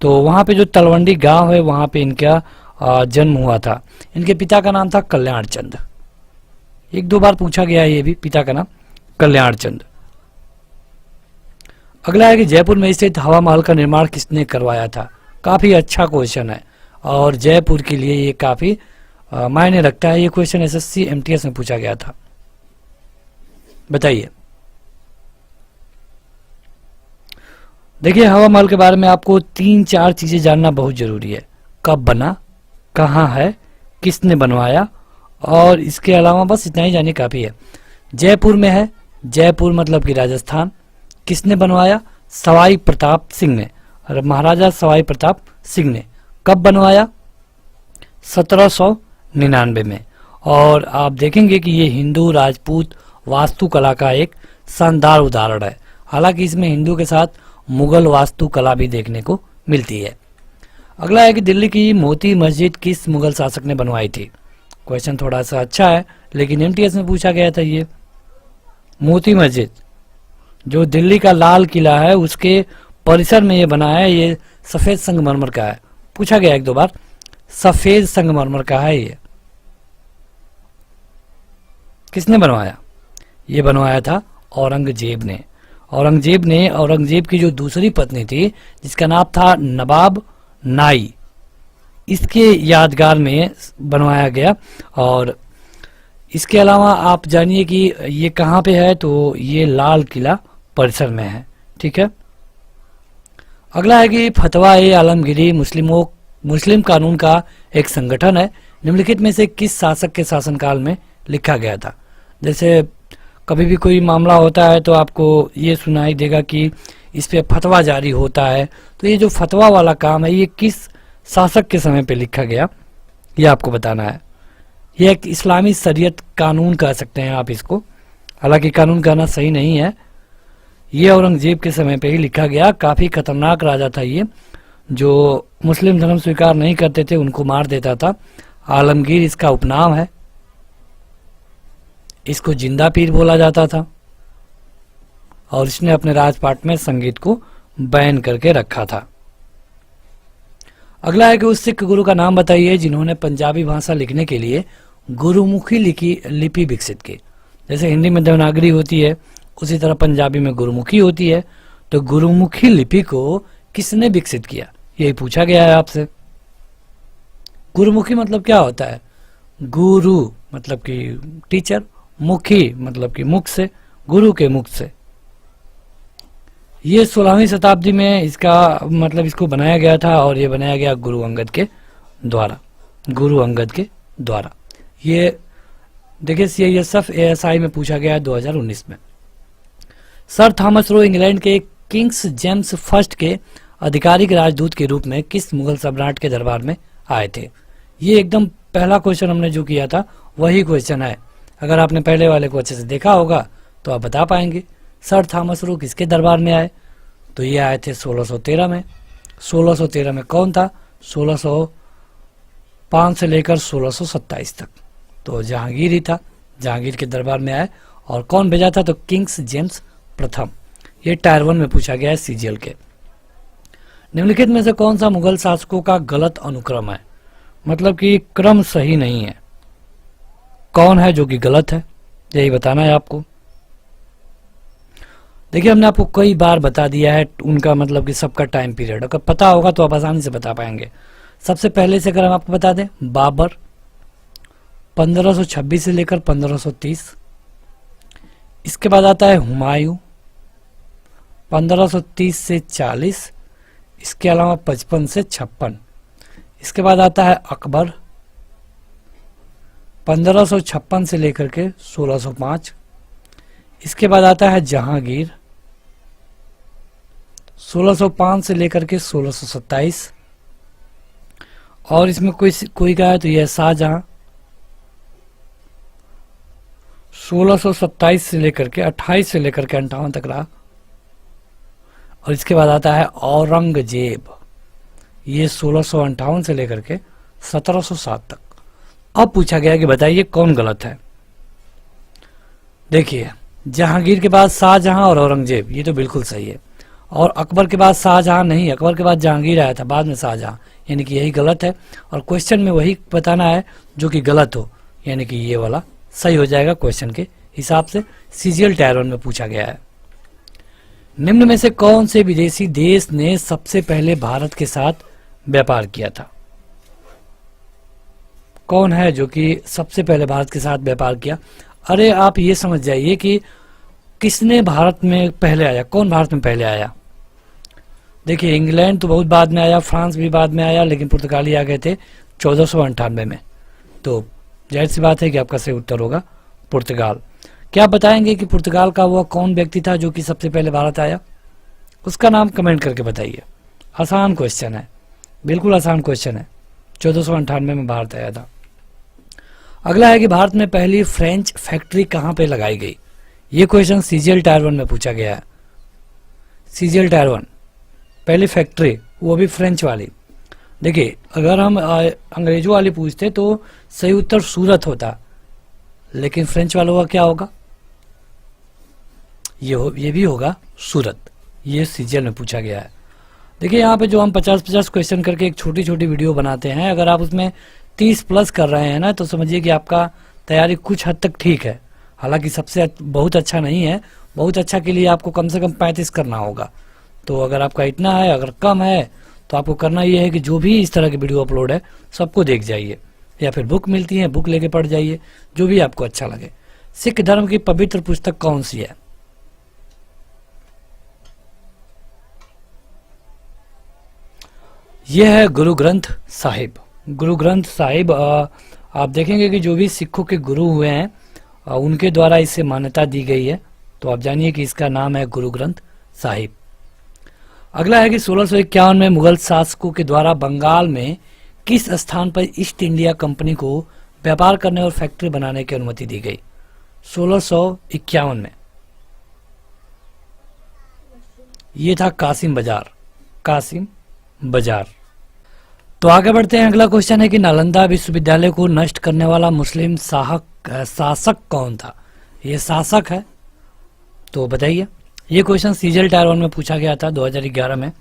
तो वहां पे जो तलवंडी गांव है वहां पे इनका जन्म हुआ था। इनके पिता का नाम था कल्याण चंद। 1-2 बार पूछा गया है ये भी, पिता का नाम कल्याण चंद। अगला है कि जयपुर में स्थित हवा महल का निर्माण किसने करवाया था? काफी अच्छा क्वेश्चन है और जयपुर के लिए ये काफी मायने रखता है। ये क्वेश्चन एसएससी एमटीएस में पूछा गया था। बताइए। देखिए, हवा महल के बारे में आपको 3-4 चीजें जानना बहुत जरूरी है। कब बना, कहाँ है, किसने बनवाया, और इसके अलावा बस इतना ही जानिए काफी है। जयपुर में है, जयपुर मतलब कि राजस्थान। किसने बनवाया? सवाई प्रताप सिंह ने, महाराजा सवाई प्रताप सिंह ने। कब बनवाया? 1799 में। और आप देखेंगे कि ये हिंदू राजपूत वास्तुकला का एक शानदार उदाहरण है। हालांकि इसमें हिंदू के साथ मुगल वास्तुकला भी देखने को मिलती है। अगला है कि दिल्ली की मोती मस्जिद किस मुगल शासक ने बनवाई थी? क्वेश्चन थोड़ा सा अच्छा है, लेकिन एमटीएस में पूछा गया था। ये मोती मस्जिद जो दिल्ली का लाल किला है उसके परिसर में ये बना है, ये सफेद संगमरमर का है। पूछा गया 1-2 बार, सफेद संगमरमर का है ये। किसने बनवाया? ये बनवाया था औरंगजेब ने। औरंगजेब की जो दूसरी पत्नी थी जिसका नाम था नवाब नाई, इसके यादगार में बनवाया गया। और इसके अलावा आप जानिए कि ये कहाँ पे है, तो ये लाल किला परिसर में है। ठीक है। अगला है कि फतवा ए आलमगीरी मुस्लिम कानून का एक संगठन है। निम्नलिखित में से किस शासक के शासनकाल में लिखा गया था? जैसे कभी भी कोई मामला होता है तो आपको ये सुनाई देगा कि इस पे फतवा जारी होता है। तो ये जो फतवा वाला काम है ये किस शासक के समय पे लिखा गया, ये आपको बताना है। ये एक इस्लामी शरीयत कानून कह सकते हैं आप इसको, हालांकि कानून कहना सही नहीं है। ये औरंगजेब के समय पे ही लिखा गया। काफी खतरनाक राजा था ये, जो मुस्लिम धर्म स्वीकार नहीं करते थे उनको मार देता था। आलमगीर इसका उपनाम है। इसको जिंदा पीर बोला जाता था और इसने अपने राजपाट में संगीत को बैन करके रखा था। अगला है कि उस सिख गुरु का नाम बताइए जिन्होंने पंजाबी भाषा लिखने के लिए गुरुमुखी लिपि विकसित की। जैसे हिंदी में देवनागरी होती है उसी तरह पंजाबी में गुरुमुखी होती है। तो गुरुमुखी लिपि को किसने विकसित किया, यही पूछा गया है आपसे। गुरुमुखी मतलब क्या होता है? गुरु मतलब कि टीचर, मुखी मतलब कि मुख से, गुरु के मुख से। ये 16वीं शताब्दी में इसका मतलब इसको बनाया गया था और ये बनाया गया गुरु अंगद के द्वारा। ये देखिए CISF ASI में पूछा गया है 2019 में। सर थॉमस रो इंग्लैंड के किंग्स जेम्स फर्स्ट के आधिकारिक राजदूत के रूप में किस मुगल सम्राट के दरबार में आए थे? ये एकदम पहला क्वेश्चन हमने जो किया था वही क्वेश्चन है। अगर आपने पहले वाले को अच्छे से देखा होगा तो आप बता पाएंगे। सर थॉमस रो किसके दरबार में आए? तो ये आए थे 1613 में। 1613 में कौन था? 1605 से लेकर 1627 तक तो जहांगीर ही था। जहांगीर के दरबार में आए। और कौन भेजा था? तो किंग्स जेम्स प्रथम। ये टायर 1 में पूछा गया है CGL के। निम्नलिखित में से कौन सा मुगल शासकों का गलत अनुक्रम है? मतलब कि क्रम सही नहीं है। कौन है जो कि गलत है, यही बताना है आपको। देखिए हमने आपको कई बार बता दिया है उनका मतलब कि सबका टाइम पीरियड, अगर पता होगा तो आप आसानी से बता पाएंगे। सबसे पहले से अगर हम आपको बता दें, बाबर 1526 से लेकर 1530। इसके बाद आता है हुमायूं 1530 से 40। इसके अलावा 55 से 56। इसके बाद आता है अकबर 1556 से लेकर के 1605। इसके बाद आता है जहांगीर, 1605 से लेकर के 1627। और इसमें कोई का है तो यह शाहजहां, 1627 से लेकर के 28 से लेकर के 58 तक रहा। और इसके बाद आता है औरंगजेब, ये 1658 से लेकर के 1707 तक। अब पूछा गया कि बताइए कौन गलत है। देखिए, जहांगीर के बाद शाहजहां और औरंगजेब, ये तो बिल्कुल सही है। और अकबर के बाद शाहजहां नहीं, अकबर के बाद जहांगीर आया था, बाद में शाहजहां, यानी कि यही गलत है। और क्वेश्चन में वही बताना है जो कि गलत हो, यानी कि ये वाला सही हो जाएगा क्वेश्चन के हिसाब से। सीजीएल टायर 1 में पूछा गया है, निम्न में से कौन से विदेशी देश ने सबसे पहले भारत के साथ व्यापार किया था? कौन है जो कि सबसे पहले भारत के साथ व्यापार किया? अरे आप ये समझ जाइए कि किसने भारत में पहले आया, कौन भारत में पहले आया। देखिए, इंग्लैंड तो बहुत बाद में आया, फ्रांस भी बाद में आया, लेकिन पुर्तगाली आ गए थे 1498 में। तो जाहिर सी बात है कि आपका सही उत्तर होगा पुर्तगाल। क्या बताएंगे कि पुर्तगाल का वह कौन व्यक्ति था जो कि सबसे पहले भारत आया? उसका नाम कमेंट करके बताइए। आसान क्वेश्चन है, बिल्कुल आसान क्वेश्चन है। 1498 में भारत आया था। अगला है कि भारत में पहली फ्रेंच फैक्ट्री कहाँ पे लगाई गई? ये क्वेश्चन सीजीएल टायर 1 में पूछा गया है। सीजीएल टायर 1 पहली फैक्ट्री, वो भी फ्रेंच वाली। देखिए, अगर हम अंग्रेजों वाली पूछते तो सही उत्तर सूरत होता, लेकिन फ्रेंच वालों का क्या होगा? ये भी होगा सूरत। ये सीजीएल में पूछा गया है। देखिए, यहाँ पे जो हम 50-50 क्वेश्चन करके एक छोटी छोटी वीडियो बनाते हैं, अगर आप उसमें 30 प्लस कर रहे हैं ना, तो समझिए कि आपका तैयारी कुछ हद तक ठीक है। हालांकि सबसे बहुत अच्छा नहीं है, बहुत अच्छा के लिए आपको कम से कम 35 करना होगा। तो अगर आपका इतना है, अगर कम है, तो आपको करना ये है कि जो भी इस तरह की वीडियो अपलोड है सबको देख जाइए, या फिर बुक मिलती है, बुक लेके पढ़ जाइए, जो भी आपको अच्छा लगे। सिख धर्म की पवित्र पुस्तक कौन सी है? यह है गुरु ग्रंथ साहिब। गुरु ग्रंथ साहिब, आप देखेंगे कि जो भी सिखों के गुरु हुए हैं उनके द्वारा इसे मान्यता दी गई है। तो आप जानिए कि इसका नाम है गुरु ग्रंथ साहिब। अगला है कि 1651 में मुगल शासकों के द्वारा बंगाल में किस स्थान पर ईस्ट इंडिया कंपनी को व्यापार करने और फैक्ट्री बनाने की अनुमति दी गई? 1651 में ये था कासिम बाजार। कासिम बाजार। तो आगे बढ़ते हैं। अगला क्वेश्चन है कि नालंदा विश्वविद्यालय को नष्ट करने वाला मुस्लिम शासक कौन था? ये शासक है, तो बताइए। ये क्वेश्चन सीजीएल टायर 1 में पूछा गया था 2011 में।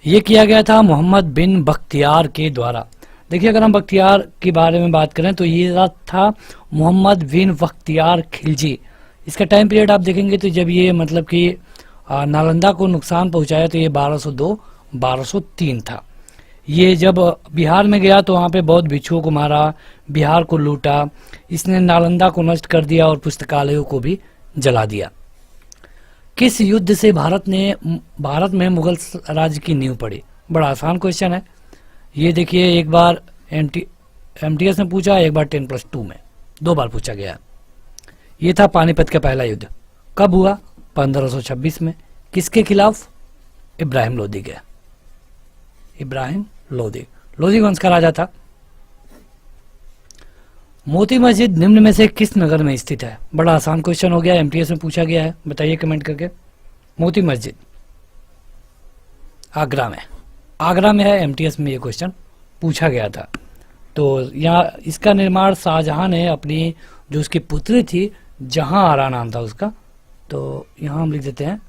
ये किया गया था मोहम्मद बिन बख्तियार के द्वारा। देखिए, अगर हम बख्तियार के बारे में बात करें तो ये था मोहम्मद बिन बख्तियार खिलजी। इसका टाइम पीरियड आप देखेंगे तो जब ये मतलब कि नालंदा को नुकसान पहुंचाया तो ये 1202-1203 था। ये जब बिहार में गया तो वहाँ पे बौद्ध भिक्षुओं को मारा, बिहार को लूटा, इसने नालंदा को नष्ट कर दिया और पुस्तकालयों को भी जला दिया। किस युद्ध से भारत में मुगल राज्य की नींव पड़ी? बड़ा आसान क्वेश्चन है ये। देखिए, एक बार एमटीएस में पूछा, एक बार 10+2 में, 2 बार पूछा गया। ये था पानीपत का पहला युद्ध। कब हुआ? 1526 में। किसके खिलाफ? इब्राहिम लोदी के। इब्राहिम लोदी, लोदी वंश का राजा था। मोती मस्जिद निम्न में से किस नगर में स्थित है? बड़ा आसान क्वेश्चन हो गया, एमटीएस में पूछा गया है, बताइए कमेंट करके। मोती मस्जिद आगरा में। आगरा में है, एमटीएस में ये क्वेश्चन पूछा गया था। तो यहाँ इसका निर्माण शाहजहां ने अपनी जो उसकी पुत्री थी, जहां आरा नाम था उसका, तो यहाँ हम लिख देते हैं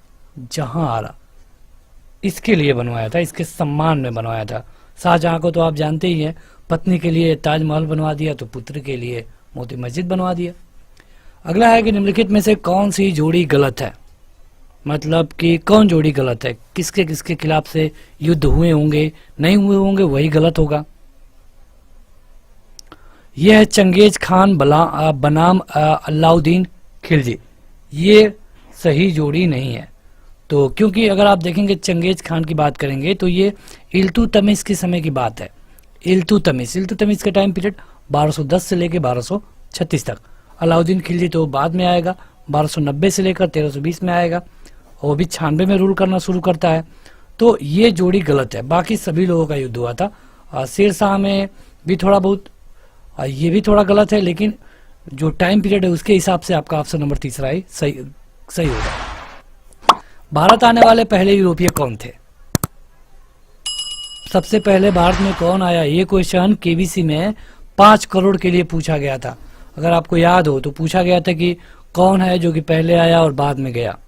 जहां आरा, इसके लिए बनवाया था, इसके सम्मान में बनवाया था। शाहजहां को तो आप जानते ही हैं, पत्नी के लिए ताजमहल बनवा दिया तो पुत्र के लिए मोती मस्जिद बनवा दिया। अगला है कि निम्नलिखित में से कौन सी जोड़ी गलत है? मतलब कि कौन जोड़ी गलत है? किसके किसके खिलाफ से युद्ध हुए होंगे, नहीं हुए होंगे, वही गलत होगा। यह है चंगेज खान बनाम अलाउद्दीन खिलजी। ये सही जोड़ी नहीं है। तो क्योंकि अगर आप देखेंगे चंगेज खान की बात करेंगे तो ये इल्तुतमिश के समय की बात है। इल्तुतमिश का टाइम पीरियड 1210 से लेकर 1236 तक। अलाउद्दीन खिलजी तो बाद में आएगा, 1290 से लेकर 1320 में आएगा, वो भी 96 में रूल करना शुरू करता है। तो ये जोड़ी गलत है, बाकी सभी लोगों का युद्ध हुआ था। शेर शाह में भी थोड़ा बहुत, ये भी थोड़ा गलत है, लेकिन जो टाइम पीरियड है उसके हिसाब से आपका ऑप्शन नंबर तीसरा ही सही होगा। भारत आने वाले पहले यूरोपीय कौन थे? सबसे पहले भारत में कौन आया? ये क्वेश्चन केबीसी में 5 करोड़ के लिए पूछा गया था। अगर आपको याद हो तो पूछा गया था कि कौन है जो कि पहले आया और बाद में गया।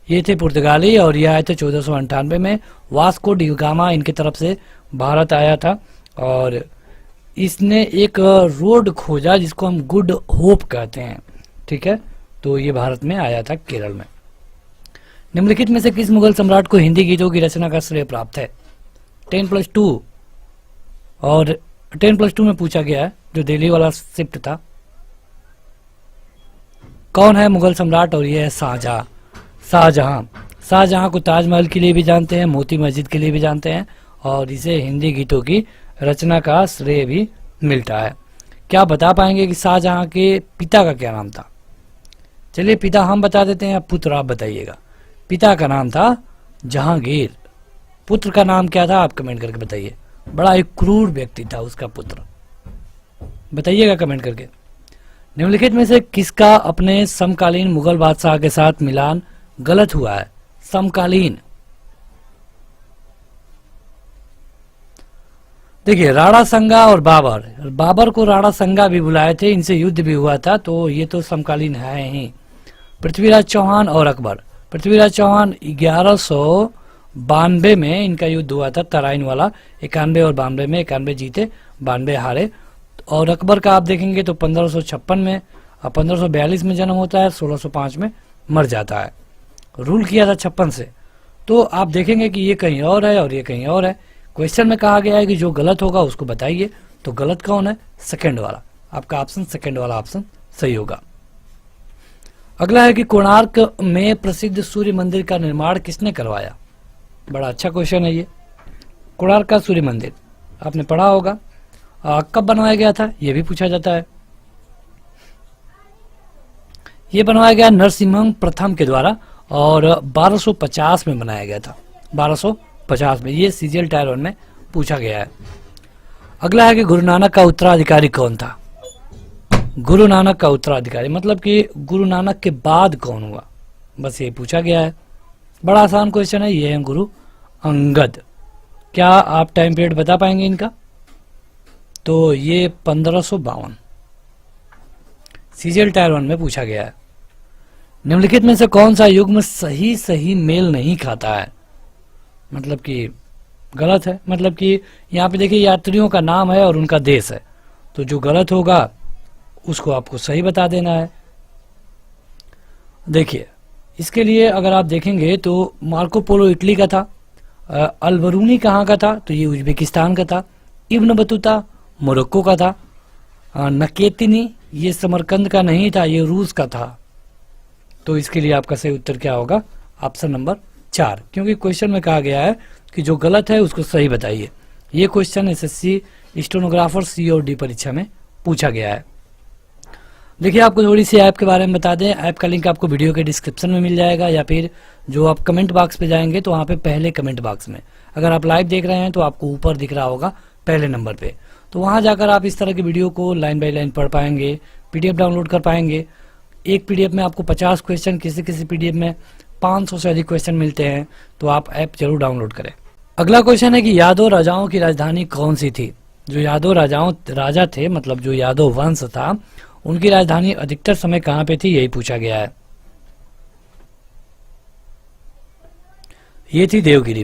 ये थे पुर्तगाली और ये आए थे 1498 में। वास्को डी गामा इनकी तरफ से भारत आया था और इसने एक रोड खोजा जिसको हम गुड होप कहते हैं, ठीक है। तो ये भारत में आया था, केरल में। निम्नलिखित में से किस मुगल सम्राट को हिंदी गीतों की रचना का श्रेय प्राप्त है? 10+2 और 10+2 में पूछा गया है, जो दिल्ली वाला शिफ्ट था। कौन है मुगल सम्राट? और ये है शाहजहां। शाहजहां को ताजमहल के लिए भी जानते हैं, मोती मस्जिद के लिए भी जानते हैं और इसे हिंदी गीतों की रचना का श्रेय भी मिलता है। क्या बता पाएंगे कि शाहजहां के पिता का क्या नाम था? चलिए पिता हम बता देते हैं, पुत्र आप बताइएगा। पिता का नाम था जहांगीर। पुत्र का नाम क्या था? आप कमेंट करके बताइए। बड़ा एक क्रूर व्यक्ति था उसका पुत्र, बताइएगा कमेंट करके। निम्नलिखित में से किसका अपने समकालीन मुगल बादशाह के साथ मिलान गलत हुआ है? समकालीन, देखिए राणा संगा और बाबर को राणा संगा भी बुलाए थे, इनसे युद्ध भी हुआ था, तो ये तो समकालीन है ही। पृथ्वीराज चौहान और अकबर। पृथ्वीराज चौहान 1192 में इनका युद्ध हुआ था, तराइन वाला। 91 और 92 में 91 जीते, 92 हारे। और अकबर का आप देखेंगे तो 1556 में, 1542 में जन्म होता है, 1605 में मर जाता है। रूल किया था 56 से। तो आप देखेंगे कि ये कहीं और है और ये कहीं और है। क्वेश्चन में कहा गया है कि जो गलत होगा उसको बताइए, तो गलत कौन है? सेकंड वाला। आपका ऑप्शन सेकंड वाला ऑप्शन सही होगा। अगला है कि कोणार्क में प्रसिद्ध सूर्य मंदिर का निर्माण किसने करवाया? बड़ा अच्छा क्वेश्चन है ये। कोणार्क का सूर्य मंदिर आपने पढ़ा होगा। कब बनवाया गया था ये भी पूछा जाता है। ये बनवाया गया नरसिम्हम प्रथम के द्वारा और 1250 में बनाया गया था, 1250 में। ये सीजीएल टायर 1 में पूछा गया है। अगला है कि गुरु नानक का उत्तराधिकारी कौन था? गुरु नानक का उत्तराधिकारी मतलब कि गुरु नानक के बाद कौन हुआ, बस ये पूछा गया है। बड़ा आसान क्वेश्चन है। ये है गुरु अंगद। क्या आप टाइम पीरियड बता पाएंगे इनका? तो ये 1552 सीजीएल टायर 1 में पूछा गया है। निम्नलिखित में से कौन सा युग्म सही मेल नहीं खाता है? मतलब कि गलत है। मतलब कि यहाँ पे देखिए यात्रियों का नाम है और उनका देश है, तो जो गलत होगा उसको आपको सही बता देना है। देखिए इसके लिए अगर आप देखेंगे तो मार्को पोलो इटली का था, अलबरूनी कहाँ का था? तो ये उज्बेकिस्तान का था। इब्न बतूता मोरक्को का था। नकेतिनी ये समरकंद का नहीं था, ये रूस का था। तो इसके लिए आपका सही उत्तर क्या होगा? ऑप्शन नंबर 4, क्योंकि क्वेश्चन में कहा गया है कि जो गलत है उसको सही बताइए। ये क्वेश्चन एसएससी स्टेनोग्राफर सी और डी परीक्षा में पूछा गया है। देखिए आपको थोड़ी सी ऐप के बारे में बता दें। ऐप का लिंक आपको वीडियो के डिस्क्रिप्शन में मिल जाएगा, या फिर जो आप कमेंट बॉक्स पे जाएंगे तो वहाँ पे पहले कमेंट बॉक्स में, अगर आप लाइव देख रहे हैं तो आपको ऊपर दिख रहा होगा पहले नंबर पे, तो वहाँ जाकर आप इस तरह की वीडियो को लाइन बाय लाइन पढ़ पाएंगे, पीडीएफ डाउनलोड कर पाएंगे। एक पीडीएफ में आपको 50 क्वेश्चन, किसी पीडीएफ में 500 से अधिक क्वेश्चन मिलते हैं, तो आप ऐप जरूर डाउनलोड करें। अगला क्वेश्चन है कि यादव राजाओं की राजधानी कौन सी थी? जो यादव राजा थे, मतलब जो यादव वंश था, उनकी राजधानी अधिकतर समय कहाँ पे थी, यही पूछा गया है। ये थी देवगिरी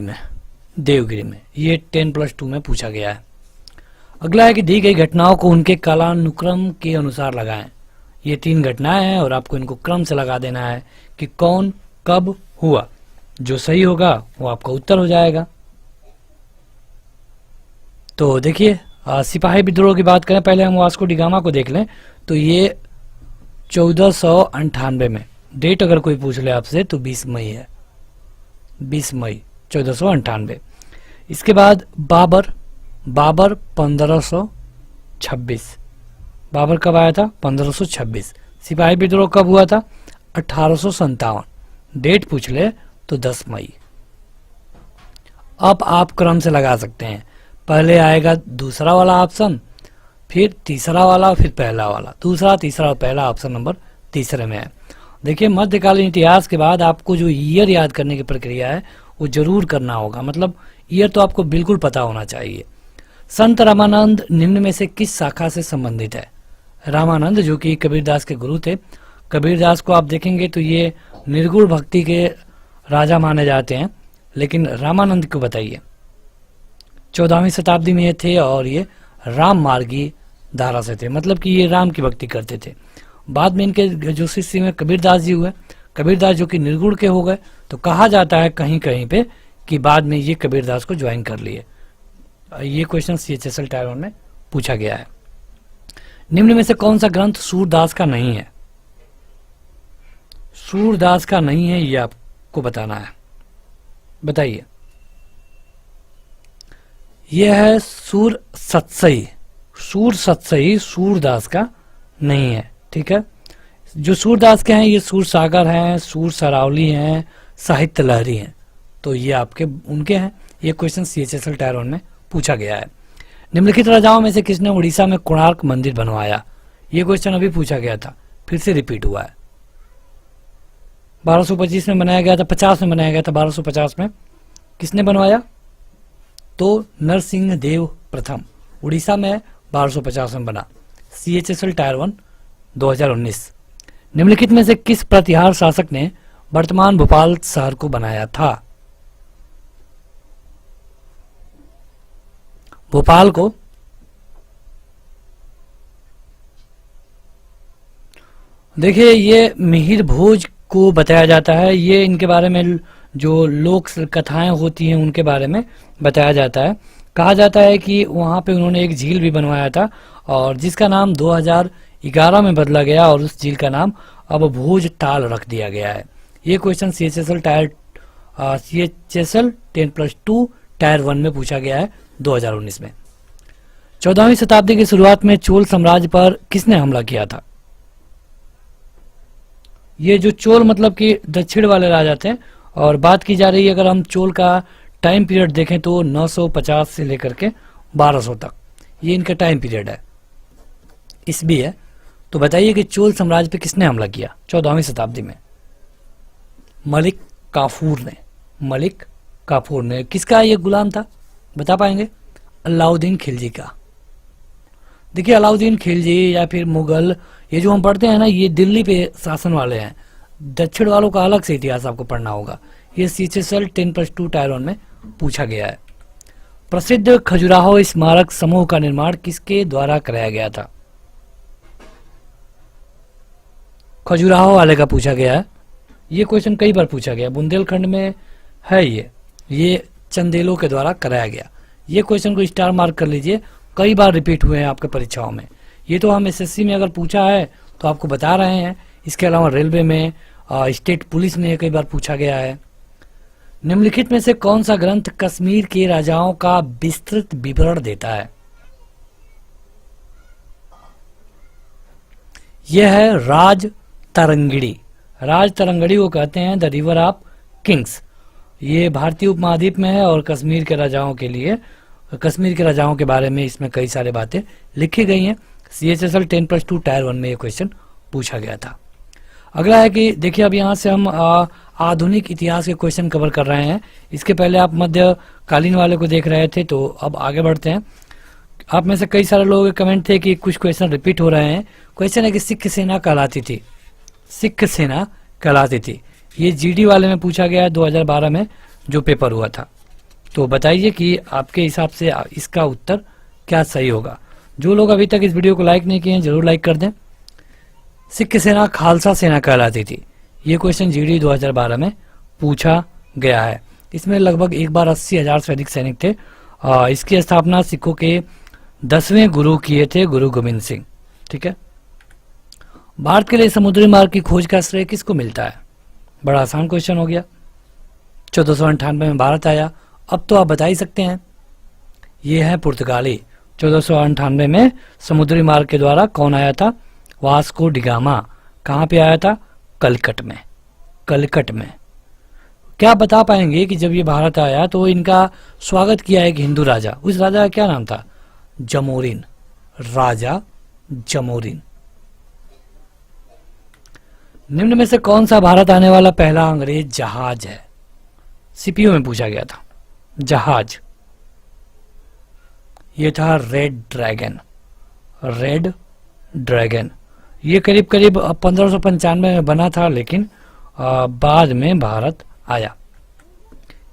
में। ये 10+2 में पूछा गया है। अगला है कि दी गई घटनाओं को उनके कालानुक्रम के अनुसार लगाएं। ये 3 घटनाएं हैं और आपको इनको क्रम से लगा देना है कि कौन कब हुआ। जो सही होगा वो आपका उत्तर हो जाएगा। तो देखिए सिपाही विद्रोह की बात करें, पहले हम वास्को डी गामा को देख लें, तो ये 1498 में, डेट अगर कोई पूछ ले आपसे तो 20 मई है, 20 मई 1498। इसके बाद बाबर बाबर 1526। बाबर कब आया था? 1526। सिपाही विद्रोह कब हुआ था? 1857। डेट पूछ ले तो 10 मई। अब आप क्रम से लगा सकते हैं, पहले आएगा दूसरा वाला ऑप्शन, फिर तीसरा वाला, फिर पहला वाला। दूसरा, तीसरा और पहला ऑप्शन नंबर तीसरे में है। देखिए, मध्यकालीन इतिहास के बाद आपको जो ईयर याद करने की प्रक्रिया है वो जरूर करना होगा, मतलब ईयर तो आपको बिल्कुल पता होना चाहिए। संत रामानंद निम्न में से किस शाखा से संबंधित है? रामानंद जो कि कबीरदास के गुरु थे। कबीरदास को आप देखेंगे तो ये निर्गुण भक्ति के राजा माने जाते हैं, लेकिन रामानंद को बताइए। 14वीं शताब्दी में ये थे और ये राम मार्गी धारा से थे, मतलब कि ये राम की भक्ति करते थे। बाद में इनके जो शिष्य में कबीरदास जी हुए, कबीरदास जो कि निर्गुण के हो गए, तो कहा जाता है कहीं कहीं पे कि बाद में ये कबीरदास को ज्वाइन कर लिए। ये क्वेश्चन CHSL टायर 1 में पूछा गया है। निम्न में से कौन सा ग्रंथ सूरदास का नहीं है? सूरदास का नहीं है, ये आपको बताना है। बताइए। यह है सूर सत्सई। सूर सत्सई सूरदास का नहीं है, ठीक है। जो सूरदास के हैं ये सूर सागर हैं, सूर सरावली हैं, साहित्य लहरी हैं, तो ये आपके उनके हैं। ये क्वेश्चन CHSL टायर 1 में पूछा गया है। निम्नलिखित राजाओं में से किसने उड़ीसा में कोणार्क मंदिर बनवाया? ये क्वेश्चन अभी पूछा गया था, फिर से रिपीट हुआ है। 1225 में बनाया गया था, 50 में बनाया गया था। 1250 में किसने बनवाया? तो नरसिंह देव प्रथम। उड़ीसा में 1250 में बना। CHSL tyre 1 2019। निम्नलिखित में से किस प्रतिहार शासक ने वर्तमान भोपाल शहर को बनाया था? भोपाल को देखिए, ये मिहिर भोज को बताया जाता है। ये इनके बारे में जो लोक कथाएं होती हैं उनके बारे में बताया जाता है। कहा जाता है कि वहाँ पे उन्होंने एक झील भी बनवाया था और जिसका नाम 2011 में बदला गया और उस झील का नाम अब भोज ताल रख दिया गया है। ये क्वेश्चन CHSL 10+2 टायर 1 में पूछा गया है 2019 में। 14वीं शताब्दी की शुरुआत में चोल साम्राज्य पर किसने हमला किया था? ये जो चोल मतलब कि दक्षिण वाले राजा थे, और बात की जा रही है अगर हम चोल का टाइम पीरियड देखें तो 950 से लेकर के 1200 तक, ये इनका टाइम पीरियड है। इस भी है, तो बताइए कि चोल साम्राज्य पे किसने हमला किया 14वीं शताब्दी में? मलिक काफूर ने। मलिक काफूर ने। किसका ये गुलाम था, बता पाएंगे? अलाउद्दीन खिलजी का। देखिए, अलाउद्दीन खिलजी या फिर मुगल, ये जो हम पढ़ते हैं ना, ये दिल्ली पे शासन वाले हैं। दक्षिण वालों का अलग से इतिहास आपको पढ़ना होगा। ये CHSL 10+2 टायर 1 में पूछा गया है। प्रसिद्ध खजुराहो स्मारक समूह का निर्माण किसके द्वारा कराया गया था? खजुराहो वाले का पूछा गया है। ये क्वेश्चन कई बार पूछा गया, बुंदेलखंड में है ये चंदेलों के द्वारा कराया गया। ये क्वेश्चन को स्टार मार्क कर लीजिए, कई बार रिपीट हुए हैं आपके परीक्षाओं में। ये तो हम SSC में अगर पूछा है तो आपको बता रहे हैं। इसके अलावा रेलवे में, स्टेट पुलिस में कई बार पूछा गया है। निम्नलिखित में से कौन सा ग्रंथ कश्मीर के राजाओं का विस्तृत विवरण देता है? यह है राज तरंगिणी। राज तरंगिणी को कहते हैं द रिवर ऑफ किंग्स। ये भारतीय उपमहाद्वीप में है और कश्मीर के राजाओं के लिए, कश्मीर के राजाओं के बारे में इसमें कई सारे बातें लिखी गई हैं। CHSL 10+2 टायर 1 में ये क्वेश्चन पूछा गया था। अगला है कि देखिए, अब यहाँ से हम आधुनिक इतिहास के क्वेश्चन कवर कर रहे हैं। इसके पहले आप मध्यकालीन वाले को देख रहे थे, तो अब आगे बढ़ते हैं। आप में से कई सारे लोगों के कमेंट थे कि कुछ क्वेश्चन रिपीट हो रहे हैं। क्वेश्चन है कि सिख सेना कहलाती थी, सिख सेना कहलाती थी। ये GD वाले में पूछा गया है 2012 में जो पेपर हुआ था। तो बताइए कि आपके हिसाब से इसका उत्तर क्या सही होगा। जो लोग अभी तक इस वीडियो को लाइक नहीं किए हैं जरूर लाइक कर दें। सिख सेना खालसा सेना कहलाती थी। ये क्वेश्चन GD 2012 में पूछा गया है। इसमें लगभग एक बार 80,000 से अधिक सैनिक थे। इसकी स्थापना सिखों के 10वें गुरु किए थे, गुरु गोविंद सिंह। ठीक है। भारत के लिए समुद्री मार्ग की खोज का श्रेय किसको मिलता है? बड़ा आसान क्वेश्चन हो गया। 1498 में भारत आया। अब तो आप बता ही सकते हैं। ये है पुर्तगाली। 1498 में समुद्री मार्ग के द्वारा कौन आया था? Vasco da Gama. कहाँ पे आया था? कलकट में। कलकट में। क्या बता पाएंगे कि जब ये भारत आया तो इनका स्वागत किया एक हिंदू राजा, उस राजा का क्या नाम था? जमोरिन। राजा जमोरिन। निम्न में से कौन सा भारत आने वाला पहला अंग्रेज जहाज है? सीपीयू में पूछा गया था। जहाज, ये था रेड ड्रैगन। रेड ड्रैगन ये करीब करीब 1595 में बना था, लेकिन बाद में भारत आया।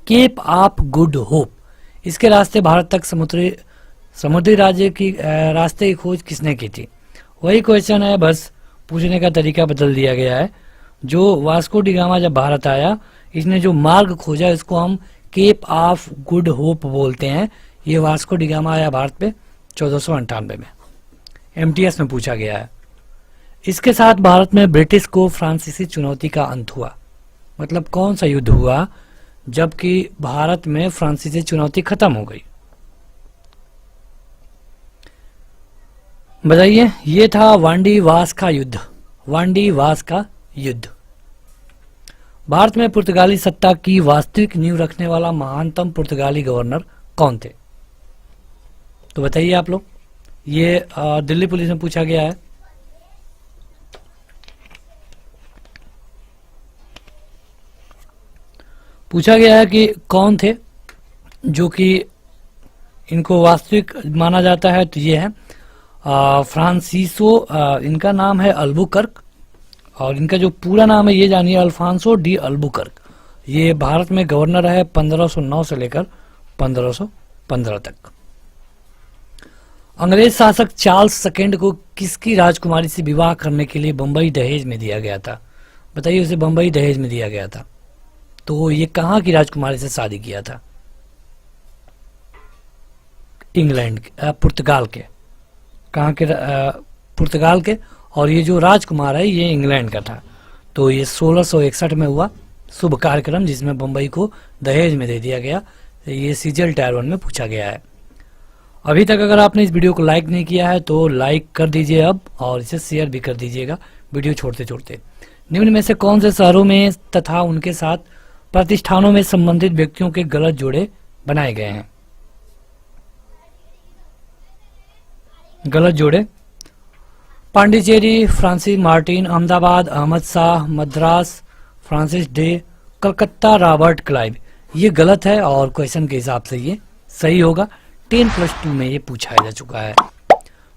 केप ऑफ गुड होप, इसके रास्ते भारत तक समुद्री राज्य की रास्ते की खोज किसने की थी? वही क्वेश्चन है, बस पूछने का तरीका बदल दिया गया है। जो वास्को डिगामा जब भारत आया, इसने जो मार्ग खोजा इसको हम केप ऑफ गुड होप बोलते हैं। ये वास्को डिगामा आया भारत पे 1498 में। एमटीएस में पूछा गया है। इसके साथ भारत में ब्रिटिश को फ्रांसीसी चुनौती का अंत हुआ। मतलब कौन सा युद्ध हुआ जबकि भारत में फ्रांसीसी चुनौती खत्म हो गई? बताइए। ये था वांडी वास का युद्ध। वांडी वास का युद्ध। भारत में पुर्तगाली सत्ता की वास्तविक नींव रखने वाला महानतम पुर्तगाली गवर्नर कौन थे? तो बताइए आप लोग। ये दिल्ली पुलिस में पूछा गया है। पूछा गया है कि कौन थे जो कि इनको वास्तविक माना जाता है। तो ये है फ्रांसिसो, इनका नाम है अल्बुकर्क, और इनका जो पूरा नाम है ये जानिए, अल्फांसो डी अल्बुकर्क। ये भारत में गवर्नर है 1509 से लेकर 1515 तक। अंग्रेज शासक चार्ल्स सेकंड को किसकी राजकुमारी से विवाह करने के लिए बंबई दहेज में दिया गया था? बताइए, उसे बंबई दहेज में दिया गया था। तो ये कहाँ की राजकुमारी से शादी किया था? इंग्लैंड, पुर्तगाल के। कहाँ के? पुर्तगाल के। और ये जो राजकुमार है ये इंग्लैंड का था। तो ये 1661 में हुआ शुभ कार्यक्रम, जिसमें बंबई को दहेज में दे दिया गया। ये सीजल टायर 1 में पूछा गया है। अभी तक अगर आपने इस वीडियो को लाइक नहीं किया है तो लाइक कर दीजिए अब, और इसे शेयर भी कर दीजिएगा वीडियो छोड़ते छोड़ते। निम्न में से कौन से शहरों में तथा उनके साथ प्रतिष्ठानों में संबंधित व्यक्तियों के गलत जोड़े बनाए गए हैं? गलत जोड़े। Pondicherry Francis Martin, Ahmedabad Ahmad Shah, Madras Francis Day, Calcutta Robert Clive. ये गलत है और क्वेश्चन के हिसाब से ये सही होगा। 10+2 में ये पूछा जा चुका है।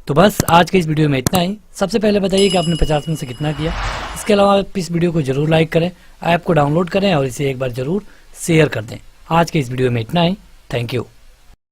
तो बस आज के इस वीडियो में इतना ही। सबसे पहले बताइए कि आपने 50 में से कितना किया। इसके अलावा आप इस वीडियो को जरूर लाइक करें, ऐप को डाउनलोड करें और इसे एक बार जरूर शेयर कर दें। आज के इस वीडियो में इतना ही। Thank you.